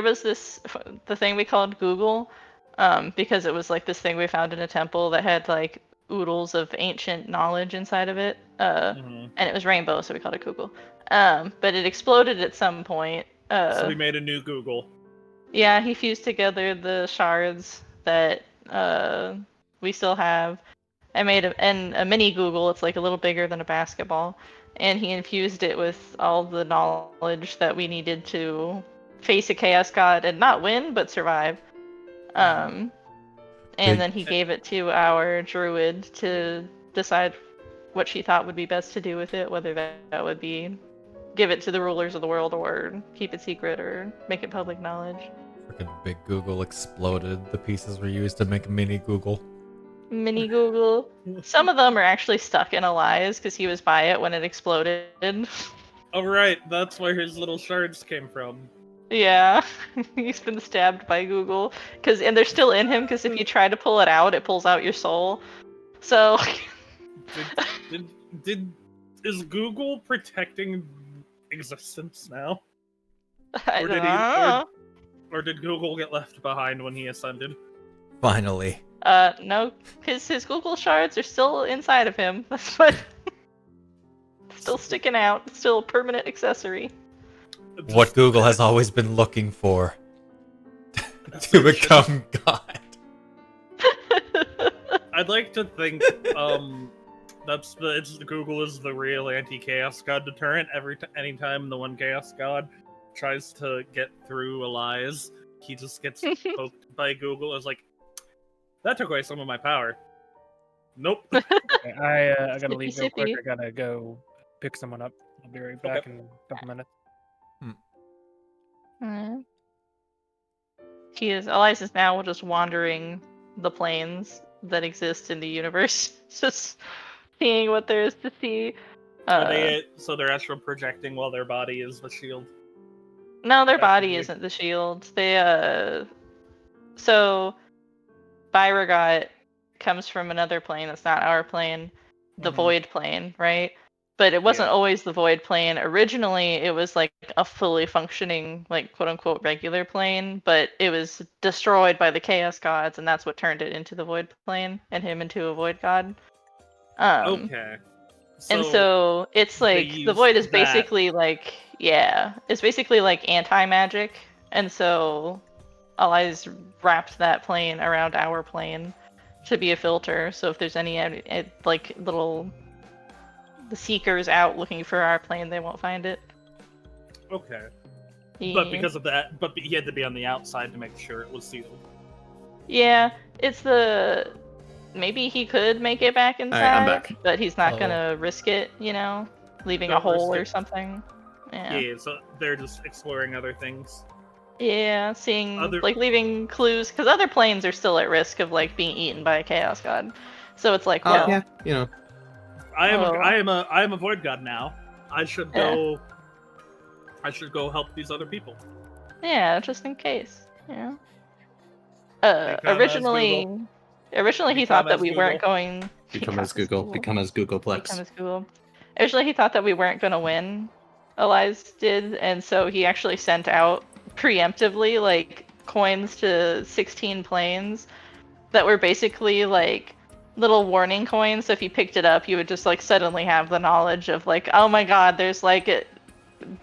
was the thing we called Google, because it was like this thing we found in a temple that had like oodles of ancient knowledge inside of it, and it was rainbow, so we called it Google. But it exploded at some point. So we made a new Google. Yeah, he fused together the shards that we still have. I made a mini Google. It's like a little bigger than a basketball. and he infused it with all the knowledge that we needed to face a chaos god and not win, but survive. And then he gave it to our druid to decide what she thought would be best to do with it, whether that would be give it to the rulers of the world or keep it secret or make it public knowledge. Freaking big Google exploded. The pieces were used to make a mini Google. Mini Google. Some of them are actually stuck in Elias because he was by it when it exploded. Oh right, that's where his little shards came from. Yeah, he's been stabbed by Google and they're still in him because if you try to pull it out, it pulls out your soul. So. Is Google protecting existence now? I don't know. Or did Google get left behind when he ascended? Finally. No, his Google shards are still inside of him. That's what. Still sticking out. Still a permanent accessory. What Google has always been looking for. To become God. I'd like to think, Google is the real anti-chaos god deterrent. Anytime the one chaos god tries to get through Elias, he just gets poked by Google. It's like, that took away some of my power. Nope. Okay, I gotta leave real quick. Sippy. I gotta go pick someone up. I'll be right back in a couple minutes. Elias is now just wandering the planes that exist in the universe, just seeing what there is to see. So they're astral projecting while their body is the shield. No, their body isn't the shield. So Byragot comes from another plane that's not our plane, the Void plane, right? But it wasn't always the Void plane. Originally, it was like a fully functioning, like quote unquote regular plane, but it was destroyed by the Chaos Gods, and that's what turned it into the Void plane and him into a Void God. Okay. And so it's like the Void is basically like, it's basically like anti-magic, and so Allies wrapped that plane around our plane to be a filter. So if there's any like little the seekers out looking for our plane, they won't find it. Okay. Yeah. But because of that, he had to be on the outside to make sure it was sealed. Yeah, it's the maybe he could make it back inside, I'm back. but he's not gonna risk it, leaving a Don't hole risk or it. something. Yeah, so they're just exploring other things. Yeah, leaving clues, because other planes are still at risk of like being eaten by a chaos god. So it's like, well, Yeah, I am a void god now. I should go. I should go help these other people. yeah, just in case. Yeah. Become Originally he thought that we Google. weren't going. become as Googleplex. Become as Google. Originally he thought that we weren't going to win. Elias did, and so he actually sent out preemptively like coins to 16 planes that were basically like little warning coins. So if you picked it up, you would just like suddenly have the knowledge of like, oh my god, there's like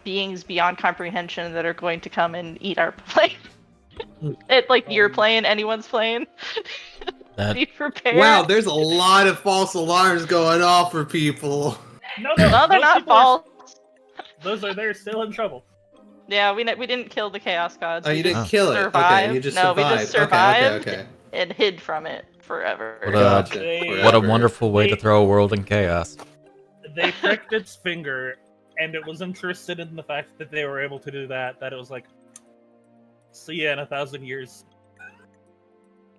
beings beyond comprehension that are going to come and eat our plane. It like your plane, anyone's plane. Be prepared. Wow, there's a lot of false alarms going off for people. No, they're not false. They're still in trouble. Yeah, we didn't kill the chaos gods. Oh, We you didn't just kill it. survived. Okay, you just no, survived. we just survived Okay. and hid from it forever. What a wonderful way to throw a world in chaos. They pricked its finger, and it was interested in the fact that they were able to do that. That it was like, see ya in 1,000 years.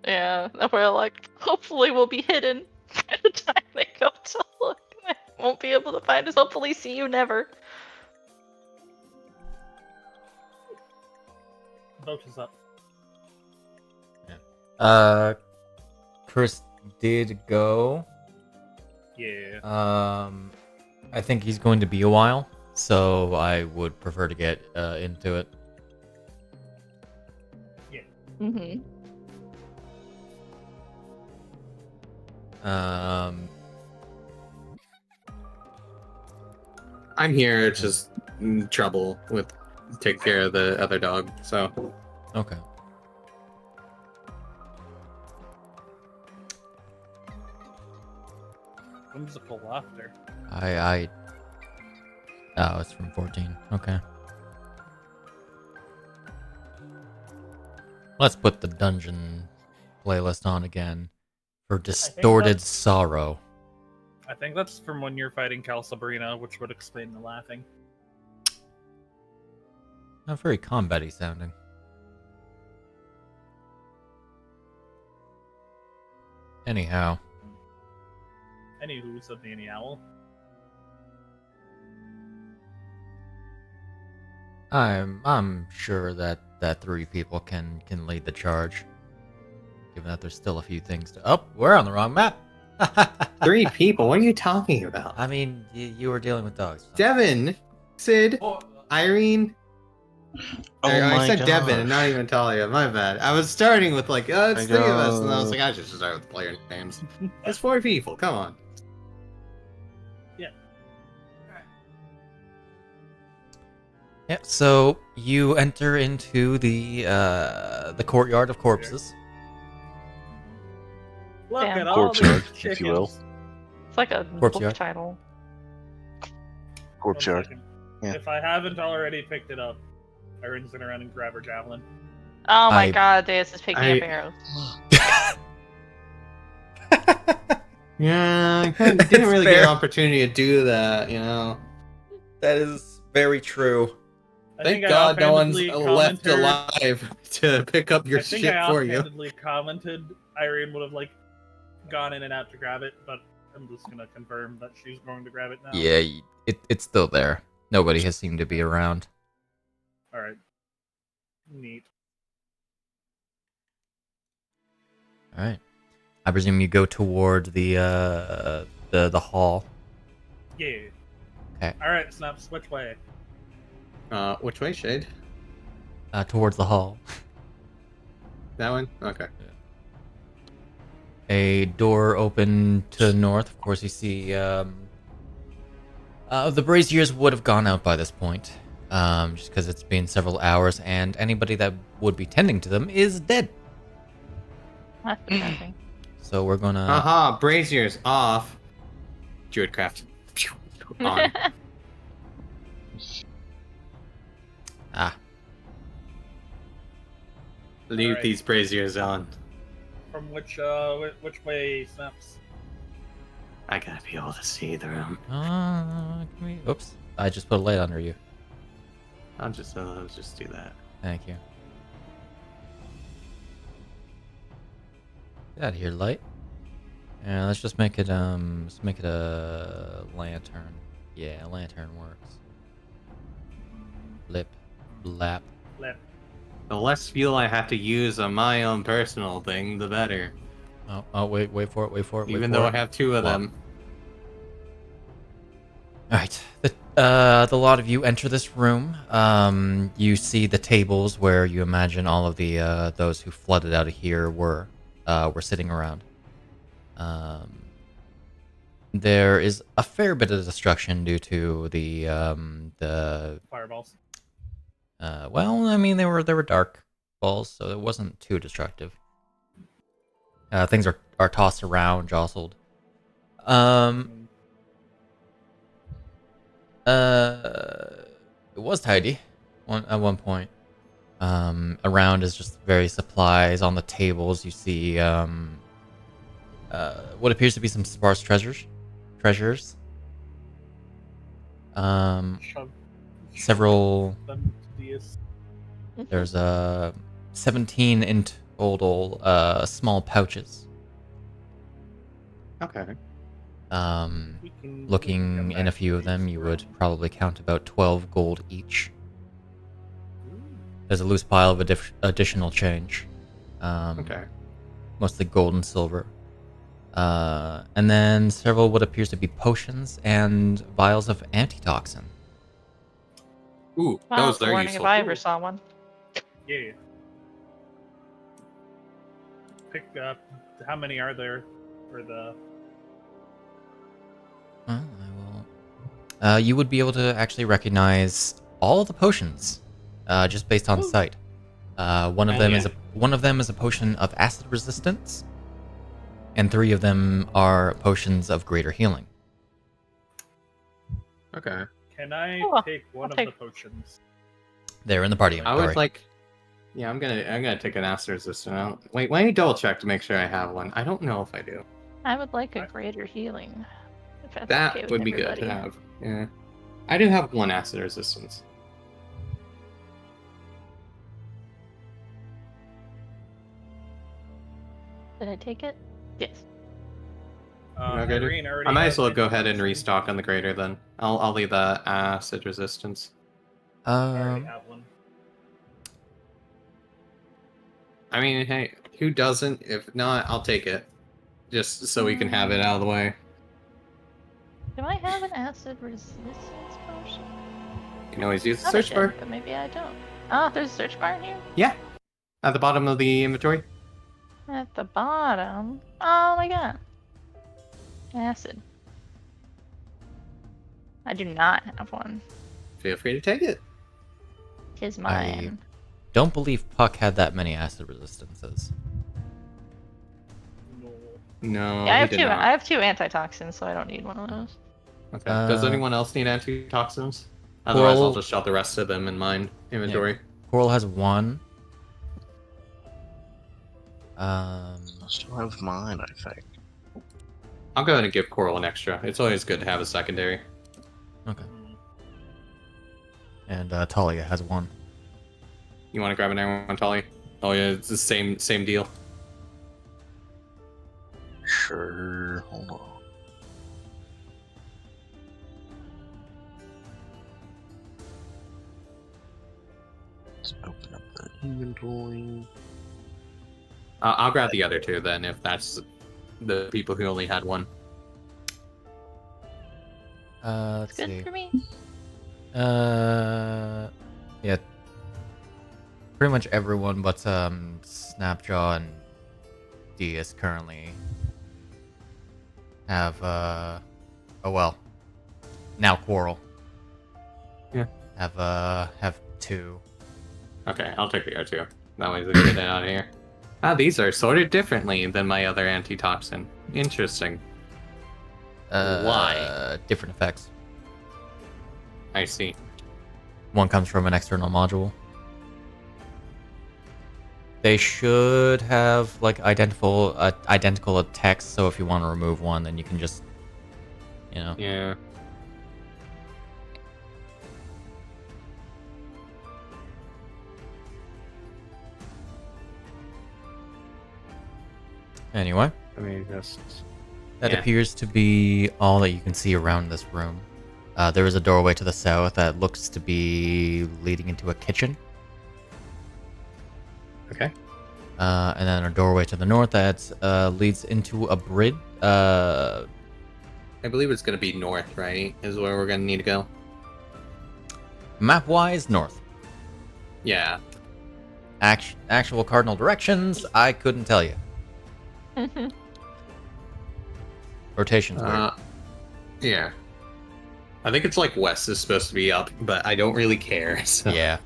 Yeah, and we're like, hopefully we'll be hidden by the time they go to look. They won't be able to find us. Hopefully see you never. Vote is up. Chris did go. Yeah. I think he's going to be a while, so I would prefer to get into it. Yeah. Mm-hmm. I'm here, just in trouble with taking care of the other dog, so. Okay. Whimsical laughter. I Oh, it's from 14. Okay. Let's put the dungeon playlist on again for Distorted Sorrow. I think that's from when you're fighting Cal Sabrina, which would explain the laughing. Not very combat-y sounding. Anyhow. Anywho, said the Any Owl. I'm sure that 3 people can lead the charge. Given that there's still a few things to... Oh, we're on the wrong map! 3 people? What are you talking about? I mean, you were dealing with dogs. Devon, Sid, Iryne. I said gosh. Devon and not even Talia. My bad. I was starting with like, it's 3 of us, and I was like, I should just start with player names. It's 4 people. Come on. Yeah, so you enter into the courtyard of corpses. Look Damn. at all Corpse these yard, chickens. if you will. It's like a Corpse book yard. title. Corpse One yard. second. Yeah. If I haven't already picked it up, Iryne's gonna run and grab her javelin. Oh my I- god, Deas is picking up I- arrows. Yeah, I kinda didn't really get fair. an opportunity to do that, you know. That is very true. I Thank think I God no one's offhandedly left commented- alive to pick up your I think shit I for you. offhandedly commented Iryne would have like gone in and out to grab it, but I'm just gonna confirm that she's going to grab it now. Yeah, it's still there. Nobody has seemed to be around. All right. Neat. All right. I presume you go toward the hall. Yeah. Okay. All right, Snaps. Which way? Which way, Shade? Towards the hall. That one? Okay. A door open to the north. Of course, you see the braziers would have gone out by this point, just because it's been several hours, and anybody that would be tending to them is dead. That's depressing. So we're gonna. Aha, braziers off. Druidcraft. On. Leave Alright. these braziers on. From which way, Snaps? I gotta be able to see the room. Oops! I just put a light under you. I'll just do that. Thank you. Get out of here, light. Yeah, let's just make it let's make it a lantern. Yeah, a lantern works. Blip, blap. Left. The less fuel I have to use on my own personal thing, the better. Oh, wait for it, wait for it. Even though I have 2 of them. Alright, the lot of you enter this room. You see the tables where you imagine all of the those who flooded out of here were sitting around. There is a fair bit of destruction due to the Fireballs. well, I mean they were dark balls, so it wasn't too destructive. Things are tossed around, jostled. It was tidy at one point. Around is just various supplies. On the tables, you see what appears to be some sparse treasures. Shove Several. them to Deas. There's 17 in total small pouches. Okay. We can Looking come in a back few to of them, these you would rooms. probably count about 12 gold each. Ooh. There's a loose pile of additional change. Okay. Mostly gold and silver. And then several what appears to be potions and vials of antitoxin. Ooh, Well, those it's a are warning useful. if I ever saw one. Yeah. Pick up. How many are there for the? Well, I will. You would be able to actually recognize all of the potions, just based on Ooh. sight. One of Oh, them yeah. is a potion of acid resistance, and 3 of them are potions of greater healing. Okay. Can I Oh, take one I'll of take- the potions? They're in the party I inventory. would like. Yeah, I'm gonna take an acid resistant out. Wait, let me double check to make sure I have one. I don't know if I do. I would like a greater healing. If that's That okay with would be everybody. good to have. Yeah, I do have one acid resistance. Did I take it? Yes. No greater? Iryne already I might has as well go ahead and anti-toxin. restock on the greater then. I'll leave the acid resistance. I already have one. I mean, hey, who doesn't? If not, I'll take it. Just so we can have it out of the way. Do I have an acid resistance potion? You can always use the Thought I search bar. did, but maybe I don't. Oh, there's a search bar in here? Yeah. At the bottom of the inventory. At the bottom. Oh my god. Acid. I do not have one. Feel free to take it. Tis mine. Don't believe Puck had that many acid resistances. No. No, Yeah, I he have did two. not. I have two antitoxins, so I don't need one of those. Okay. Does anyone else need antitoxins? Otherwise, I'll Quarrel- just shove the rest of them in mine inventory. Quarrel has one. I still have mine, I think. I'll go ahead and give Coral an extra. It's always good to have a secondary. Okay. And Talia has one. You want to grab an one, Talia? Oh yeah, it's the same deal. Sure. Hold on. Let's open up the inventory. I'll grab the other two then, if that's the people who only had one. Let's Good see. for me. Yeah. Pretty much everyone but Snapjaw and Deas currently have oh well. Now Quarrel. Yeah. Have two. Okay, I'll take the other two. That way we can get it out of here. Ah, these are sorted differently than my other antitoxin. Interesting. Why? Different effects. I see. One comes from an external module. They should have like identical text, so if you want to remove one, then you can just, you know. Yeah. Anyway, I mean, just... that Yeah. appears to be all that you can see around this room. There is a doorway to the south that looks to be leading into a kitchen. Okay. And then a doorway to the north that leads into a bridge. I believe it's going to be north, right? Is where we're going to need to go. Map-wise, north. Yeah. Actual cardinal directions, I couldn't tell you. Rotation's weird. Yeah. I think it's like west is supposed to be up, but I don't really care. So. Yeah.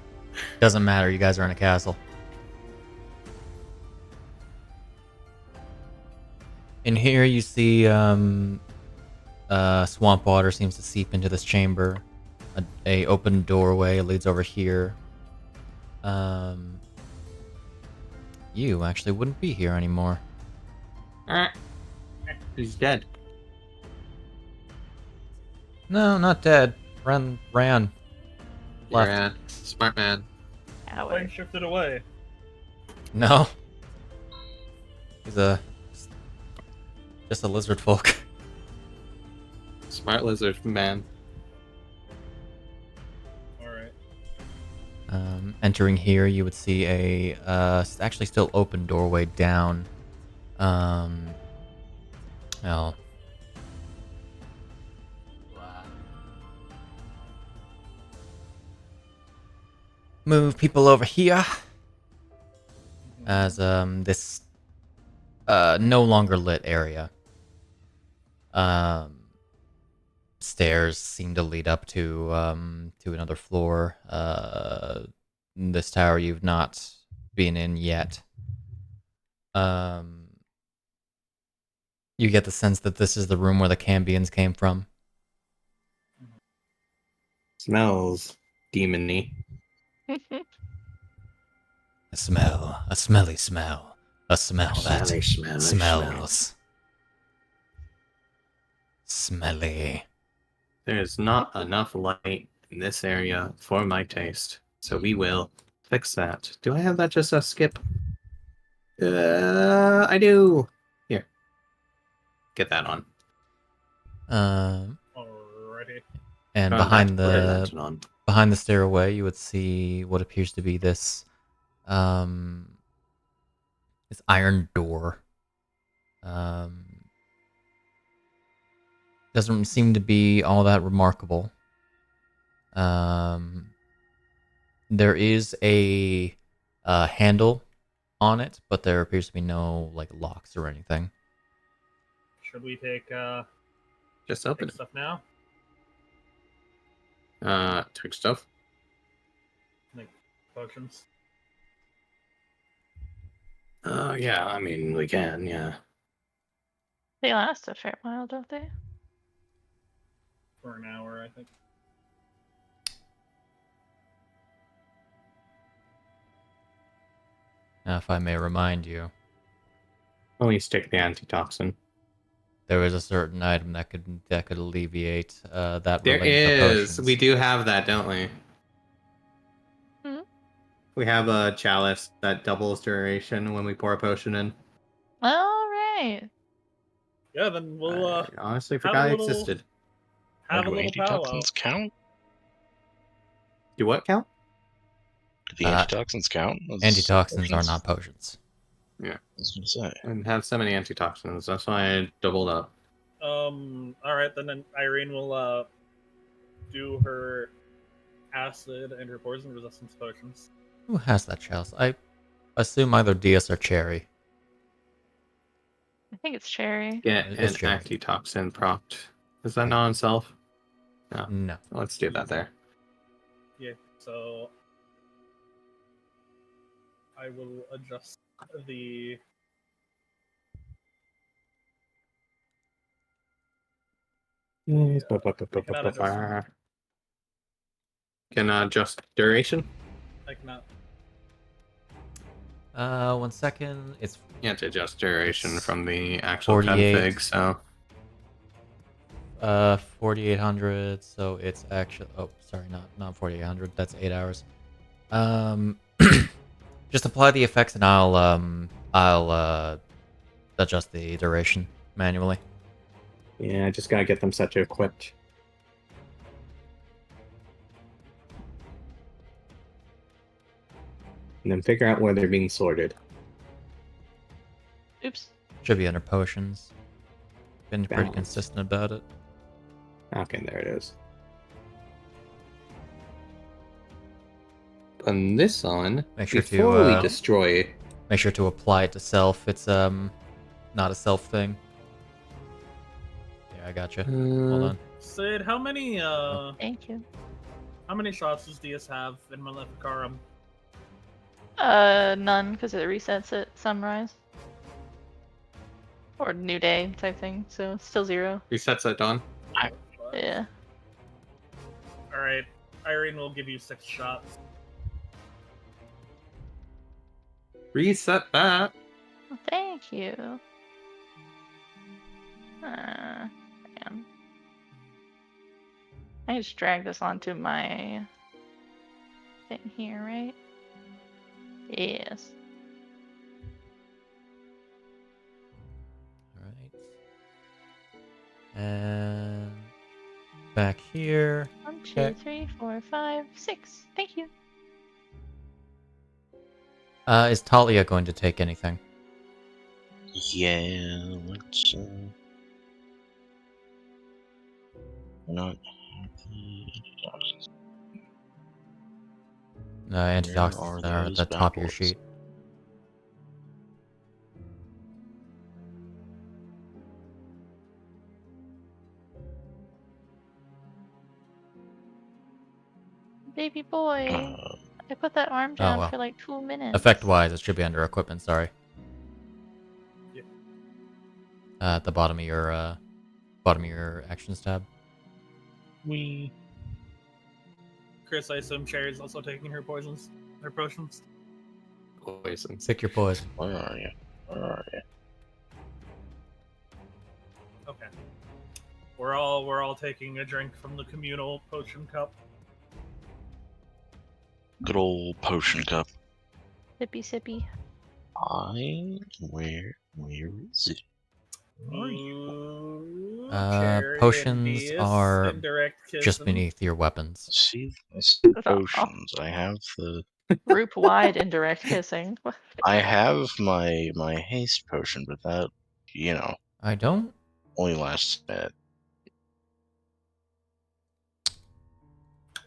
Doesn't matter, you guys are in a castle. In here you see swamp water seems to seep into this chamber. A open doorway leads over here. You actually wouldn't be here anymore. He's dead. No, not dead. Ran. Left. Yeah. Smart man. Plane shifted away. No. He's just a lizard folk. Smart lizard man. Alright. Entering here, you would see a actually still open doorway down. Well, move people over here as this no longer lit area. Stairs seem to lead up to another floor. This tower you've not been in yet. You get the sense that this is the room where the Cambions came from. Smells demony. A smell, a smelly smell, a smell that Smelly smells smelly. There's not enough light in this area for my taste, so we will fix that. Do I have that just a skip? I do. Here, get that on. Alrighty. And Going back to put her lantern on. behind the stairway, you would see what appears to be this this iron door. Doesn't seem to be all that remarkable. There is a handle on it, but there appears to be no like locks or anything. Should we Just open take stuff now? it. Take stuff. Like potions? Yeah, I mean, we can, yeah. They last a fair while, don't they? For an hour, I think. Now, if I may remind you, Only stick the antitoxin. there is a certain item that could alleviate that. There related to is. potions. We do have that, don't we? Hmm? We have a chalice that doubles duration when we pour a potion in. All right. Yeah, then we'll I honestly have forgot a it little- existed. have a Do little powwow. antitoxins count? Do what count? Do the Uh, antitoxins count? as Antitoxins are potions? not potions. Yeah. I was gonna say. And have so many antitoxins. That's why I doubled up. Alright, then Iryne will do her acid and her poison resistance potions. Who has that chalice? I assume either Deas or Cherry. I think it's cherry. Get an It's cherry. antitoxin proct. Is that not on self? No. No. Let's do that there. Yeah, so I will adjust the Can adjust duration? I cannot. 1 second. It's You have to adjust duration It's from the actual 48. config, so 4800. So it's actually. Oh, sorry, not 4800. That's 8 hours. Just apply the effects, and I'll adjust the duration manually. yeah, I just gotta get them set to equipped. And then figure out where they're being sorted. Oops. Should be under potions. Been pretty Balance. consistent about it. Okay, there it is. On this on, Make sure before to, we destroy. Make sure to apply it to self. It's not a self thing. Yeah, I gotcha. Hold on. Sid, how many Thank you. how many shots does Deas have in Maleficarum? None, because it resets at sunrise. Or new day type thing, so it's still 0. Resets at dawn. Yeah. Alright. Iryne will give you 6 shots. Reset that. Well, thank you. Man. I just drag this onto my thing here, right? Yes. Alright. And back here. 1, 2, Okay. 3, 4, 5, 6. Thank you. Is Talia going to take anything? Yeah, let's not have the antitoxins. No, antitoxins are are at those the top of your backwards? sheet. Baby boy. I put that arm Oh, down well. for like 2 minutes. Effect-wise, it should be under equipment. Sorry. Yeah. At the bottom of your actions tab. We Chris, I assume Cherry's also taking her potions, her potions. Poisons. Pick your poison. Where are you? Where are you? Okay. We're all taking a drink from the communal potion cup. Good old potion cup. Sippy sippy. Where is it? Where are you? Cherry and Potions Deas are and direct just kissing. beneath your weapons. I see That's all. potions. I have the. Group wide indirect kissing. I have my haste potion, but that, I don't. only lasts a bit.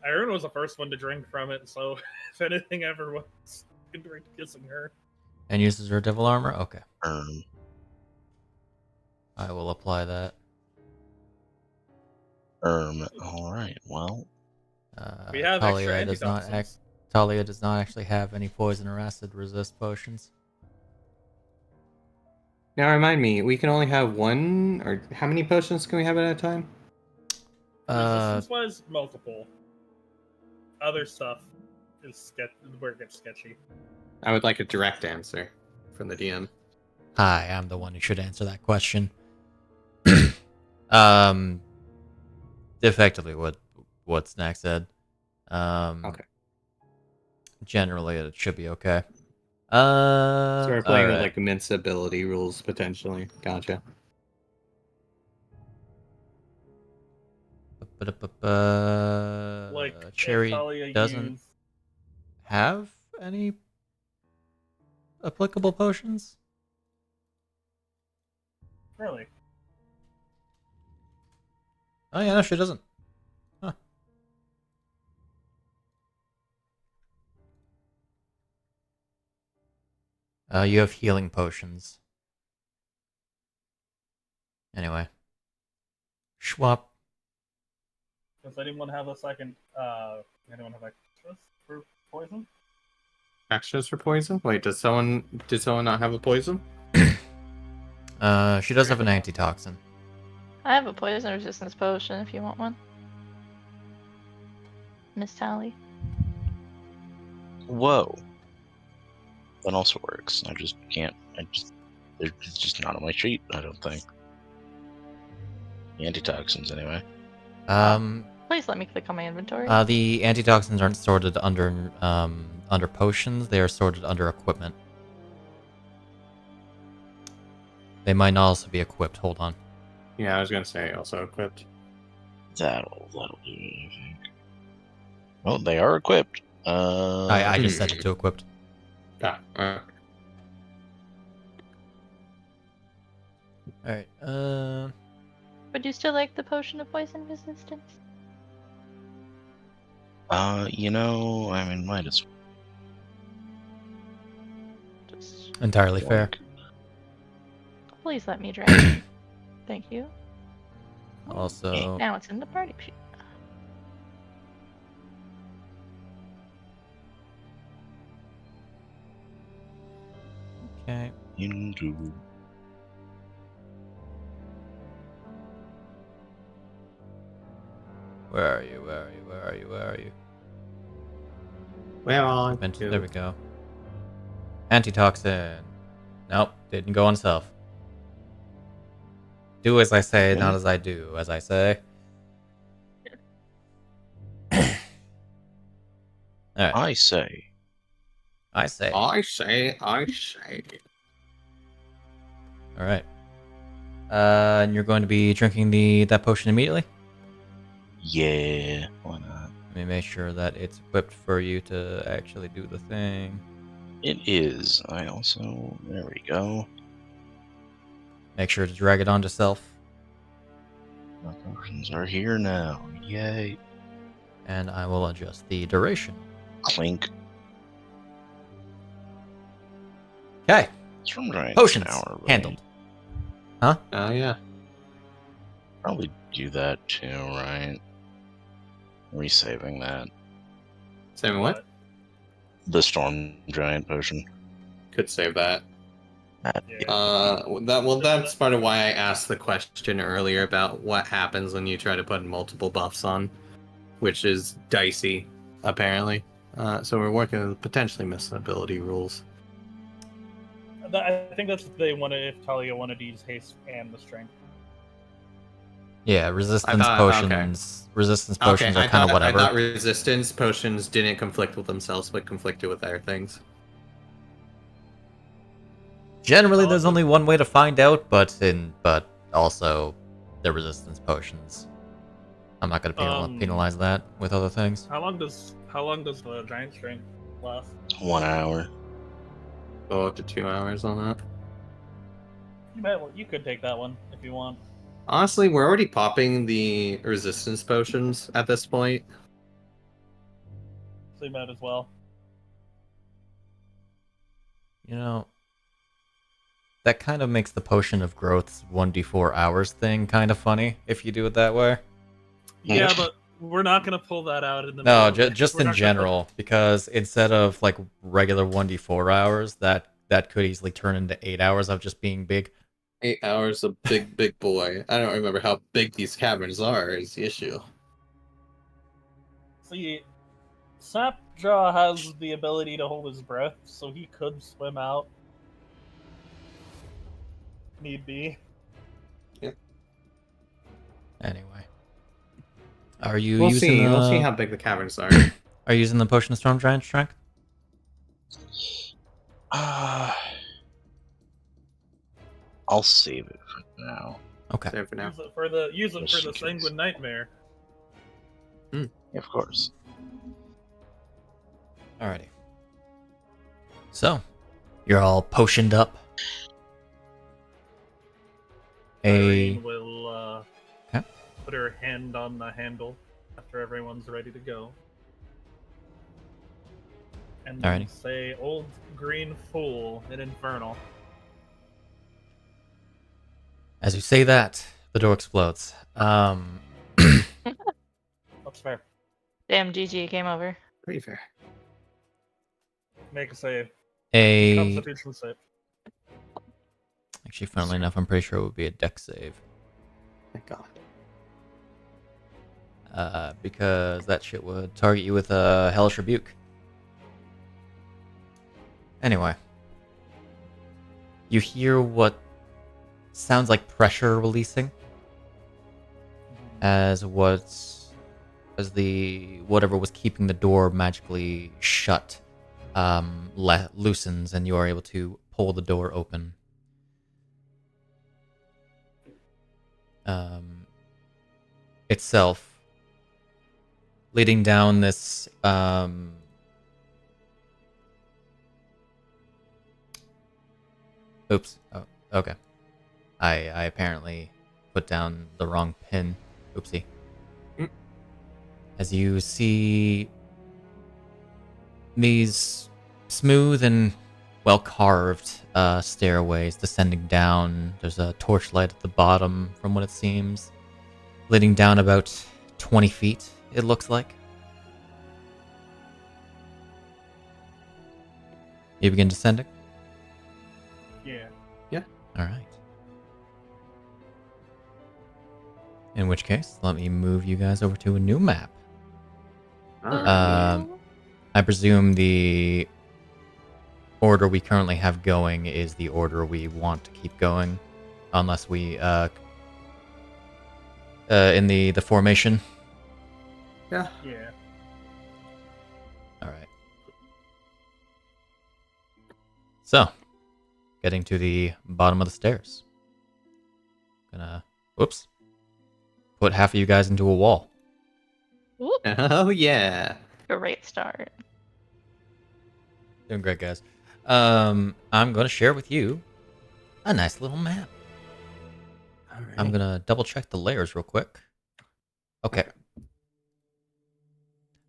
Iryne was the first one to drink from it, so if anything ever was indirect kissing her. And uses her devil armor? Okay. I will apply that. Alright, well. We have extra antitoxins. Talia does not actually have any poison or acid resist potions. Now remind me, we can only have one, or how many potions can we have at a time? Resistance was multiple. Other stuff is where it gets sketchy. I would like a direct answer from the DM. Hi, I'm the one who should answer that question. Effectively what Snak said. Okay. Generally, it should be okay. So we're playing with alright. like immense ability rules potentially. Gotcha. Like Cherry Talia doesn't used- have any applicable potions? Really? Oh yeah, no, she doesn't. Huh. You have healing potions. Anyway. Schwap. Does anyone have a second? Anyone have extras for poison? Extras for poison? Wait, did someone not have a poison? She does have an antitoxin. I have a poison resistance potion if you want one. Miss Tally. Whoa. That also works. I just can't. It's just not on my sheet, I don't think. The antitoxins, anyway. Please let me click on my inventory. The antitoxins aren't sorted under potions. They are sorted under equipment. They might also be equipped. Hold on. Yeah, I was gonna say also equipped. That'll do, I think. Well, they are equipped. I just set it to equipped. Ah, Alright, Would you still like the potion of poison resistance? might as Just entirely well. fair. please let me drink. Thank you. Also, Now it's in the party sheet. okay. Into. Where are you? Where are you? Where are you? Where are you? Where are There we go. Antitoxin. Nope, didn't go on self. Do as I say, not as I do, as I say. Alright. I say. I say. I say. Alright. And you're going to be drinking that potion immediately? Yeah, why not? Let me make sure that it's equipped for you to actually do the thing. It is. I also. There we go. Make sure to drag it onto self. My potions are here now. Yay. And I will adjust the duration. Clink. Okay. It's from Giant Potions. Tower, right? Handled. Oh yeah. Probably do that too, right? Resaving that. Same what? The Storm Giant potion. Could save that. Yeah. That's part of why I asked the question earlier about what happens when you try to put multiple buffs on, which is dicey. apparently. So we're working with potentially missing ability rules. I think that's what they wanted. If Talia wanted to use haste and the strength. Yeah, resistance thought- potions. Resistance potions are kind of whatever. I thought resistance potions didn't conflict with themselves, but conflicted with other things. Generally, there's only one way to find out, but also they're resistance potions. I'm not gonna penalize that with other things. How long does the giant strength last? 1 hour. Go up to 2 hours on that. You could take that one if you want. Honestly, we're already popping the resistance potions at this point. So you might as well. You know, that kind of makes the potion of growth's 1d4 hours thing kind of funny if you do it that way. Yeah, but we're not gonna pull that out in the. No, middle. just We're in not gonna general, because instead of like regular 1d4 hours, that could easily turn into 8 hours of just being big. 8 hours of big boy. I don't remember how big these caverns are is the issue. See, Snapjaw has the ability to hold his breath, so he could swim out. Need be. Anyway, are you We'll using see. the... We'll see how big the caverns are. Are you using the potion of storm giant strength? I'll save it for now. Okay. Save for now. Use it Just for in the case. sanguine nightmare. Yeah, of course. Alrighty. So, you're all potioned up. Iryne will Okay. put her hand on the handle after everyone's ready to go. And then Alrighty. say, "Old green fool in Infernal." As you say that, the door explodes. That's fair. Damn, GG, game over. Pretty fair. Make a save. A... Constitution save. Actually, funnily enough, I'm pretty sure it would be a dex save. Thank God. Because that shit would target you with a Hellish Rebuke. Anyway. You hear what sounds like pressure releasing as the whatever was keeping the door magically shut loosens, and you are able to pull the door open. Itself leading down this oops. Oh, okay. I apparently put down the wrong pin. Oopsie. As you see these smooth and well carved stairways descending down. There's a torchlight at the bottom, from what it seems, leading down about 20 feet, it looks like. You begin descending? Yeah. Alright. In which case, let me move you guys over to a new map. I presume the order we currently have going is the order we want to keep going, unless we in the formation. Yeah. Yeah. All right. So, getting to the bottom of the stairs. Gonna, whoops, put half of you guys into a wall. Whoop, Oh yeah. great start. Doing great, guys. I'm gonna share with you a nice little map. All right. I'm gonna double check the layers real quick. Okay.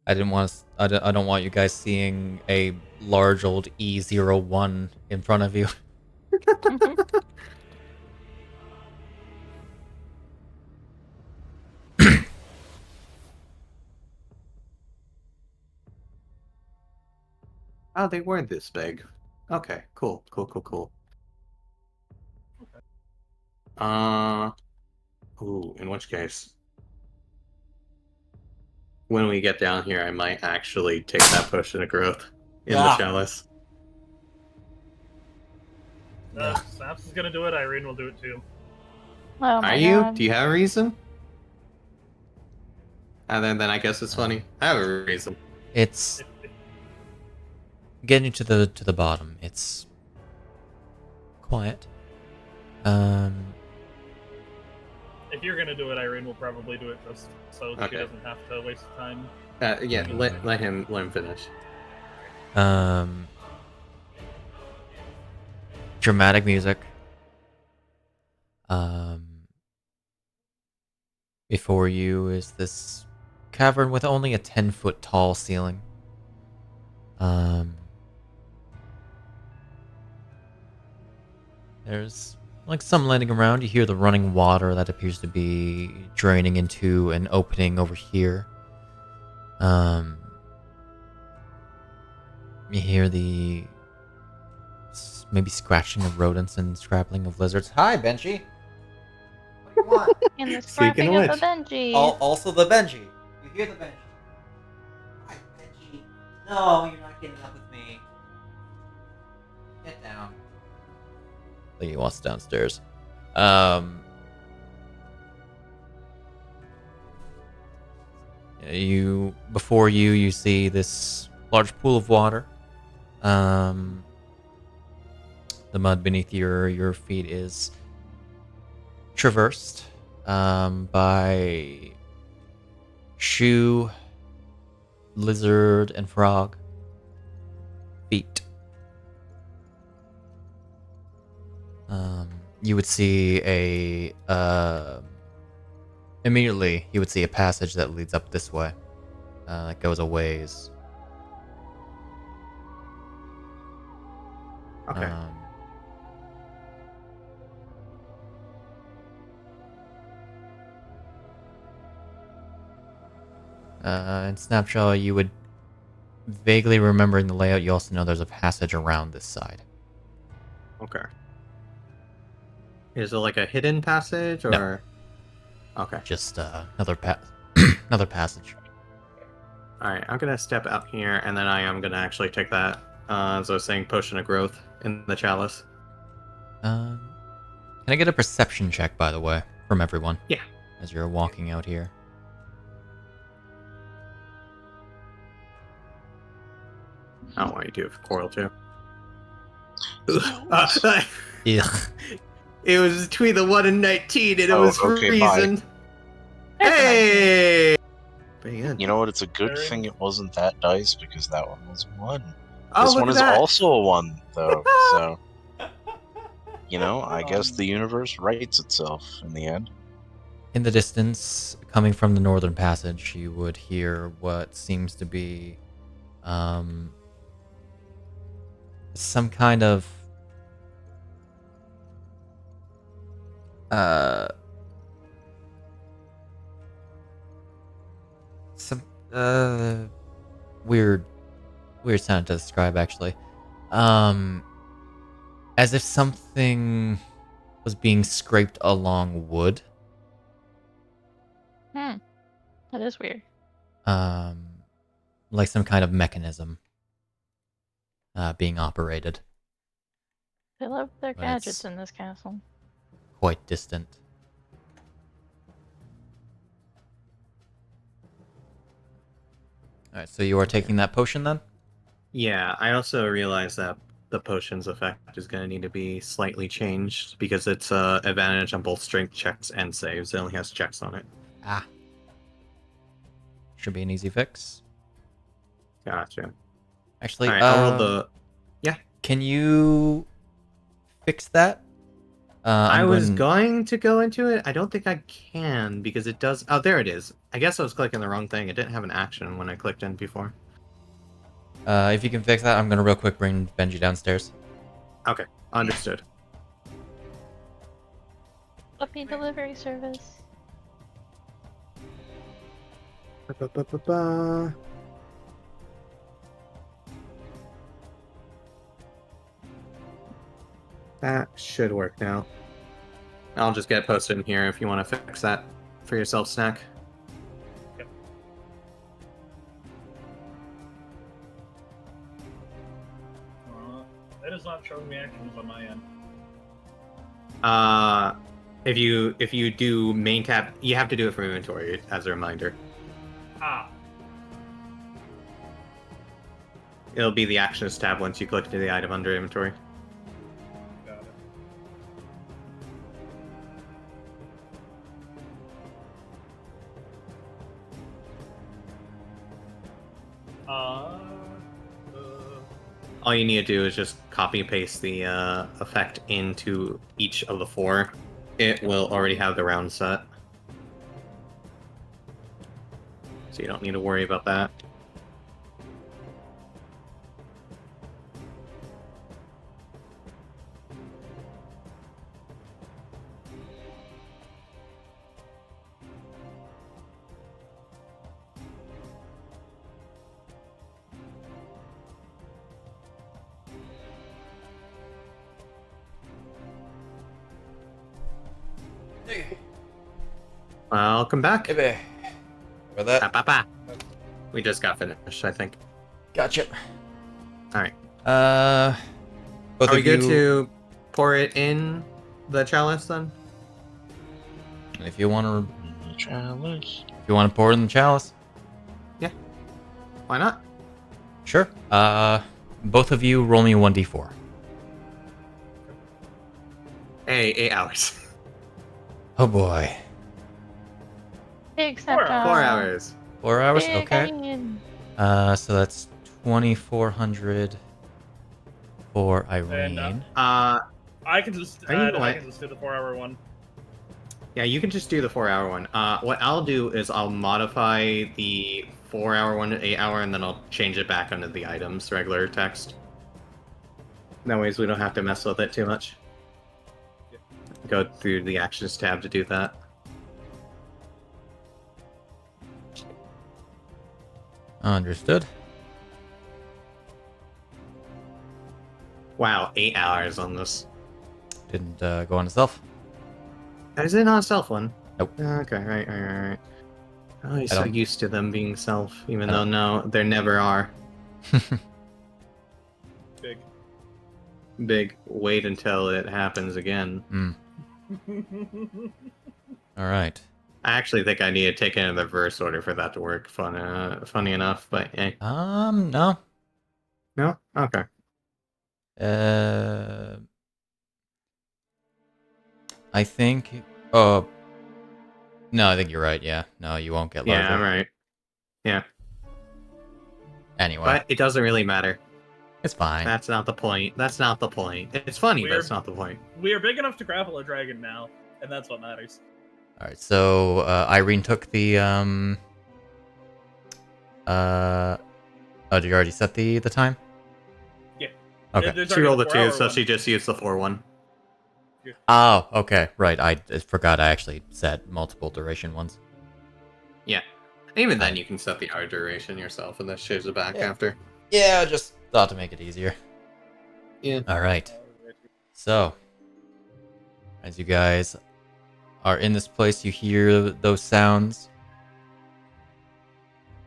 I don't want you guys seeing a large old E01 in front of you. Oh, they weren't this big. Okay, cool. Ooh, in which case? when we get down here, I might actually take that potion of growth in the Ah. chalice. Snaps is gonna do it. Iryne will do it too. Oh my Are you? God. Do you have a reason? And then I guess it's funny. I have a reason. It's getting to the bottom. It's quiet. If you're gonna do it, Iryne will probably do it just so that she Okay. doesn't have to waste time. Yeah, let him finish. Dramatic music. Before you is this cavern with only a 10-foot tall ceiling. There's like some lighting around. You hear the running water that appears to be draining into an opening over here. You hear the maybe scratching of rodents and scrabbling of lizards. Hi, Benji. What do you want? And the Speaking scrapping of of the Benji. Also the Benji. You hear the Benji? Hi, Benji. No, you're not getting up with me. Get down. I think he wants downstairs. Before you see this large pool of water. The mud beneath your feet is traversed by shoe, lizard, and frog feet. You would see immediately you would see a passage that leads up this way. That goes a ways. Okay. In Snapjaw, you would vaguely remembering the layout. You also know there's a passage around this side. Okay. Is it like a hidden passage or? No. Okay. Just another passage. All right. I'm gonna step out here, and then I am gonna actually take that. As I was saying, potion of growth in the chalice. Can I get a perception check, by the way, from everyone? Yeah. As you're walking out here. I don't want you to do it for Quarrel too. Ugh. It was between the 1 and 19, and it Oh, was for okay, a bye. reason. Hey! Pretty good. You know what? It's a good Very- thing it wasn't that dice because that one was 1. Oh, This look one at is that. also a 1, though. So, I guess the universe rights itself in the end. In the distance, coming from the northern passage, you would hear what seems to be some kind of some weird sound to describe, actually. As if something was being scraped along wood. That is weird. Like some kind of mechanism being operated. They love their But gadgets it's- in this castle. Quite distant. Alright, so you are taking that potion then? Yeah, I also realized that the potion's effect is going to need to be slightly changed because it's advantage on both strength checks and saves. It only has checks on it. Ah. Should be an easy fix. Gotcha. Actually, All right, I'll roll the. can you fix that? I was going... going to go into it. I don't think I can because it does. Oh, there it is. I guess I was clicking the wrong thing. It didn't have an action when I clicked in before. If you can fix that, I'm gonna real quick bring Benji downstairs. Okay, understood. Puppy delivery service. Ba-ba-ba-ba-ba. That should work now. I'll just get it posted in here if you want to fix that for yourself, Snak. Yep. It is not showing me actions on my end. If you do main tab, you have to do it from inventory as a reminder. Ah. It'll be the actions tab once you click to the item under inventory. Got it. All you need to do is just copy and paste the effect into each of the 4. It will already have the round set. So you don't need to worry about that. Welcome back. Hey, for that. We just got finished, I think. Gotcha. Alright. Both Are we of good you, to pour it in the chalice then? if you want to, Chalice. if you want to pour it in the chalice, Why not? sure. Both of you roll me 1d4. Hey, 8 hours. Oh boy. Big 4 Snapjaw. 4 hours. 4 hours. Big Okay. onion. So that's 2,400 for Iryne. And, Uh, I can just Are you I what? can just do the 4-hour one. yeah, you can just do the 4 hour one. What I'll do is I'll modify the 4 hour one to 8 hour, and then I'll change it back under the items regular text. That ways we don't have to mess with it too much. Yeah. Go through the actions tab to do that. Understood. Wow, 8 hours on this. Didn't go on itself. Is it not a self one? Nope. Okay, right. Oh, you're I so don't- used to them being self, even I though don't- no, there never are. Big. Big wait until it happens again. All right. I actually think I need to take it in the reverse order for that to work. Funny enough, but hey. No. No? Okay. I think. Oh. No, I think you're right. Yeah. No, you won't get larger. Yeah, I'm right. Yeah. Anyway, But it doesn't really matter. it's fine. That's not the point. That's not the point. It's funny, but it's not the point. We are big enough to grapple a dragon now, and that's what matters. All right. So Iryne took the Oh, did you already set the time? Yeah. Okay. There's She already rolled the a 2, 4-hour so one. she just used the 4-1. Oh, okay. Right. I forgot I actually set multiple duration ones. Yeah. Even then, you can set the hour duration yourself, and then shows it back Yeah. after. Yeah, I just thought to make it easier. Yeah. All right. So, as you guys are in this place, you hear those sounds.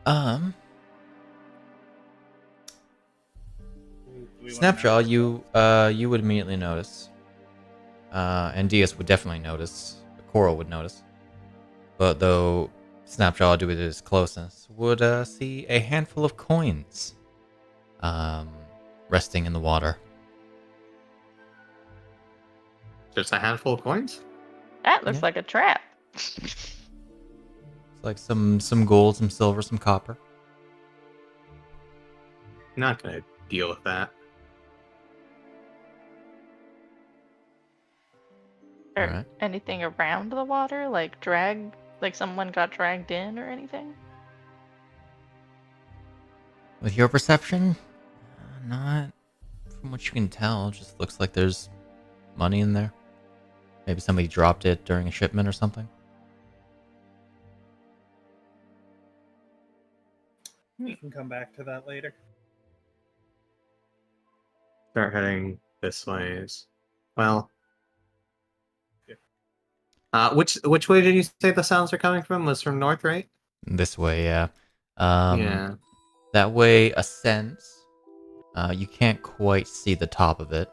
We want Snapjaw, you would immediately notice, and Deas would definitely notice. Quarrel would notice, but though Snapjaw, due to his closeness, would see a handful of coins, resting in the water. Just a handful of coins? That looks Yeah. like a trap. It's like some gold, some silver, some copper. Not gonna deal with that. Or Alright. anything around the water, like someone got dragged in or anything? With your perception, not from what you can tell. Just looks like there's money in there. Maybe somebody dropped it during a shipment or something. We can come back to that later. Start heading this way. Well. Yeah. Which way did you say the sounds are coming from? Was from north, right? This way, yeah. Yeah. That way ascends. You can't quite see the top of it.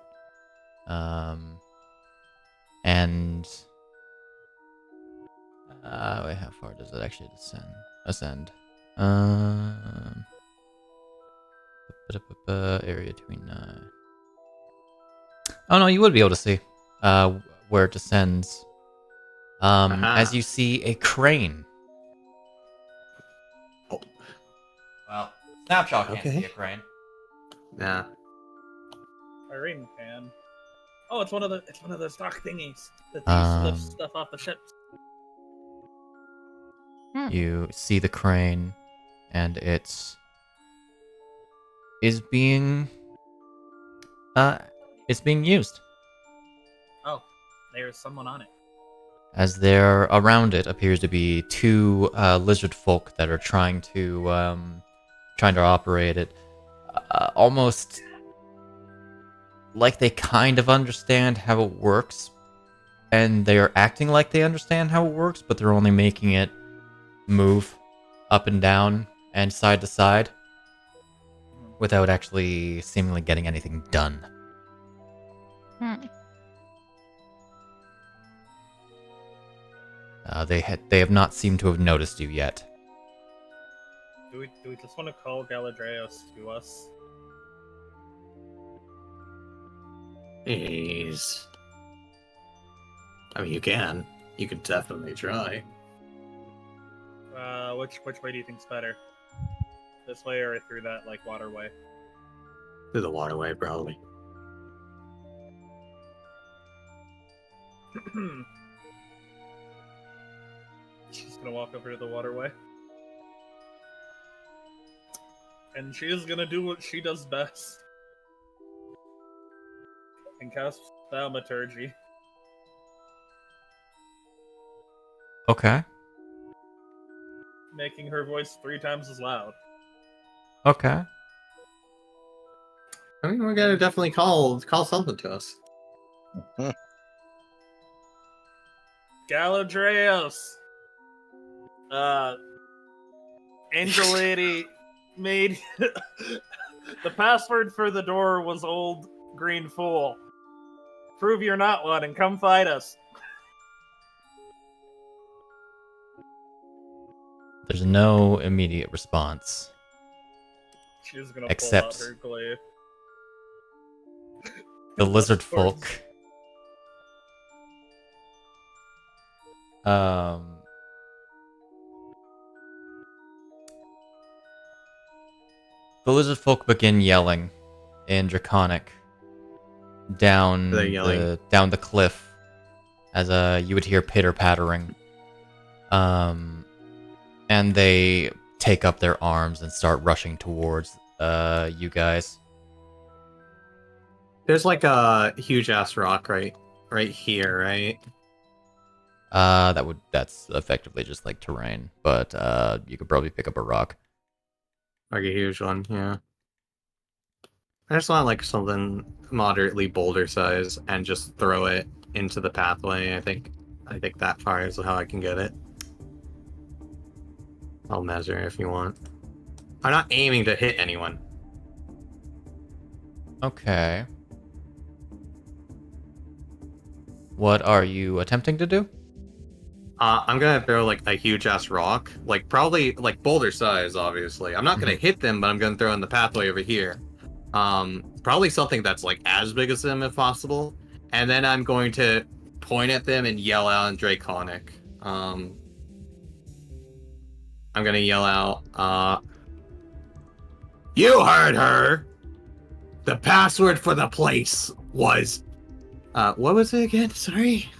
And wait, how far does it actually ascend? Area between. Oh no, you would be able to see where it descends. As you see a crane. Oh. Well, Snapjaw can't Okay. see a crane. Yeah. Iryne can. Oh, it's one of the stock thingies that they used to lift stuff off the ships. You see the crane, and it's being used. Oh, there's someone on it. As there around it appears to be two lizard folk that are trying to operate it, almost like they kind of understand how it works, and they are acting like they understand how it works, but they're only making it move up and down and side to side without actually seemingly getting anything done. They have not seemed to have noticed you yet. Do we just want to call Galadrios to us? Jeez. I mean, you can. You could definitely try. Which way do you think's better? This way or through that waterway? Through the waterway, probably. She's gonna walk over to the waterway. And she is gonna do what she does best. And cast Thaumaturgy. Okay. Making her voice 3 times as loud. Okay. I mean, we're gonna definitely call something to us. Galadrios! Angel Lady made... The password for the door was Old Green Fool. Prove you're not one and come fight us. There's no immediate response. She's gonna Except pull out her glaive. the lizard Of course. folk. The lizard folk begin yelling in Draconic down They're yelling. down the cliff, as you would hear pitter pattering. And they take up their arms and start rushing towards you guys. There's like a huge ass rock right here, right? That's effectively just like terrain, but you could probably pick up a rock. Like a huge one, yeah. I just want like something moderately boulder size and just throw it into the pathway. I think that far is how I can get it. I'll measure if you want. I'm not aiming to hit anyone. Okay. What are you attempting to do? I'm gonna throw like a huge ass rock, like probably like boulder size, obviously. I'm not gonna hit them, but I'm gonna throw in the pathway over here. Probably something that's like as big as them if possible. And then I'm going to point at them and yell out in Draconic. I'm gonna yell out, you heard her! The password for the place was... what was it again? Sorry?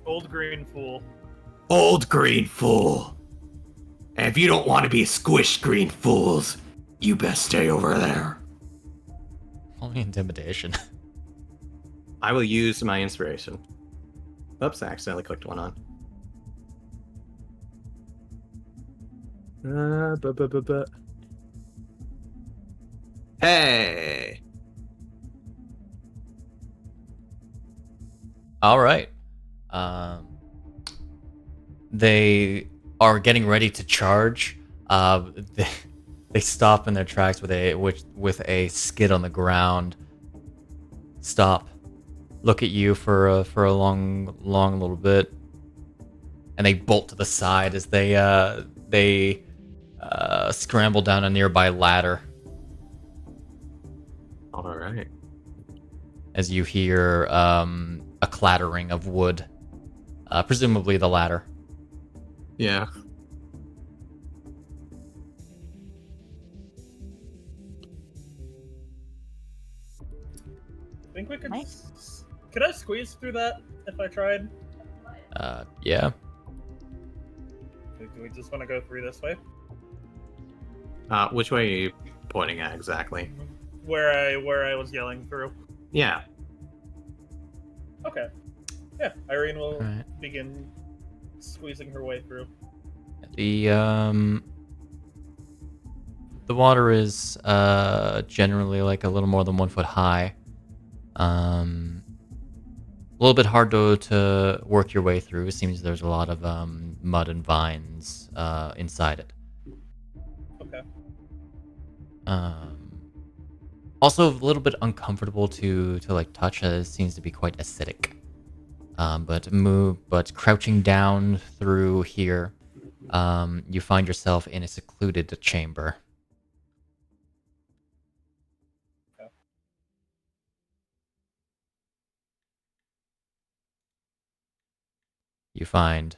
Old Green Fool. Old Green Fool. And if you don't want to be squished green fools, you best stay over there. Only intimidation. I will use my inspiration. Oops, I accidentally clicked one on. Hey! All right. They are getting ready to charge. They stop in their tracks with a skid on the ground. Stop. Look at you for a long little bit, and they bolt to the side as they scramble down a nearby ladder. All right. As you hear a clattering of wood, presumably the ladder. Yeah. I think we could. Nice. Could I squeeze through that if I tried? Yeah. Do we just want to go through this way? Which way are you pointing at exactly? Where I was yelling through. Yeah. Okay. Yeah, Iryne will Alright. begin squeezing her way through. The water is generally like a little more than 1 foot high. A little bit hard to work your way through. It seems there's a lot of mud and vines inside it. Okay. Also a little bit uncomfortable to like touch. It seems to be quite acidic. But crouching down through here, you find yourself in a secluded chamber. Okay. You find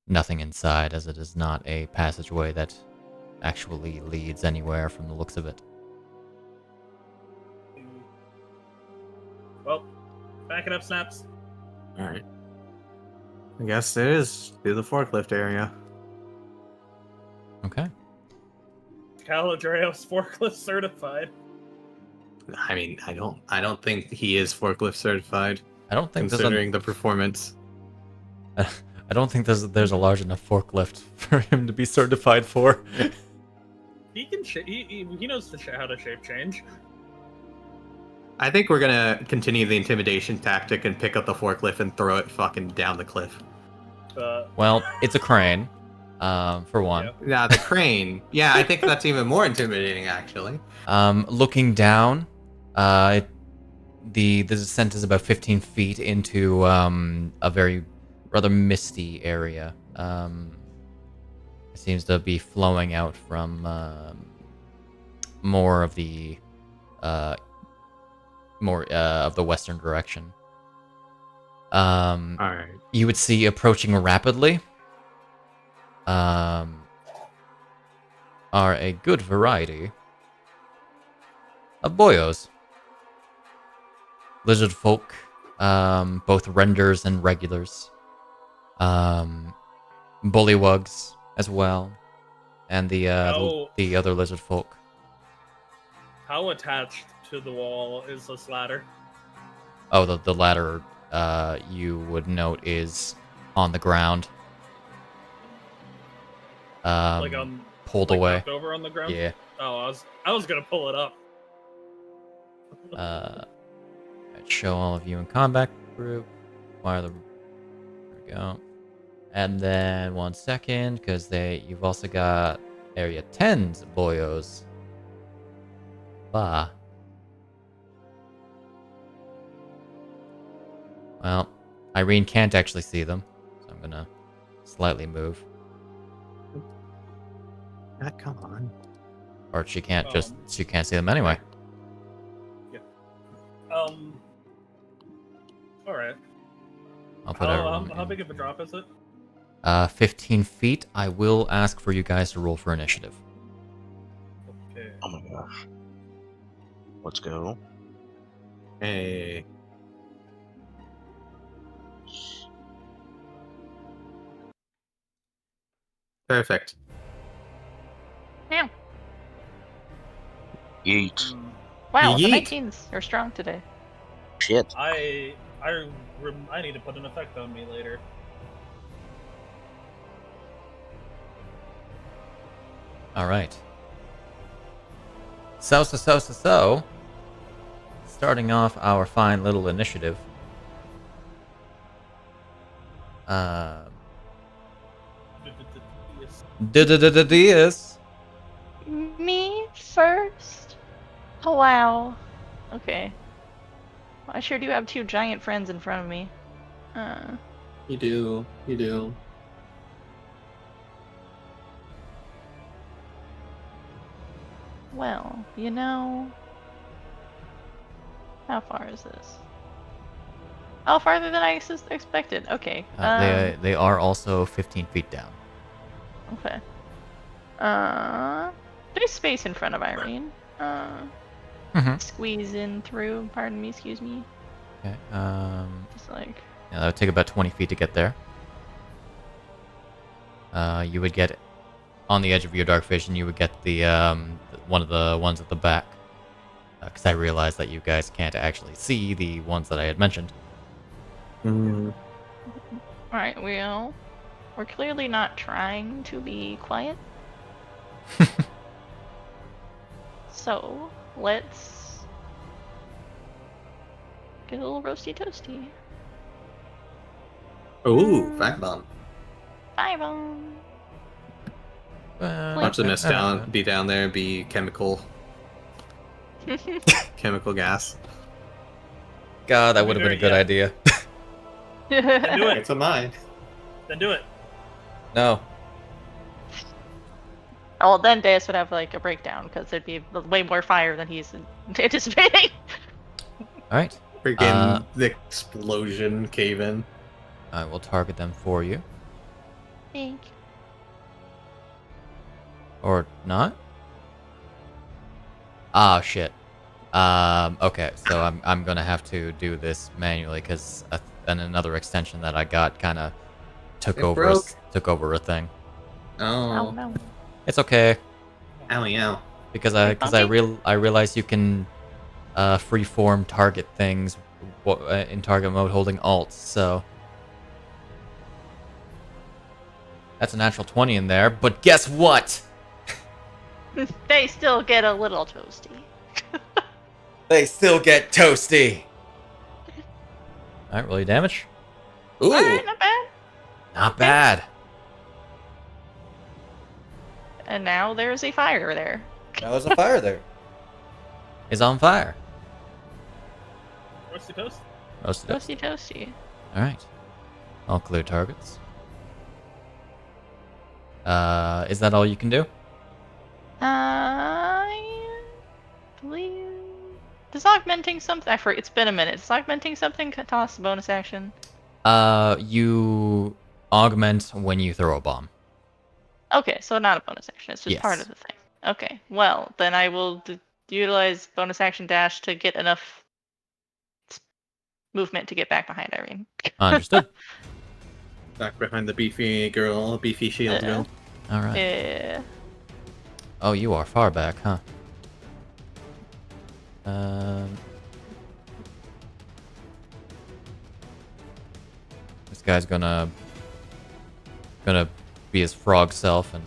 nothing inside, as it is not a passageway that actually leads anywhere from the looks of it. Well, back it up, Snaps. All right. I guess it is through the forklift area. Okay. Caladreos forklift certified. I mean, I don't think he is forklift certified, I don't think considering the performance. I don't think there's a large enough forklift for him to be certified for. He can he knows how to shape change. I think we're gonna continue the intimidation tactic and pick up the forklift and throw it fucking down the cliff. Well, it's a crane, for one. Yeah. Yeah, the crane. Yeah, I think that's even more intimidating, actually. Looking down, the descent is about 15 feet into a very rather misty area. It seems to be flowing out from more of the western direction. All right. You would see approaching rapidly are a good variety of boyos. Lizard folk, both renders and regulars. Bullywugs as well. And the other lizard folk. How attached to the wall is this ladder? Oh, the ladder, you would note, is on the ground. Pulled away. Knocked over on the ground? Yeah. Oh, I was gonna pull it up. I'd show all of you in combat group. There we go. And then 1 second, because you've also got area 10's boyos. Bah. Well, Iryne can't actually see them, so I'm gonna slightly move. Come on. Or she can't she can't see them anyway. Yeah. All right. I'll put How big of a drop is it? 15 feet. I will ask for you guys to roll for initiative. Okay. Oh my gosh. Let's go. Hey. Perfect. Yeah. Yeet. Wow, the Yeet. 19s are strong today. Shit. I need to put an effect on me later. All right. So. Starting off our fine little initiative. Yes. Deas. Me? Oh wow. Okay. Well, I sure do have 2 giant friends in front of me. You do. You do. Well, you know... How far is this? Oh, farther than I expected. Okay. They are also 15 feet down. Okay. There's space in front of Iryne. Squeeze in through. Pardon me, excuse me. Okay. Just like... Yeah, that would take about 20 feet to get there. You would get on the edge of your dark vision. You would get the one of the ones at the back, because I realized that you guys can't actually see the ones that I had mentioned. Alright, well, we're clearly not trying to be quiet. So, let's get a little roasty toasty. Ooh, fact bomb. Bye, Bone. Optimus be down there, be chemical gas. God, that would have been a good idea. Then do it. It's a mine. Then do it. No. Oh, well, then Deas would have like a breakdown because there'd be way more fire than he's anticipating. Alright. Freaking the explosion cave in. I will target them for you. Thank you. Or not? Ah, shit. Okay, so I'm gonna have to do this manually because another extension that I got kind of took over a thing. Oh no. It's okay Owie, ow. because I realize you can freeform target things in target mode holding Alt. So that's a natural 20 in there. But guess what? They still get a little toasty. They still get toasty. All right, roll your damage. Ooh. Alright, not bad. Not bad. And now there's a fire there. Now there's a fire there. Is on fire. Roasty toast. Roasted. Toasty toasty. All right. All clear targets. Is that all you can do? I believe. Does augmenting something? I forget. It's been a minute. Does augmenting something toss a bonus action? You augment when you throw a bomb. Okay, so not a bonus action. It's just part Yes. of the thing. Okay, well, then I will utilize bonus action dash to get enough movement to get back behind Iryne. Understood. Back behind the beefy girl, beefy shield girl. All right. Yeah. Oh, you are far back, huh? This guy's gonna be his frog self and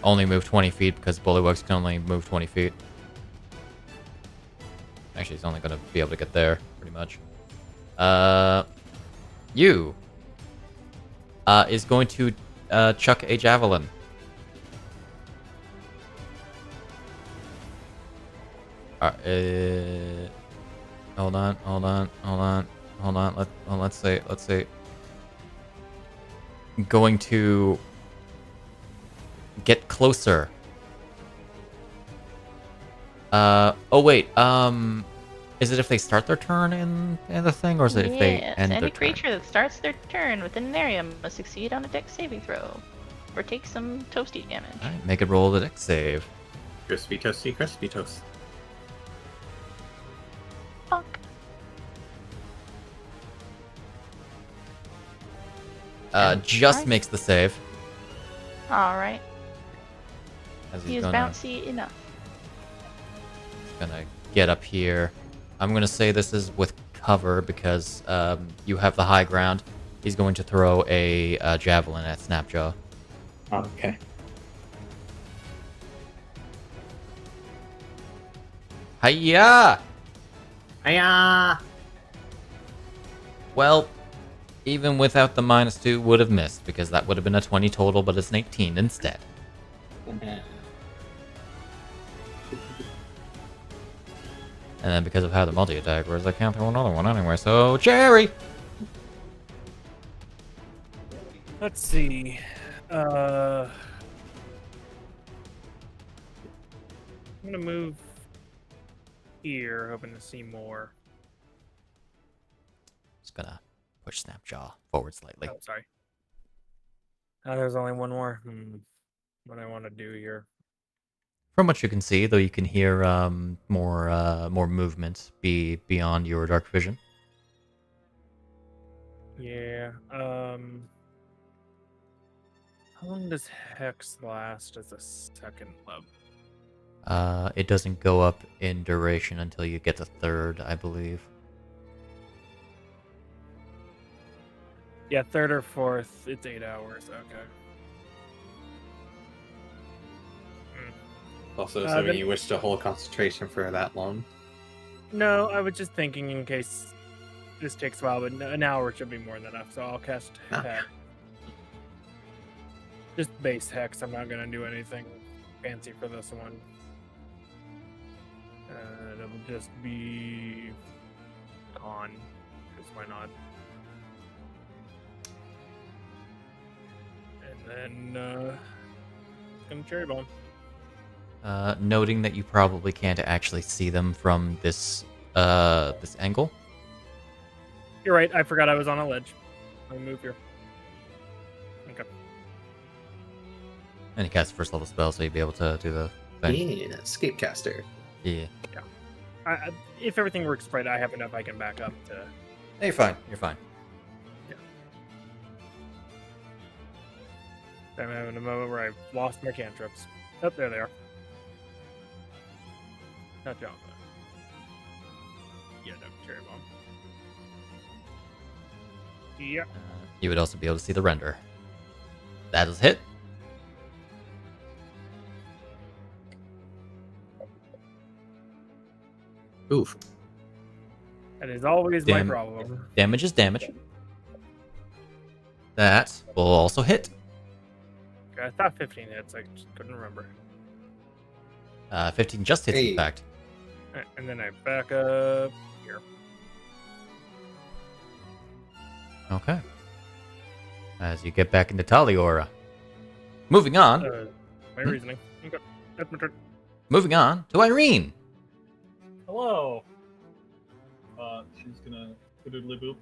only move 20 feet because Bullywugs can only move 20 feet. Actually, he's only gonna be able to get there, pretty much. You is going to chuck a javelin. Hold on. Let's say. Going to get closer. Oh wait. Is it if they start their turn in the thing, or is it if they end any their creature turn? that starts their turn within an area must succeed on a dex saving throw, or take some toasty damage. All right, make it roll the dex save. Crispy toasty, crispy toast. Fuck. Just Nice. makes the save. All right. As He he's is gonna bouncy enough. get up here. I'm gonna say this is with cover because you have the high ground. He's going to throw a javelin at Snapjaw. Okay. Hiya! Hiya! Well, even without the -2, would have missed because that would have been a 20 total, but it's an 18 instead. And then because of how the multi-attack was, I can't throw another one anyway, so Cherry! Let's see. I'm gonna move here, hoping to see more. Just gonna push Snapjaw forward slightly. Oh, sorry. There's only one more. What I want to do here. From what you can see, though, you can hear more movement beyond your dark vision. Yeah. How long does Hex last as a second level? It doesn't go up in duration until you get to third, I believe. Yeah, third or fourth. It's 8 hours. Okay. Also, assuming then- you wish to hold concentration for that long. No, I was just thinking in case this takes a while, but an hour should be more than enough, so I'll cast Ah. Hex. Just base Hex. I'm not going to do anything fancy for this one. It'll just be Con, because why not? And then, it's going to Cherry Bomb. Noting that you probably can't actually see them from this angle. You're right, I forgot I was on a ledge. Let me move here. Okay. And he casts first level spell, so you'd be able to do the thing. Yeah, Escapecaster. Yeah. If everything works right, I have enough I can back up to... Hey, you're fine. You're fine. I'm having a moment where I've lost my cantrips. Oh, there they are. Not John. Yeah, no, Cherry Bomb. Yeah. You would also be able to see the render. That is hit. Oof. That is always my Damn. problem. Damage is damage. That will also hit. Okay, I thought 15 hits, I just couldn't remember. 15 just hits, Hey. in fact. Alright, and then I back up here. Okay. As you get back into Talia. Moving on. My reasoning. Okay, that's my turn. Moving on to Iryne. Hello. She's gonna doodly boop.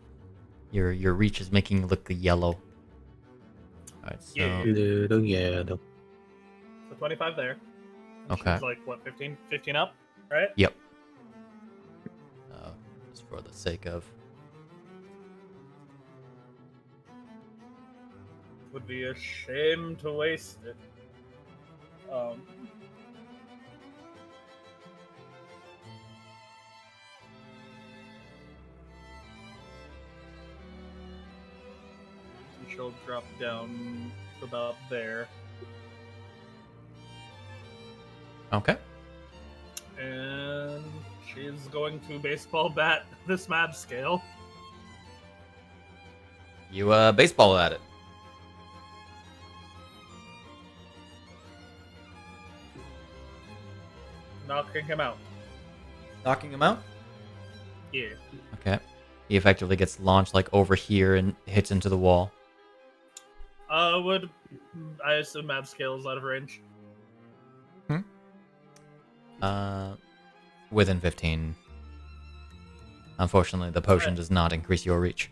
Your reach is making you look yellow. Alright, so Yeah. Little yellow. So 25 there. And Okay. She's like, what, 15 up? Right? Yep. Just for the sake of Would be a shame to waste it. She'll drop down to about there. Okay. And she's going to baseball bat this mad scale. You baseball at it. Knocking him out. Knocking him out? Yeah. Okay. He effectively gets launched like over here and hits into the wall. I assume mad scale is out of range. Within 15. Unfortunately, the potion does not increase your reach.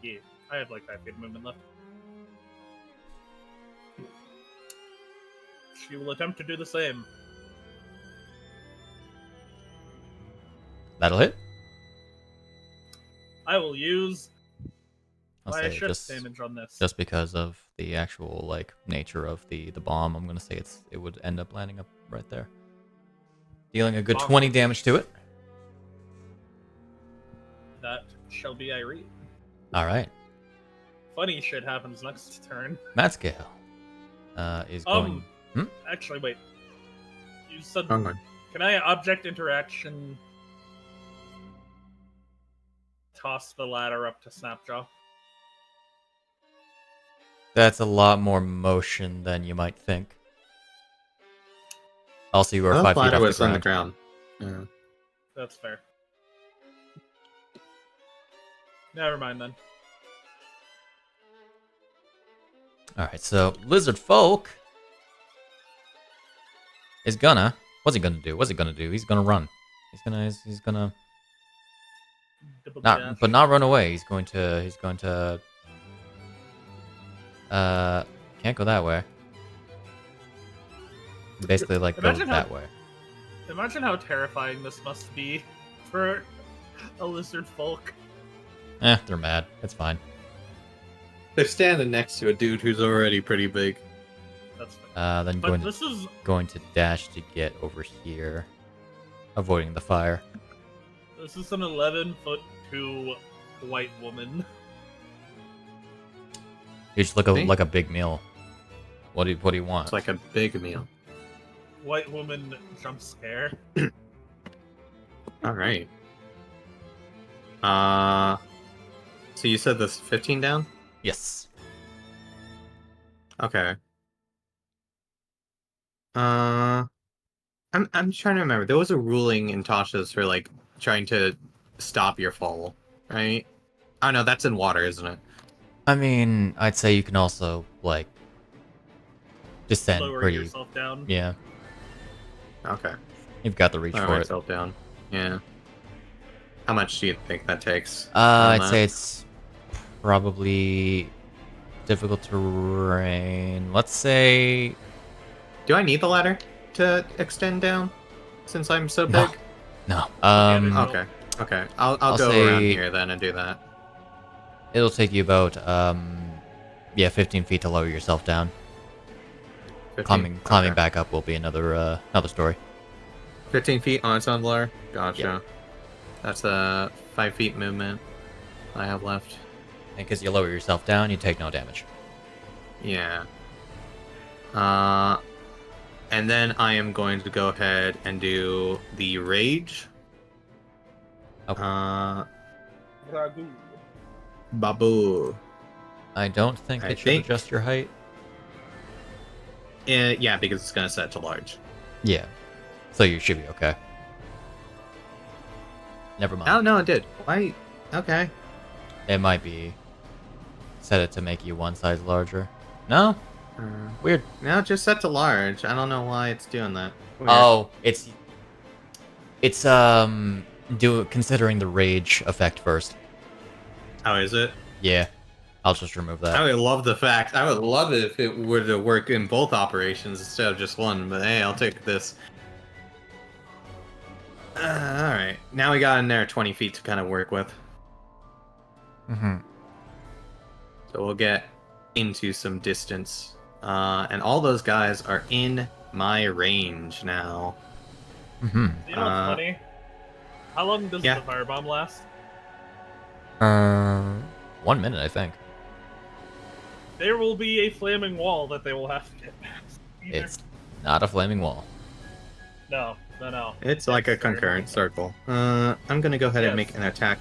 Yeah, I have like 5 feet of movement left. She will attempt to do the same. That'll hit. I will use I'll my say shift just damage on this. just because of the actual like nature of the bomb. I'm gonna say it would end up landing up right there, dealing a good Bomb. 20 damage to it. That shall be Iryne. All right. Funny shit happens next turn. Mad scale is going. Actually, wait. You said, Wrong one. can I object interaction toss the ladder up to Snapjaw? That's a lot more motion than you might think. Also, you are Well, 5 feet ladder off was the on the ground. ground. Yeah. That's fair. Never mind then. Alright, so Lizard Folk is gonna... What's he gonna do? What's he gonna do? He's gonna run. He's gonna... Double Not, dash. but not run away. He's going to... Can't go that way. Basically, like, go Imagine that how- way. Imagine how terrifying this must be for a lizard folk. They're mad. It's fine. They're standing next to a dude who's already pretty big. That's fair. Then But this is going to dash to get over here, avoiding the fire. an 11'2" white woman. You just look Me? like a big meal. What do you want? It's like a big meal. White woman jump scare. All right. So you said this 15 down? Yes. Okay. I'm trying to remember. There was a ruling in Tasha's for like trying to stop your fall, right? Oh no, that's in water, isn't it? I mean, I'd say you can also like descend Lower pretty. yourself down. Yeah, Okay. you've got the reach Lower for it. myself down. Yeah. How much do you think that takes? I'd say it's probably difficult terrain. Let's say Do I need the ladder to extend down since I'm so No. big? no. Okay. Okay. I'll I'll go around say- here then and do that. It'll take you about 15 feet to lower yourself down. 15? Climbing Okay. back up will be another story. 15 feet on its own blur. Gotcha. Yep. That's a 5 feet movement I have left. And because you lower yourself down, you take no damage. Yeah. And then I am going to go ahead and do the rage. Okay. Ragu. Babu. I don't think I it should think- adjust your height. Yeah, because it's gonna set to large. Yeah. So you should be okay. Never mind. Oh no, it did. Why? Okay. It might be set it to make you one size larger. No? Uh, Weird. no, it's just set to large. I don't know why it's doing that. Weird. Oh, it's considering the rage effect first. Oh, is it? Yeah. I'll just remove that. I would love the fact. I would love it if it were to work in both operations instead of just one. But hey, I'll take this. All right. Now we got in there 20 feet to kind of work with. Mm-hmm. So we'll get into some distance. And all those guys are in my range now. Mm-hmm. You know what's funny? How long does yeah. the firebomb last? 1 minute, I think. There will be a flaming wall that they will have to get past. Either- It's not a flaming wall. No. It's like a It's very concurrent nice. circle. I'm gonna go ahead and Yes. make an attack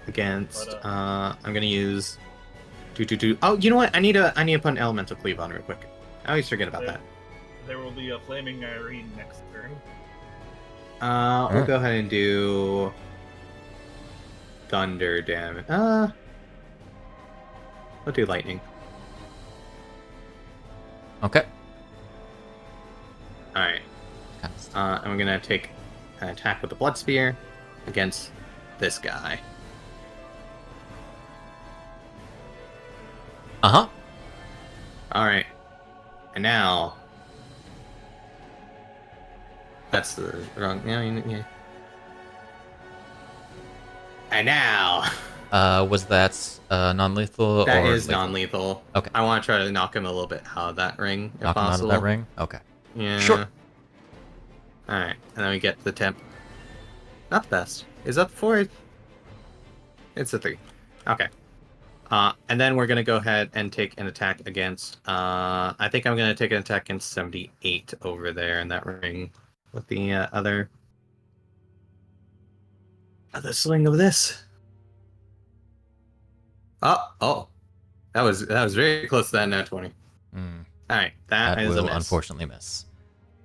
against. But, I'm gonna use. Oh, you know what? I need to put an elemental cleave on real quick. I always forget about that. There will be a flaming Iryne next turn. We'll Alright. go ahead and do thunder damage. We'll do lightning. Okay. All right. And I'm gonna take an attack with the blood spear against this guy. Uh-huh. All right. And now. That's the wrong. Yeah. And now. Was that non-lethal That or is lethal? non-lethal. Okay. I want to try to knock him a little bit out of that ring, if Knock him out of possible. that ring? Okay. Yeah. Sure. Alright, and then we get the temp. Not the best. Is that 4? It's a 3. Okay. And then we're gonna go ahead and take an attack against. I think I'm gonna take an attack against 78 over there in that ring with the other swing of this. Oh, that was very close to that nat 20. Mm, All right, that that is a will miss. unfortunately miss.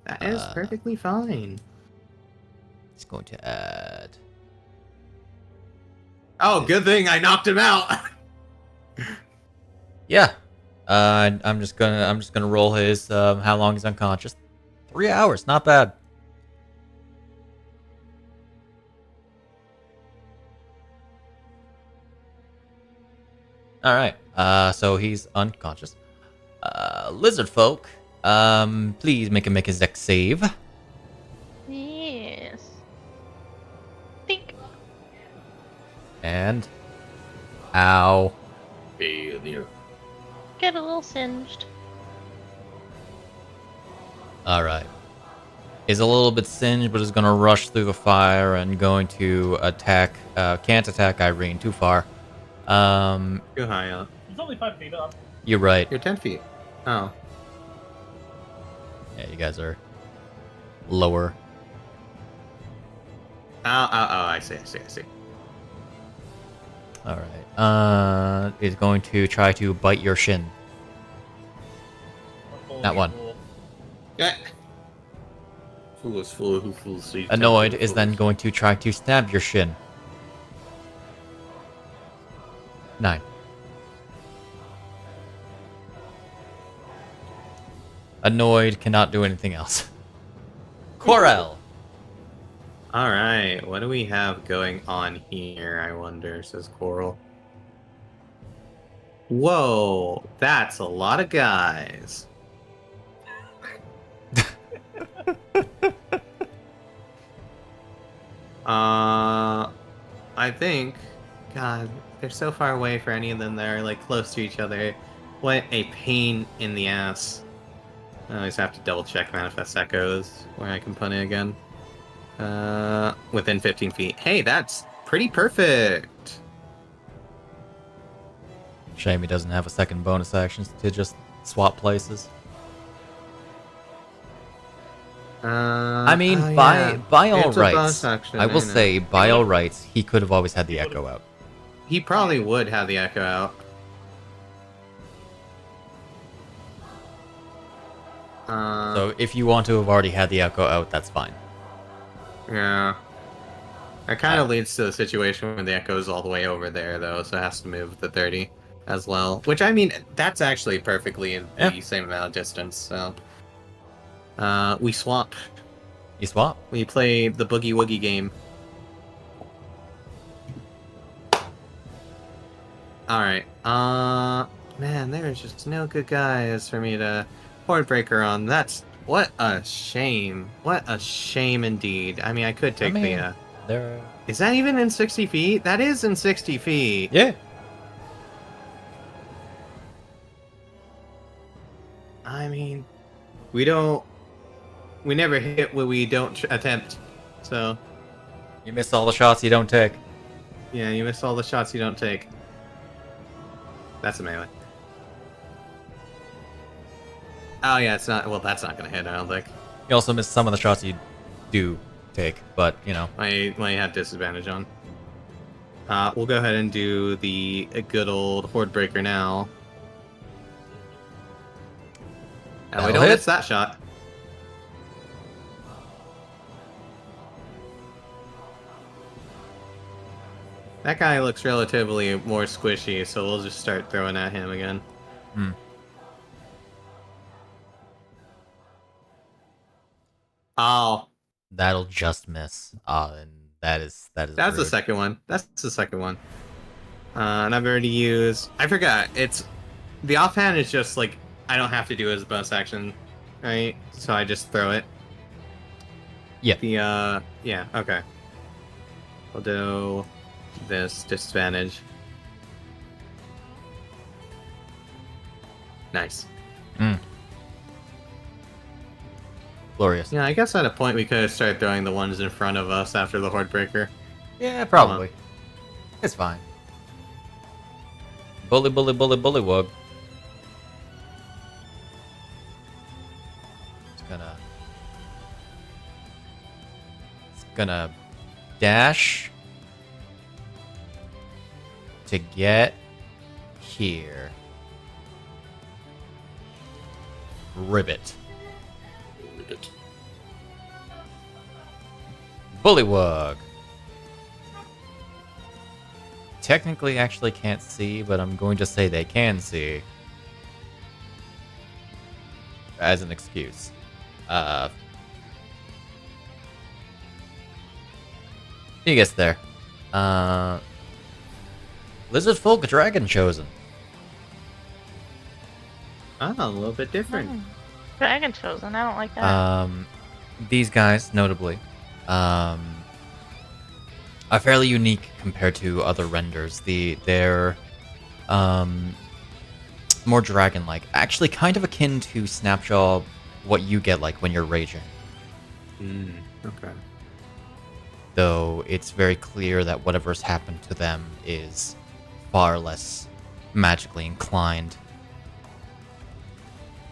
That is perfectly fine. He's going to add. Oh, good thing I knocked him out. Yeah. I'm just gonna roll his how long he's unconscious. 3 hours, not bad. All right. So he's unconscious. Lizard folk, please make a dex save. Yes. Think. And ow. Failure. Get a little singed. All right. Is a little bit singed, but is going to rush through the fire and going to attack. Can't attack Iryne too far. Too high up. He's only 5 feet up. You're right. You're 10 feet. Oh. Yeah, you guys are lower. Oh, I see. All right. Is going to try to bite your shin. That one. Yeah. Fool is fool who fools sees. Annoyed is then going to try to stab your shin. 9. Annoyed cannot do anything else. Quarrel. All right, what do we have going on here, I wonder, says Quarrel. Whoa, that's a lot of guys. I think, God, they're so far away for any of them that are, like, close to each other. What a pain in the ass. I always have to double check Manifest Echoes, where I can put it again. Within 15 feet. Hey, that's pretty perfect. Shame he doesn't have a second bonus action to just swap places. I mean, by all It's a rights, bonus action, I will know. say, by all rights, he could have always had the echo out. He probably would have the echo out. So if you want to have already had the echo out, that's fine. Yeah. That kind of leads to a situation where the echo's all the way over there, though, so it has to move the 30 as well. Which, I mean, that's actually perfectly in the same amount of distance, so... we swap. You swap? We play the Boogie Woogie game. Alright, man, there's just no good guys for me to Hordebreaker on. That's... What a shame. What a shame indeed. I mean, I could take the, There. Is that even in 60 feet? That is in 60 feet. Yeah. I mean, we never hit what we don't attempt, so... You miss all the shots you don't take. Yeah, you miss all the shots you don't take. That's a melee. Oh yeah, it's not... Well, that's not gonna hit, I don't think. You also miss some of the shots you do take, but, you know. I had disadvantage on. We'll go ahead and do the good old Hordebreaker now. And we That'll don't hit. miss that shot. That guy looks relatively more squishy, so we'll just start throwing at him again. Hmm. Oh, That'll just miss. And that's that's rude. the second one. That's the second one. And I've already used... I forgot. It's... The offhand is just, like, I don't have to do it as a bonus action, right? So I just throw it. Yeah. The, yeah, okay. We'll do this disadvantage. Nice. Glorious. Yeah, I guess at a point we could have started throwing the ones in front of us after the Hordebreaker. Yeah, probably. It's fine. Bully, bully, bully, bullywug. It's gonna dash to get here. Ribbit. Bullywug. Technically, actually can't see, but I'm going to say they can see as an excuse. He gets there. Lizard folk dragon chosen. Ah, a little bit different. Dragon chosen. I don't like that. These guys, notably, are fairly unique compared to other renders. They're more dragon-like, actually kind of akin to Snapjaw, what you get like when you're raging. Okay. Though it's very clear that whatever's happened to them is far less magically inclined.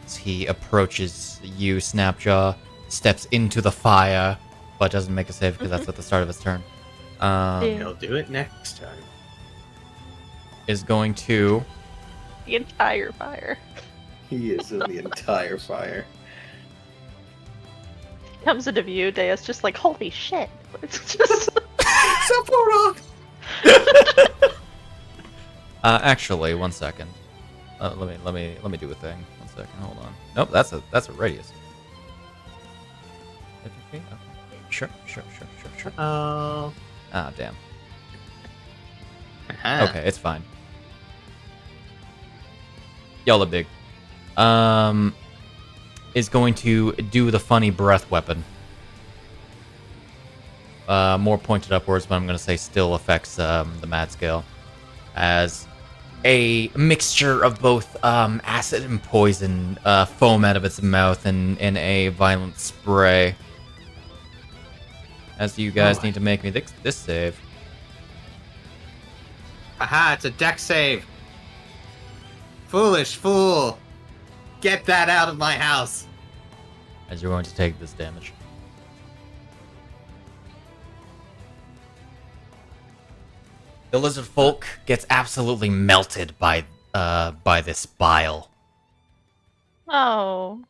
As he approaches you, Snapjaw, steps into the fire, but doesn't make a save because that's at the start of his turn. He'll do it next time. Is going to... The entire fire. He is in the entire fire. Comes into view, Deas just like, holy shit. It's just... Actually, 1 second. Let me do a thing. 1 second, hold on. Nope, that's a radius. 50 feet? Okay. Sure. Oh. Ah, damn. Aha. Okay, it's fine. Y'all are big. Is going to do the funny breath weapon. More pointed upwards, but I'm going to say still affects the mad scale. As a mixture of both acid and poison foam out of its mouth in a violent spray. As you guys need to make me this save. Aha, it's a deck save. Foolish fool. Get that out of my house. As you're going to take this damage. The lizard folk gets absolutely melted by this bile. Oh.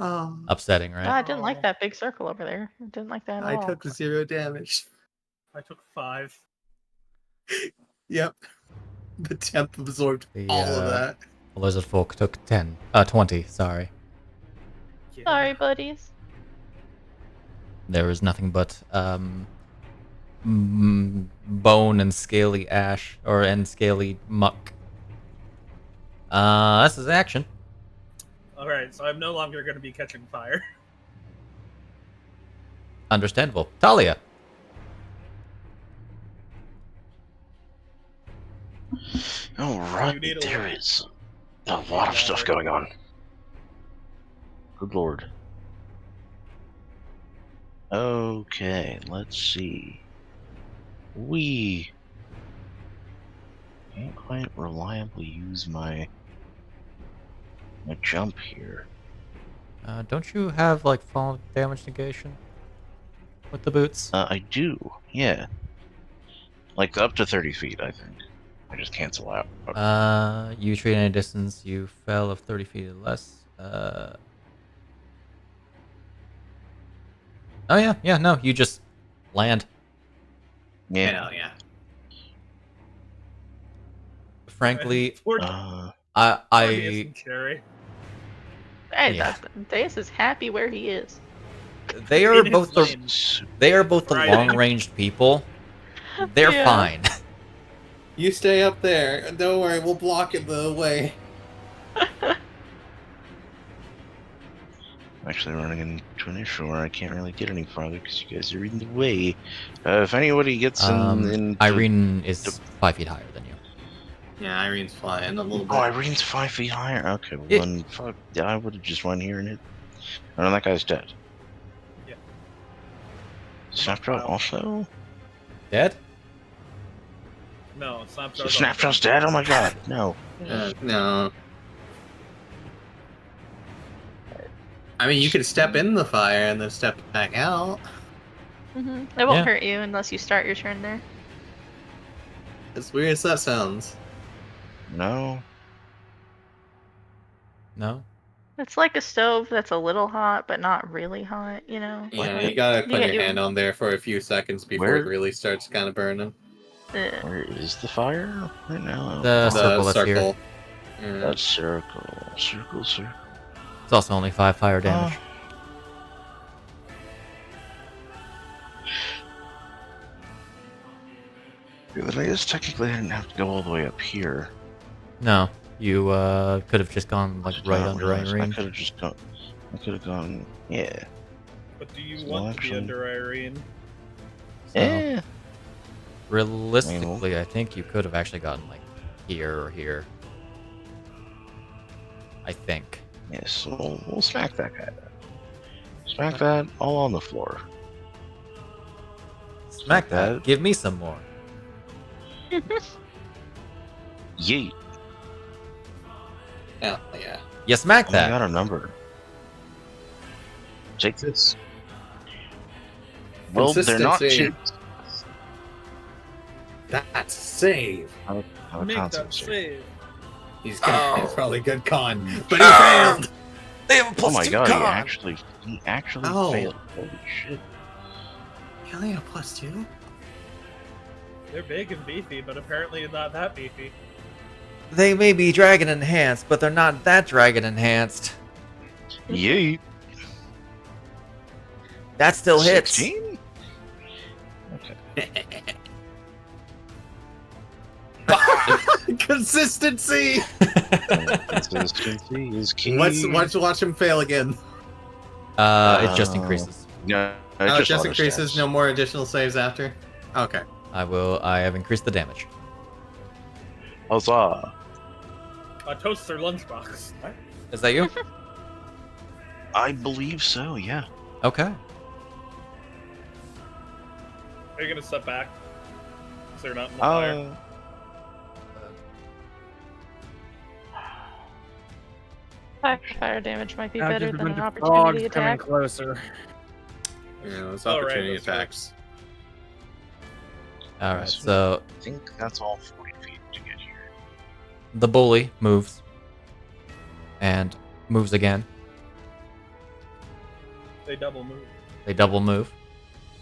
Oh, Upsetting, right? I didn't like that big circle over there. I didn't like that at I all. took 0 damage. I took 5. Yep. The temp absorbed all of that. The lizard folk took 20, sorry. Yeah. Sorry, buddies. There is nothing but bone and scaly ash, and scaly muck. That's his action. Alright, so I'm no longer going to be catching fire. Understandable. Talia. Alright, You need a there weapon. is a lot of stuff going on. Good lord. Okay, let's see. We can't quite reliably use my jump here. Don't you have, like, fall damage negation? With the boots? I do, yeah. Like up to 30 feet, I think. I just cancel out. You treat any distance, you fell of 30 feet or less. Oh yeah, no, you just land. Yeah. Hell yeah. Frankly, Poor I Deas and Cherry. Hey, Yeah. Deas is happy where he is. they are In his both the lane. Right. long-ranged people. They're Yeah. fine. You stay up there. Don't worry, we'll block it the way. I'm actually running into an issue where I can't really get any farther because you guys are in the way. If anybody gets in Iryne is 5 feet higher than you. Yeah, Irene's flying a little bit. Oh, Irene's 5 feet higher. Okay, well Yeah. then fuck. Yeah, I would have just went here and hit. Oh, no, that guy's dead. Yeah. Snapjaw also? Dead? No, So Snapjaw's dead? Oh my god, no. No. I mean, you can step in the fire and then step back out. It won't Yeah. hurt you unless you start your turn there. As weird as that sounds. No. No? It's like a stove that's a little hot, but not really hot, you know? Yeah, you gotta put get your hand on there for a few seconds before it Where- really starts kind of burning. Where is the fire right now? The The circle that's here. circle. Yeah. That circle. It's also only 5 fire damage. The thing is, technically, I didn't have to go all the way up here. No, you could have just gone like right under I Iryne. could have just gone. I could have gone. Yeah. But do you Well, want to be actually- under Iryne? Yeah. Realistically, I think you could have actually gotten like here or here. I think. Yes. We'll smack that guy. Smack that all on the floor. Smack that. Give me some more. Yeet. Hell yeah. You smack I that. got a number. Take this. Well, they're not Consistency. chips. That's save. Have a Make that concept here. save. He's probably good con, but he Oh. failed. They have a Oh my god, con. he actually Oh. failed. Holy shit. He only had a +2. They're big and beefy, but apparently not that beefy. They may be dragon enhanced, but they're not that dragon enhanced. Yeet. That still hits. 16? Consistency. Consistency is key. Watch him fail again. It just increases. No, Oh, it just increases. No more additional saves after. Okay. I have increased the damage. Huzzah. A toaster lunchbox. Is that you? I believe so, yeah. Okay. Are you gonna step back? So you're not in the fire. Fire damage might be Now better just a than an bunch of opportunity frogs coming attack. closer. Yeah, those Oh, right, opportunity that's right. attacks. Alright, so I think that's all 40 feet to get here. the bully moves. And moves again. They double move. They double move.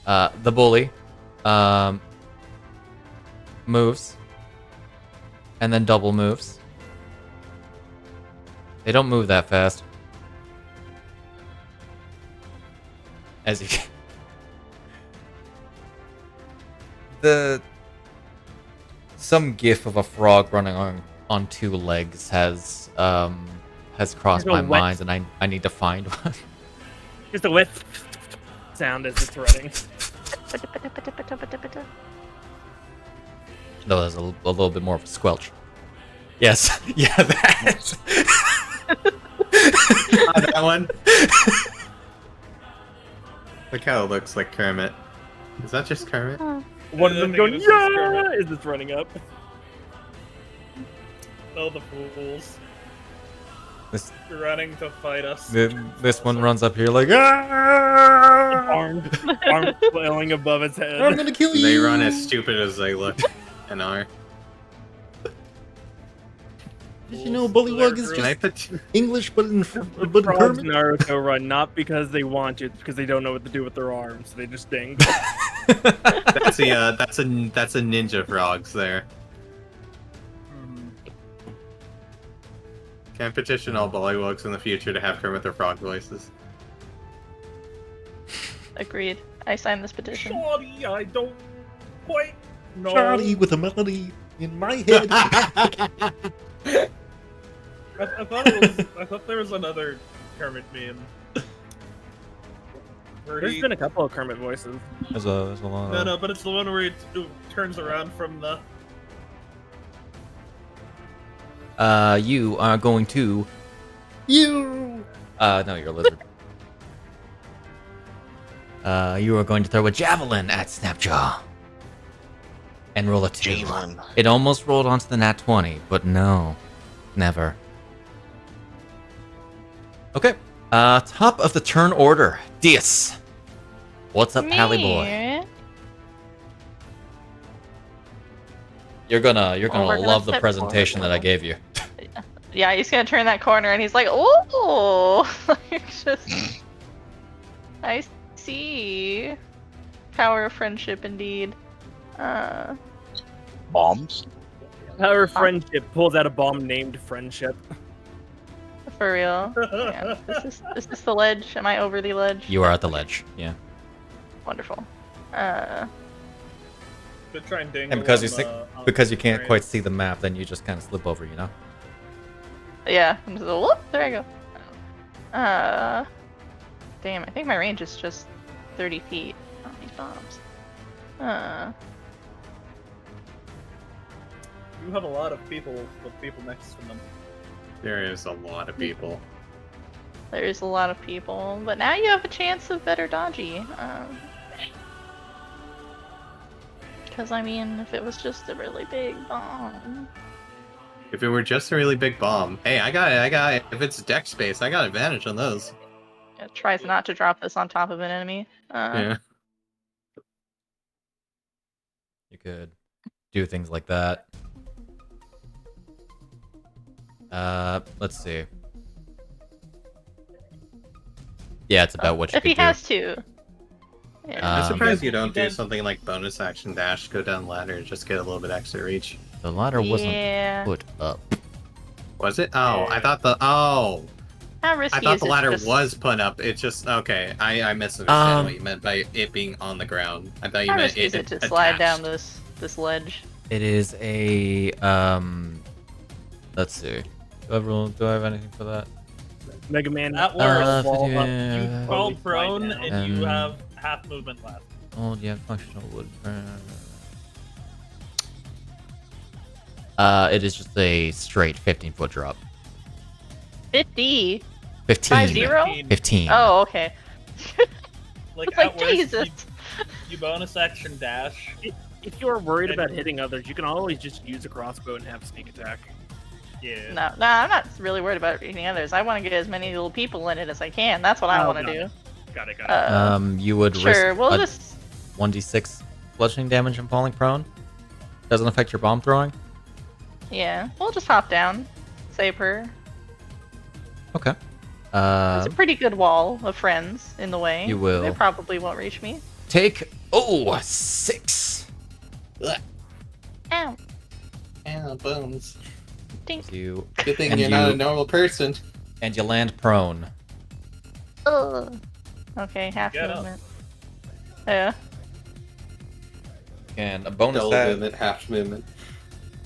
The bully moves. And then double moves. They don't move that fast. As you some gif of a frog running on 2 legs has crossed There's my a wet- mind, and I need to find one. Just a whip sound as it's running. No, there's a little bit more of a squelch. Yes, yeah, that. That one. Look how it looks like Kermit. Is that just Kermit? One of I them think going, it is just yeah, Kermit. as it's running up. Oh, the fools. This You're running to fight us. this one runs up here like, ah! Arm flailing above its head. I'm gonna kill you. They run as stupid as they look and are. Did you know Bullywug is Can I just put? English, but in The frogs in Naruto run not because they want to, it's because they don't know what to do with their arms. They just dangle. That's a ninja frogs there. Can petition all bullywugs in the future to have Kermit their frog voices. Agreed. I signed this petition. Sorry, I don't quite know. Charlie with a melody in my head. I thought there was another Kermit meme. Where There's he- been a couple of Kermit voices. There's a lot. No, but it's the one where he turns around from the. You are going to. You. No, you're a lizard. You are going to throw a javelin at Snapjaw. And roll a 2. Javelin. It almost rolled onto the nat 20, but no. Never. Okay. Top of the turn order. Deas. What's up, Pally boy? Me? You're gonna Well, we're gonna love the step presentation that I forward. gave you. Yeah, he's gonna turn that corner and he's like, oh, like just. I see. Power of friendship, indeed. Bombs? Power of friendship pulls out a bomb named friendship. For real. Yeah. Is this the ledge? Am I over the ledge? You are at the ledge. Yeah. Wonderful. Could try and dangle And because on you the- on because the you can't terrain. quite see the map, then you just kind of slip over. You know. Yeah. I'm just, whoop, there I go. Damn. I think my range is just 30 feet on these bombs. You have a lot of people with people next to them. There is a lot of people. There's a lot of people, but now you have a chance of better dodgy. Because I mean, if it was just a really big bomb. If it were just a really big bomb, hey, I got it. If it's deck space, I got advantage on those. It tries not to drop this on top of an enemy. Yeah. You could do things like that. Let's see. Yeah, it's about what you If he could do. has to. Yeah. I'm surprised Um, you don't do Again- something like bonus action dash, go down ladder, and just get a little bit extra reach. The ladder wasn't Yeah. put up. Was it? Oh, I Yeah. thought the How risky I thought is the it ladder just... was put up. It's just okay. I misunderstand Um, what you meant by it being on the ground. I thought you How meant risky is it to attached. slide down this ledge? It is a Let's see. Do I have anything for that? Mega Man. That works. wall up. You fall prone down. and you Um, have half movement left. Oh, yeah, functional wood. It is just a straight 15-foot drop. 50? 15. 50? 15. Oh, okay. Like, It's like, at worst, Jesus. You bonus action dash. If you're worried about hitting others, you can always just use a crossbow and have sneak attack. Yeah. No, I'm not really worried about any others. I want to get as many little people in it as I can. That's what I Oh, want to got do. it. Got it. You would Sure, risk we'll a just... 1d6 bludgeoning damage and falling prone. Doesn't affect your bomb throwing. Yeah, we'll just hop down. Say a prayer. Okay. There's a pretty good wall of friends in the way. You will. They probably won't reach me. Take 6. Ow. Yeah, bones. Dink. You Good thing And you're not you- a normal person. and you land prone. Ugh. Okay, half Get up. movement. Yeah. And a bonus Double that movement, half movement.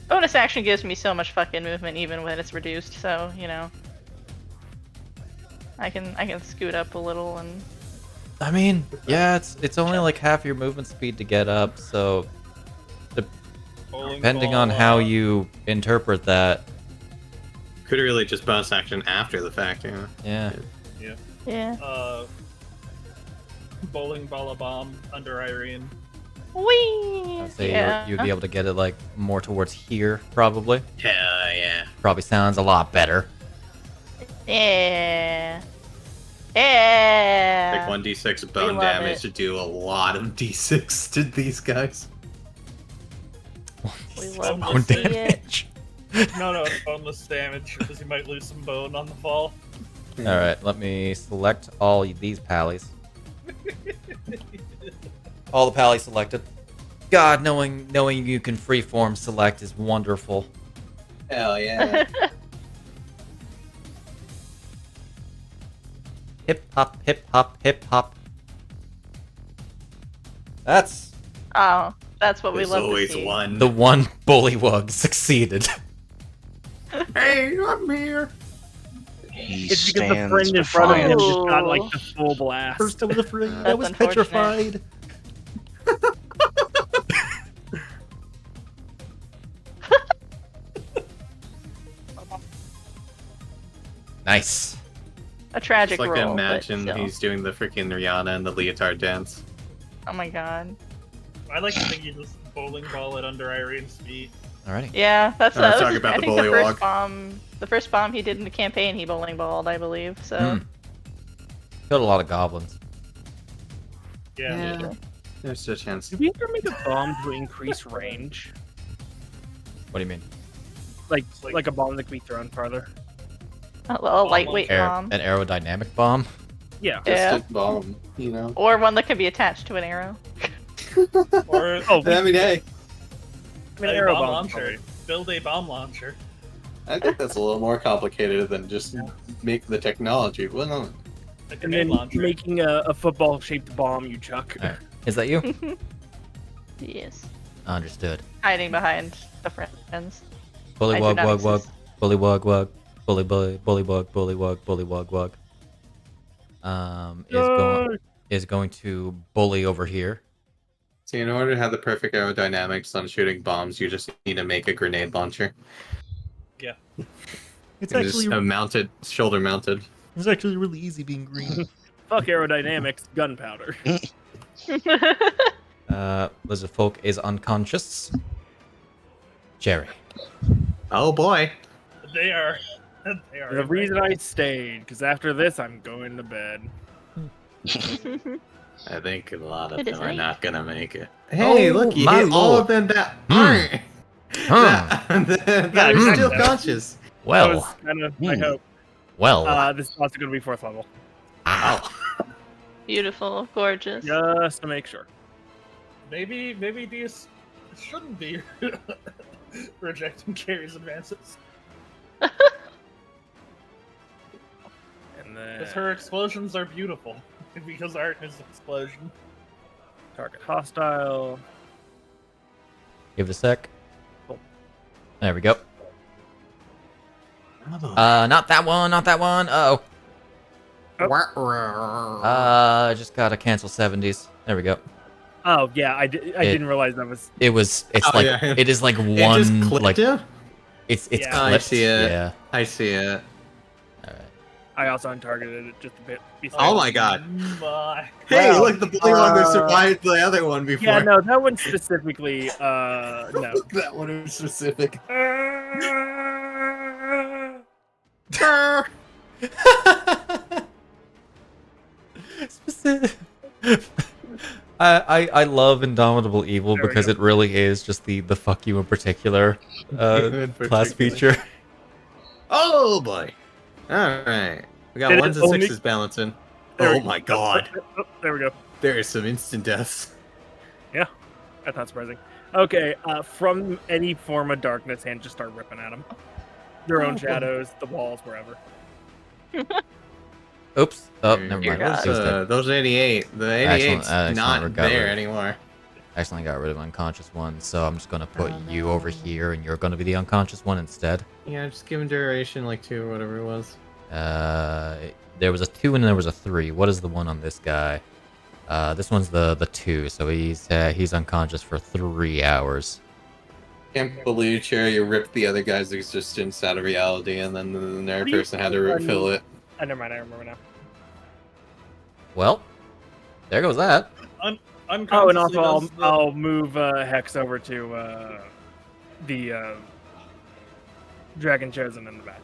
Bonus action gives me so much fucking movement even when it's reduced, so, you know. I can scoot up a little and... I mean, yeah, it's only like half your movement speed to get up, so Bowling depending ball, on how you interpret that, Could really just bonus action after the fact, yeah. yeah. Yeah. Bowling ball a bomb under Iryne. Whee! I'd say Yeah. you'd be able to get it like more towards here, probably. Hell yeah. Probably sounds a lot better. Yeah. Yeah. Like 1d6 bone love damage it. to do a lot of d6 to these guys. We love Bone to see it. damage. No, it's boneless damage because you might lose some bone on the fall. All right, let me select all these pallies. All the pallies selected. God, knowing you can freeform select is wonderful. Hell yeah. Hip hop, hip hop, hip hop. That's Oh, that's what we There's love to always see. one. the one bullywug succeeded. Hey, I'm here. He It's because the stands friend in front of him defiant. just got like the full blast. First I was afraid, I That's was unfortunate. petrified. Nice. A tragic It's like roll, imagine but still. he's doing the freaking Rihanna and the leotard dance. Oh my god. I like to think you just bowling ball it under Irene's feet. Alrighty. Yeah, that's Let's that talk was, about I the think the bullywog. first bomb. The first bomb he did in the campaign, he bowling balled, I believe. So Hmm. Killed a lot of goblins. Yeah. There's still a chance. Did we ever make a bomb to increase range? What do you mean? like a bomb that can be thrown farther. A lightweight bomb. An aerodynamic bomb. Yeah. Yeah. Distant bomb, you know. Or one that can be attached to an arrow. Or I mean, hey, I mean, a arrow bomb bomb launcher. Build a bomb launcher. I think that's a little more complicated than just make the technology. Well, no. A And grenade then launcher. making a football-shaped bomb you chuck. Alright. Is that you? Yes. Understood. Hiding behind the friends. Bully I do wug not wug wug. exist. Bully wug wug. Bully bully bully wug bully wug bully wug wug. Is going to bully over here. See, in order to have the perfect aerodynamics on shooting bombs, you just need to make a grenade launcher. Yeah. It's And just mounted, shoulder mounted. it's actually really easy being green. Fuck aerodynamics, gunpowder. Lizard Folk is unconscious. Jerry. Oh boy. They are. They are. The reason I stayed, because after this I'm going to bed. I think a lot of It is them are late. not gonna make it. Hey, Oh, look, you my hit all lord. of them that aren't. That are still conscious. That Well, was kind of my hope. well. This is also going to be 4th level. Ow. Beautiful, gorgeous. Just to make sure. Maybe Deas shouldn't be rejecting Carrie's advances. And then Because her explosions are beautiful. Because art is an explosion. target hostile. Give it a sec. Cool. There we go. Not that one, not that one. Uh-oh. Just gotta cancel 70s. There we go. Oh yeah, I didn't realize that was. It's Oh, like, yeah. it is like It one, just clicked like, you? it's Yeah. I clipped. see it. Yeah. I see it. Alright. I also untargeted it just a bit. Oh my god. My. Hey, Wow. look, the bully one that survived the other one before. Yeah, no, that one specifically. No. That one was specific. Specific. I love Indomitable Evil There we because go. it really is just the fuck you in particular In class particular. feature. Oh boy. Alright. We got Did it 1s and only- 6s balancing. There Oh we go. my god. Oh, there we go. There is some instant deaths. That's not surprising. Okay, from any form of darkness, and just start ripping at them. Their own shadows, the walls, wherever. Oops. Oh, There never you mind. go. He was dead. Those 88. The Excellent, 88's not excellent, there recovery. anymore. Accidentally got rid of unconscious one, so I'm just gonna put you over here, and you're gonna be the unconscious one instead. Yeah, just give him duration like 2 or whatever it was. There was a 2 and there was a 3. What is the one on this guy? This one's the 2, so he's unconscious for 3 hours. Can't believe, Cherry, you ripped the other guy's existence out of reality, and then the nerd What do you person had to refill it. Never mind, I remember now. Well, there goes that. Oh, and Unconsciously also does the- I'll move Hex over to the Dragon Chosen in the back.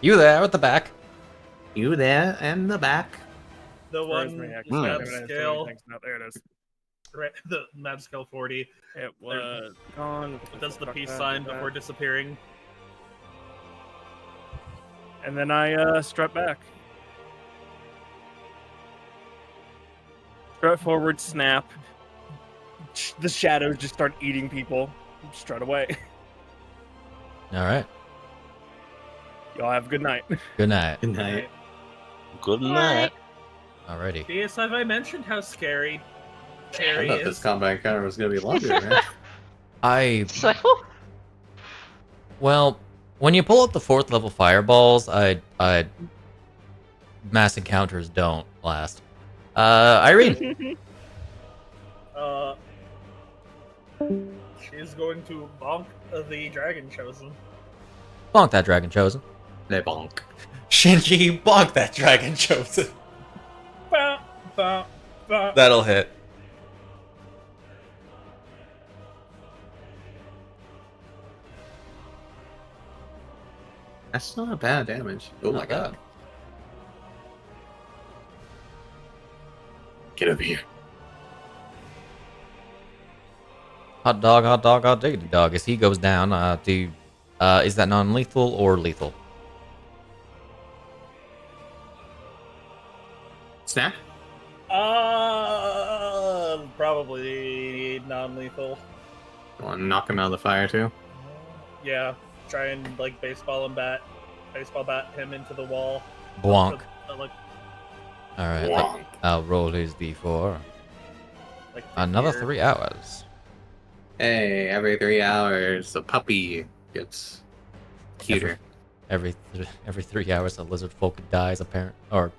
You there at the back. You there in the back. the Where's one my Hex? Hmm. map Maybe I have so many scale, things. No, there it is. the map scale 40. It was gone. It does the Fuck peace that, sign fuck that. before disappearing. And then I strut back. Strut forward, snap. The shadows just start eating people. Strut away. All right. Y'all have a good night. Good night. Good night. Good night. Alrighty. Deas, have I mentioned how scary I Cherry thought is? this combat encounter was gonna be longer, man. So, Well, when you pull up the 4th level fireballs, mass encounters don't last. Iryne. She's going to bonk the Dragon Chosen. Bonk that Dragon Chosen. They bonk. Shinji, bonk that Dragon Chosen. Bah, bah, bah. That'll hit. That's not a bad damage. Oh my Not bad. god. Get over here. Hot dog, hot diggity dog. As he goes down, is that non-lethal or lethal? Snak? Probably non-lethal. Want to knock him out of the fire too? Yeah, try and like baseball bat him into the wall. Blanc. Like, Alright, Blanc. I'll roll his d4. like Another here. 3 hours. Hey, every 3 hours, a puppy gets cuter. Every 3 hours, a lizard folk dies, or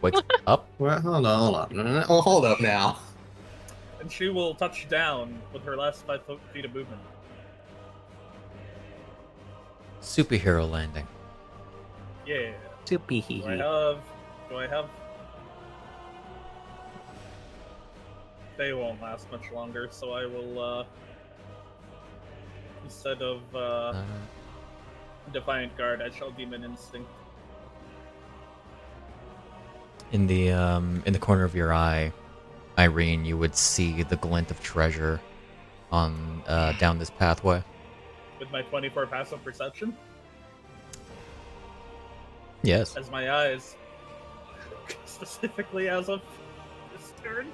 wakes up. Well, hold on. Oh, hold up now. And she will touch down with her last 5 feet of movement. Superhero landing. Yeah. Soupy. Do I have? They won't last much longer, so I will, instead of, Defiant Guard, I shall Demon Instinct. In the corner of your eye, Iryne, you would see the glint of treasure on down this pathway. With my 24 passive perception, Yes. as my eyes, specifically as of this turn.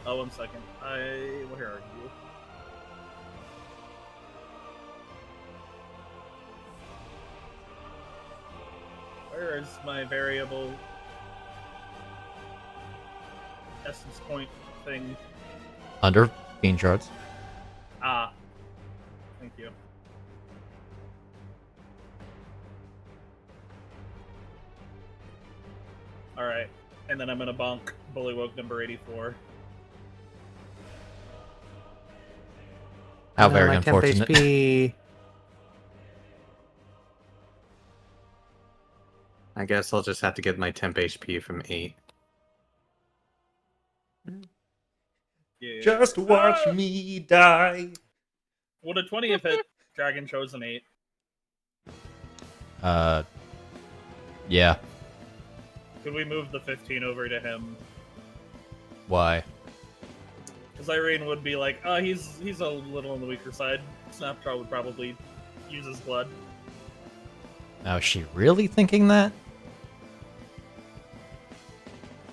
Oh, 1 second. Where are you? Where is my variable essence point thing? Under Fiend Shards. Ah. Thank you. Alright. And then I'm gonna bonk Bullywug number 84. How very my temp unfortunate. HP. I guess I'll just have to get my temp HP from 8. Yeah. Just watch me die. Would a 20 have hit? Dragon chose an 8. Yeah. Could we move the 15 over to him? Why? Because Iryne would be like, he's a little on the weaker side. Snapjaw would probably use his blood. Now, is she really thinking that?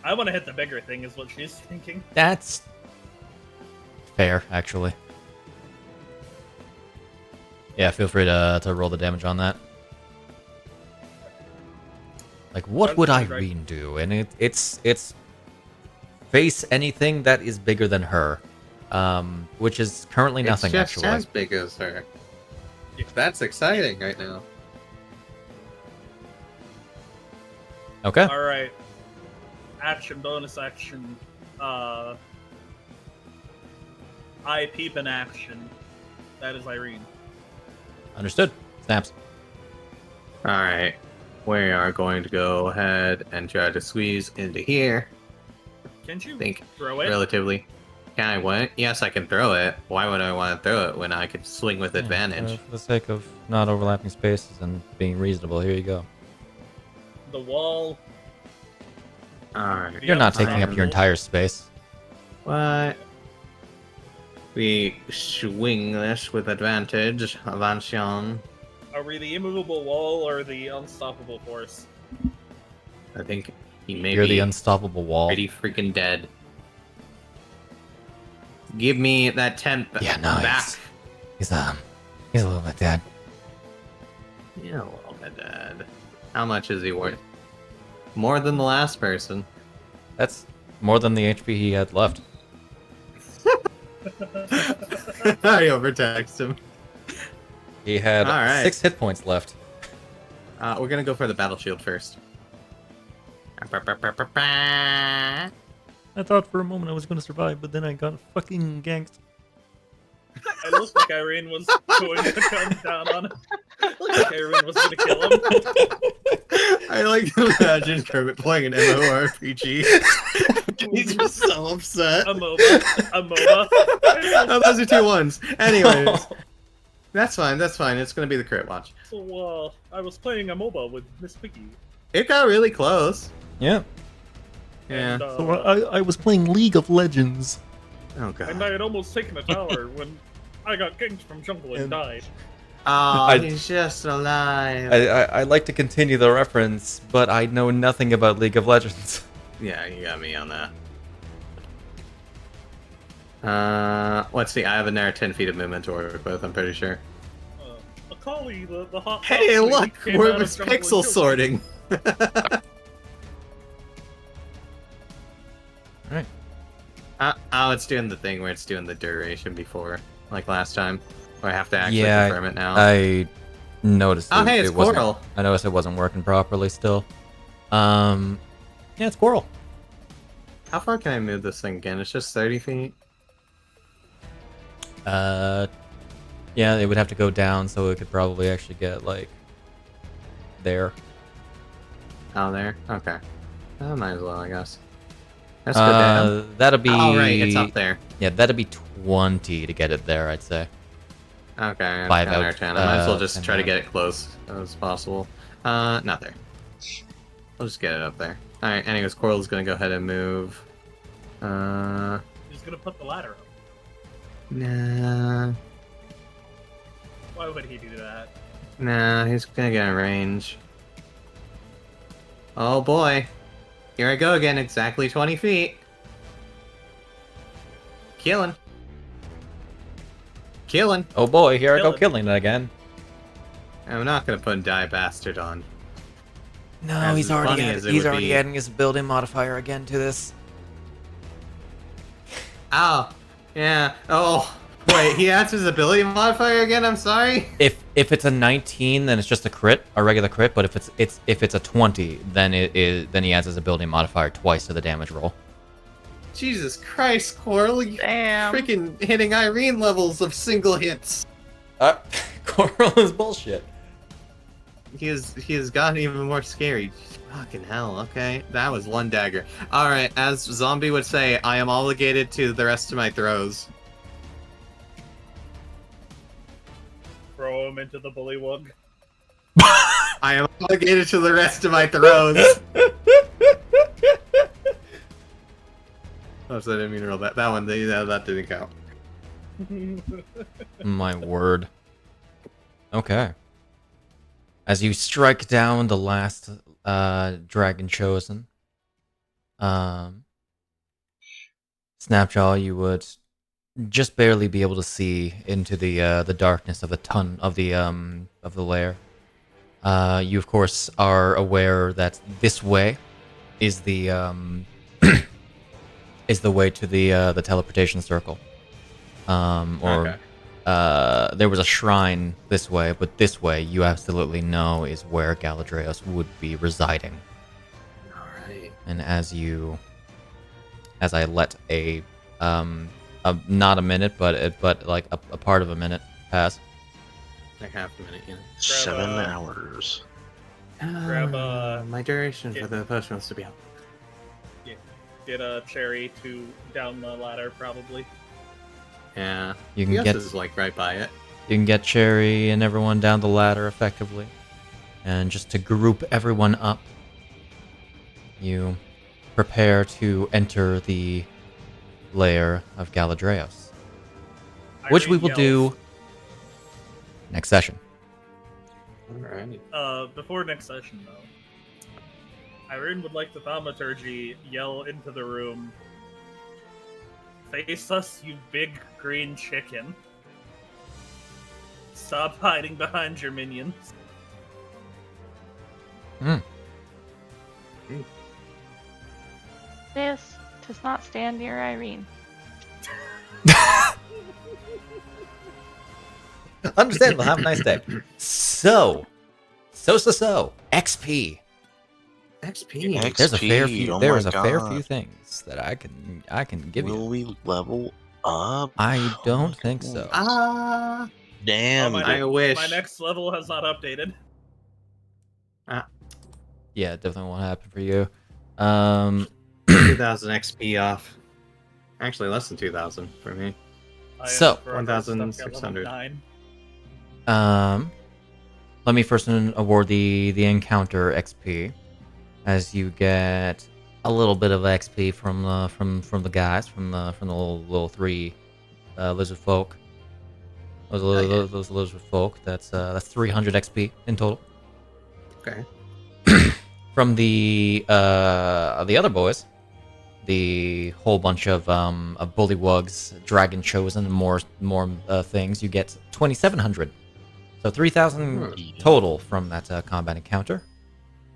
I want to hit the bigger thing, is what she's thinking. That's fair, actually. Yeah, feel free to roll the damage on that. Like, what would Iryne do? And it's face anything that is bigger than her, which is currently nothing, it's just actually. as big as her. That's exciting right now. Okay. Alright. Action, bonus action. I peep in action. That is Iryne. Understood. Snaps. Alright. We are going to go ahead and try to squeeze into here. Can't you Think throw it? relatively. Can I win? Yes, I can throw it. Why would I want to throw it when I could swing with advantage? For the sake of not overlapping spaces and being reasonable, here you go. The wall. Alright. You're not taking up I'm- your entire space. What? We swing this with advantage. Avancion. Are we the immovable wall or the unstoppable force? I think he may You're be the unstoppable wall. pretty freaking dead. Give me that temp Yeah, no, back. he's a little bit dead. Yeah, a little bit dead. How much is he worth? More than the last person. That's more than the HP he had left. I overtaxed him. He had All right. 6 hit points left. We're gonna go for the battle shield first. I thought for a moment I was going to survive, but then I got fucking ganked. It looked like Iryne was going to come down on him. It looked like Iryne was going to kill him. I like to imagine Kermit playing an MMORPG. He's just so upset. A MOBA. Oh, those are 2 ones. Anyways. That's fine, that's fine. It's gonna be the crit watch. So, I was playing a MOBA with Miss Piggy. It got really close. Yeah. Yeah. And, So I was playing League of Legends. Oh and god. I had almost taken a tower when I got kicked from jungle and died. Oh, he's just alive. I like to continue the reference, but I know nothing about League of Legends. Yeah, you got me on that. Let's see. I have another 10 feet of movement to work with. I'm pretty sure. Akali, the hot. Hey, hot look, came we're out of jungle and pixel killed me. sorting. Alright. Oh, it's doing the thing where it's doing the duration before, like last time. Where I have to actually Yeah, confirm it now. I noticed. Oh, hey, it's it wasn't. Quarrel. I noticed it wasn't working properly still. Yeah, it's Quarrel. How far can I move this thing again? It's just 30 feet. Yeah, it would have to go down, so it could probably actually get like there. Oh, there. Okay. Oh, might as well, I guess. Let's go down. That'll be. Oh, right, it's up there. Yeah, that'll be 20 to get it there, I'd say. Okay, 5 10 or out, 10. I might as well 10 just try to out. get it close as possible. Not there. We'll just get it up there. Alright, anyways, Quarrel's gonna go ahead and move. He's gonna put the ladder up. Nah. Why would he do that? Nah, he's gonna get in range. Oh boy. Here I go again, exactly 20 feet. Killing. Killing. Oh boy, here I go Killing. killing it again. I'm not gonna put Die Bastard on. No, As he's funny already as it he's would already be. adding his building modifier again to this. Oh, yeah. Oh, wait, he adds his ability modifier again? I'm sorry? If it's a 19, then it's just a crit, a regular crit. But if it's a 20, then then he adds his ability modifier twice to the damage roll. Jesus Christ, Quarrel, you Damn. freaking hitting Iryne levels of single hits. Quarrel is bullshit. He has gotten even more scary. Fucking hell, okay. That was one dagger. Alright, as Zombi would say, I am obligated to the rest of my throws. Throw him into the bullywug. I am obligated to the rest of my throws. Oh, so I didn't mean to roll that. That one, that didn't count. My word. Okay. As you strike down the last dragon chosen, Snapjaw, you would just barely be able to see into the darkness of the lair. You of course are aware that this way is the is the way to the teleportation circle. Okay. There was a shrine this way, but this way you absolutely know is where Galadrios would be residing. Alright. And as I let not a minute, but like a part of a minute pass. Like half a minute, yeah. 7 hours. Grab, my duration yeah. for the potion wants to be out. Get a cherry to down the ladder, probably. Yeah. You can Yes get is like right by it. You can get Cherry and everyone down the ladder effectively. And just to group everyone up, you prepare to enter the lair of Galadrios, which we Iryne will yells. do next session. Alright. Before next session, though, Iryne would like the thaumaturgy yell into the room. Face us, you big green chicken. Stop hiding behind your minions. This does not stand near Iryne. Understandable. Have a nice day. So. XP. XP. There's a fair XP, few. oh There my is a fair God. few things that I can give Will you. we level up? I don't think so. Damn. my, I wish. my next level has not updated. Yeah, definitely won't happen for you. 2,000 XP off. Actually, less than 2,000 for me. I am So, forever stuck at level 1,600. 9. Let me first award the encounter XP, as you get a little bit of XP from the guys from the little three lizard folk. Those lizard folk. That's 300 XP in total. Okay. From the other boys, the whole bunch of bullywugs, dragon chosen, and more things. You get 2,700. So 3,000 total from that combat encounter,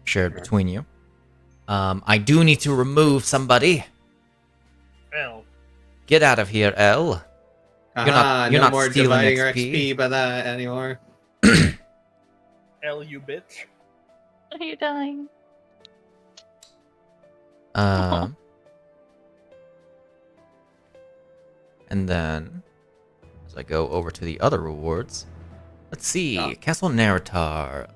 shared between you. I do need to remove somebody. L. Get out of here, L. You're not no not more stealing dividing our XP. XP by that anymore. L, you bitch. Are you dying? And then, as I go over to the other rewards, let's see. Yeah. Castle Naratar.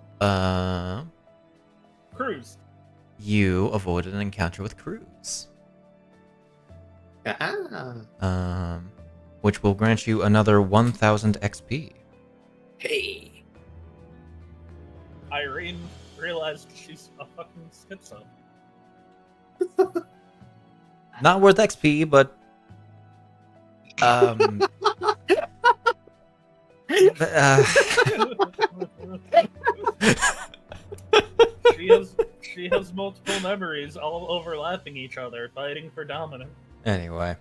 Cruise. You avoided an encounter with Cruz. Which will grant you another 1,000 XP. Hey. Iryne realized she's a fucking schizo. Not worth XP, but she has multiple memories, all overlapping each other, fighting for dominance. Anyway,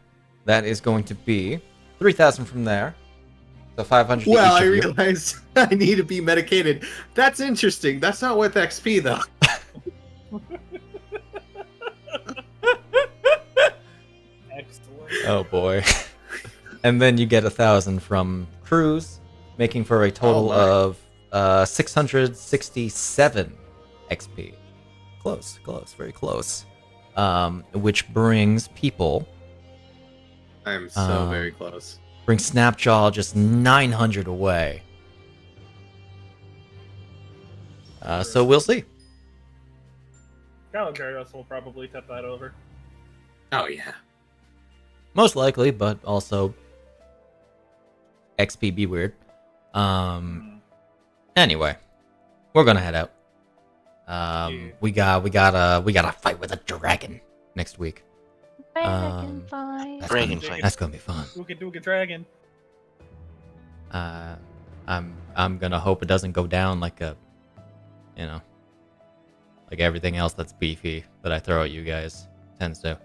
that is going to be 3,000 from there. So 500 to Well, each I of you. realized I need to be medicated. That's interesting. That's not worth XP though. Excellent. Oh boy. And then you get 1,000 from Cruz, making for a total of 667 XP. Close, very close. Which brings people. I'm so very close. Brings Snapjaw just 900 away. So we'll see. Sicarius will probably tip that over. Oh yeah. Most likely, but also XP be weird. Anyway, we're gonna head out. We gotta fight with a dragon next week. Dragon fight. Dragon fight. That's gonna be fun. Ooga dragon. I'm gonna hope it doesn't go down like like everything else that's beefy that I throw at you guys tends to.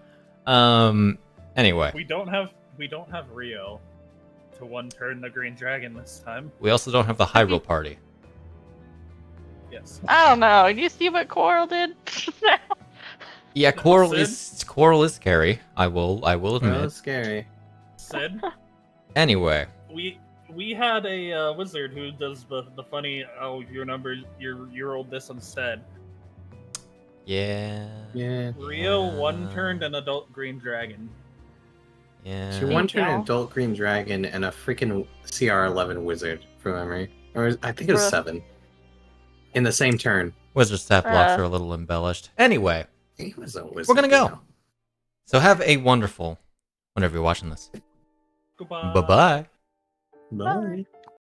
Anyway, We don't have Rio to one turn the green dragon this time. we also don't have the Hyrule party. Yes. I don't know. You see what Quarrel did? Yeah, No, Quarrel Sid? is scary. I will admit. Well, scary. Sid, Anyway, we had a wizard who does the funny you rolled this instead. yeah. Rio one turned an adult green dragon. Yeah. She one turned an y'all. adult green dragon and a freaking CR11 wizard from memory, or I think it was Bruh. 7. In the same turn. Wizard stat blocks are a little embellished. Anyway, He was a wizard. we're gonna go. you know. So have a wonderful whenever you're watching this. Goodbye. Bye-bye. Bye.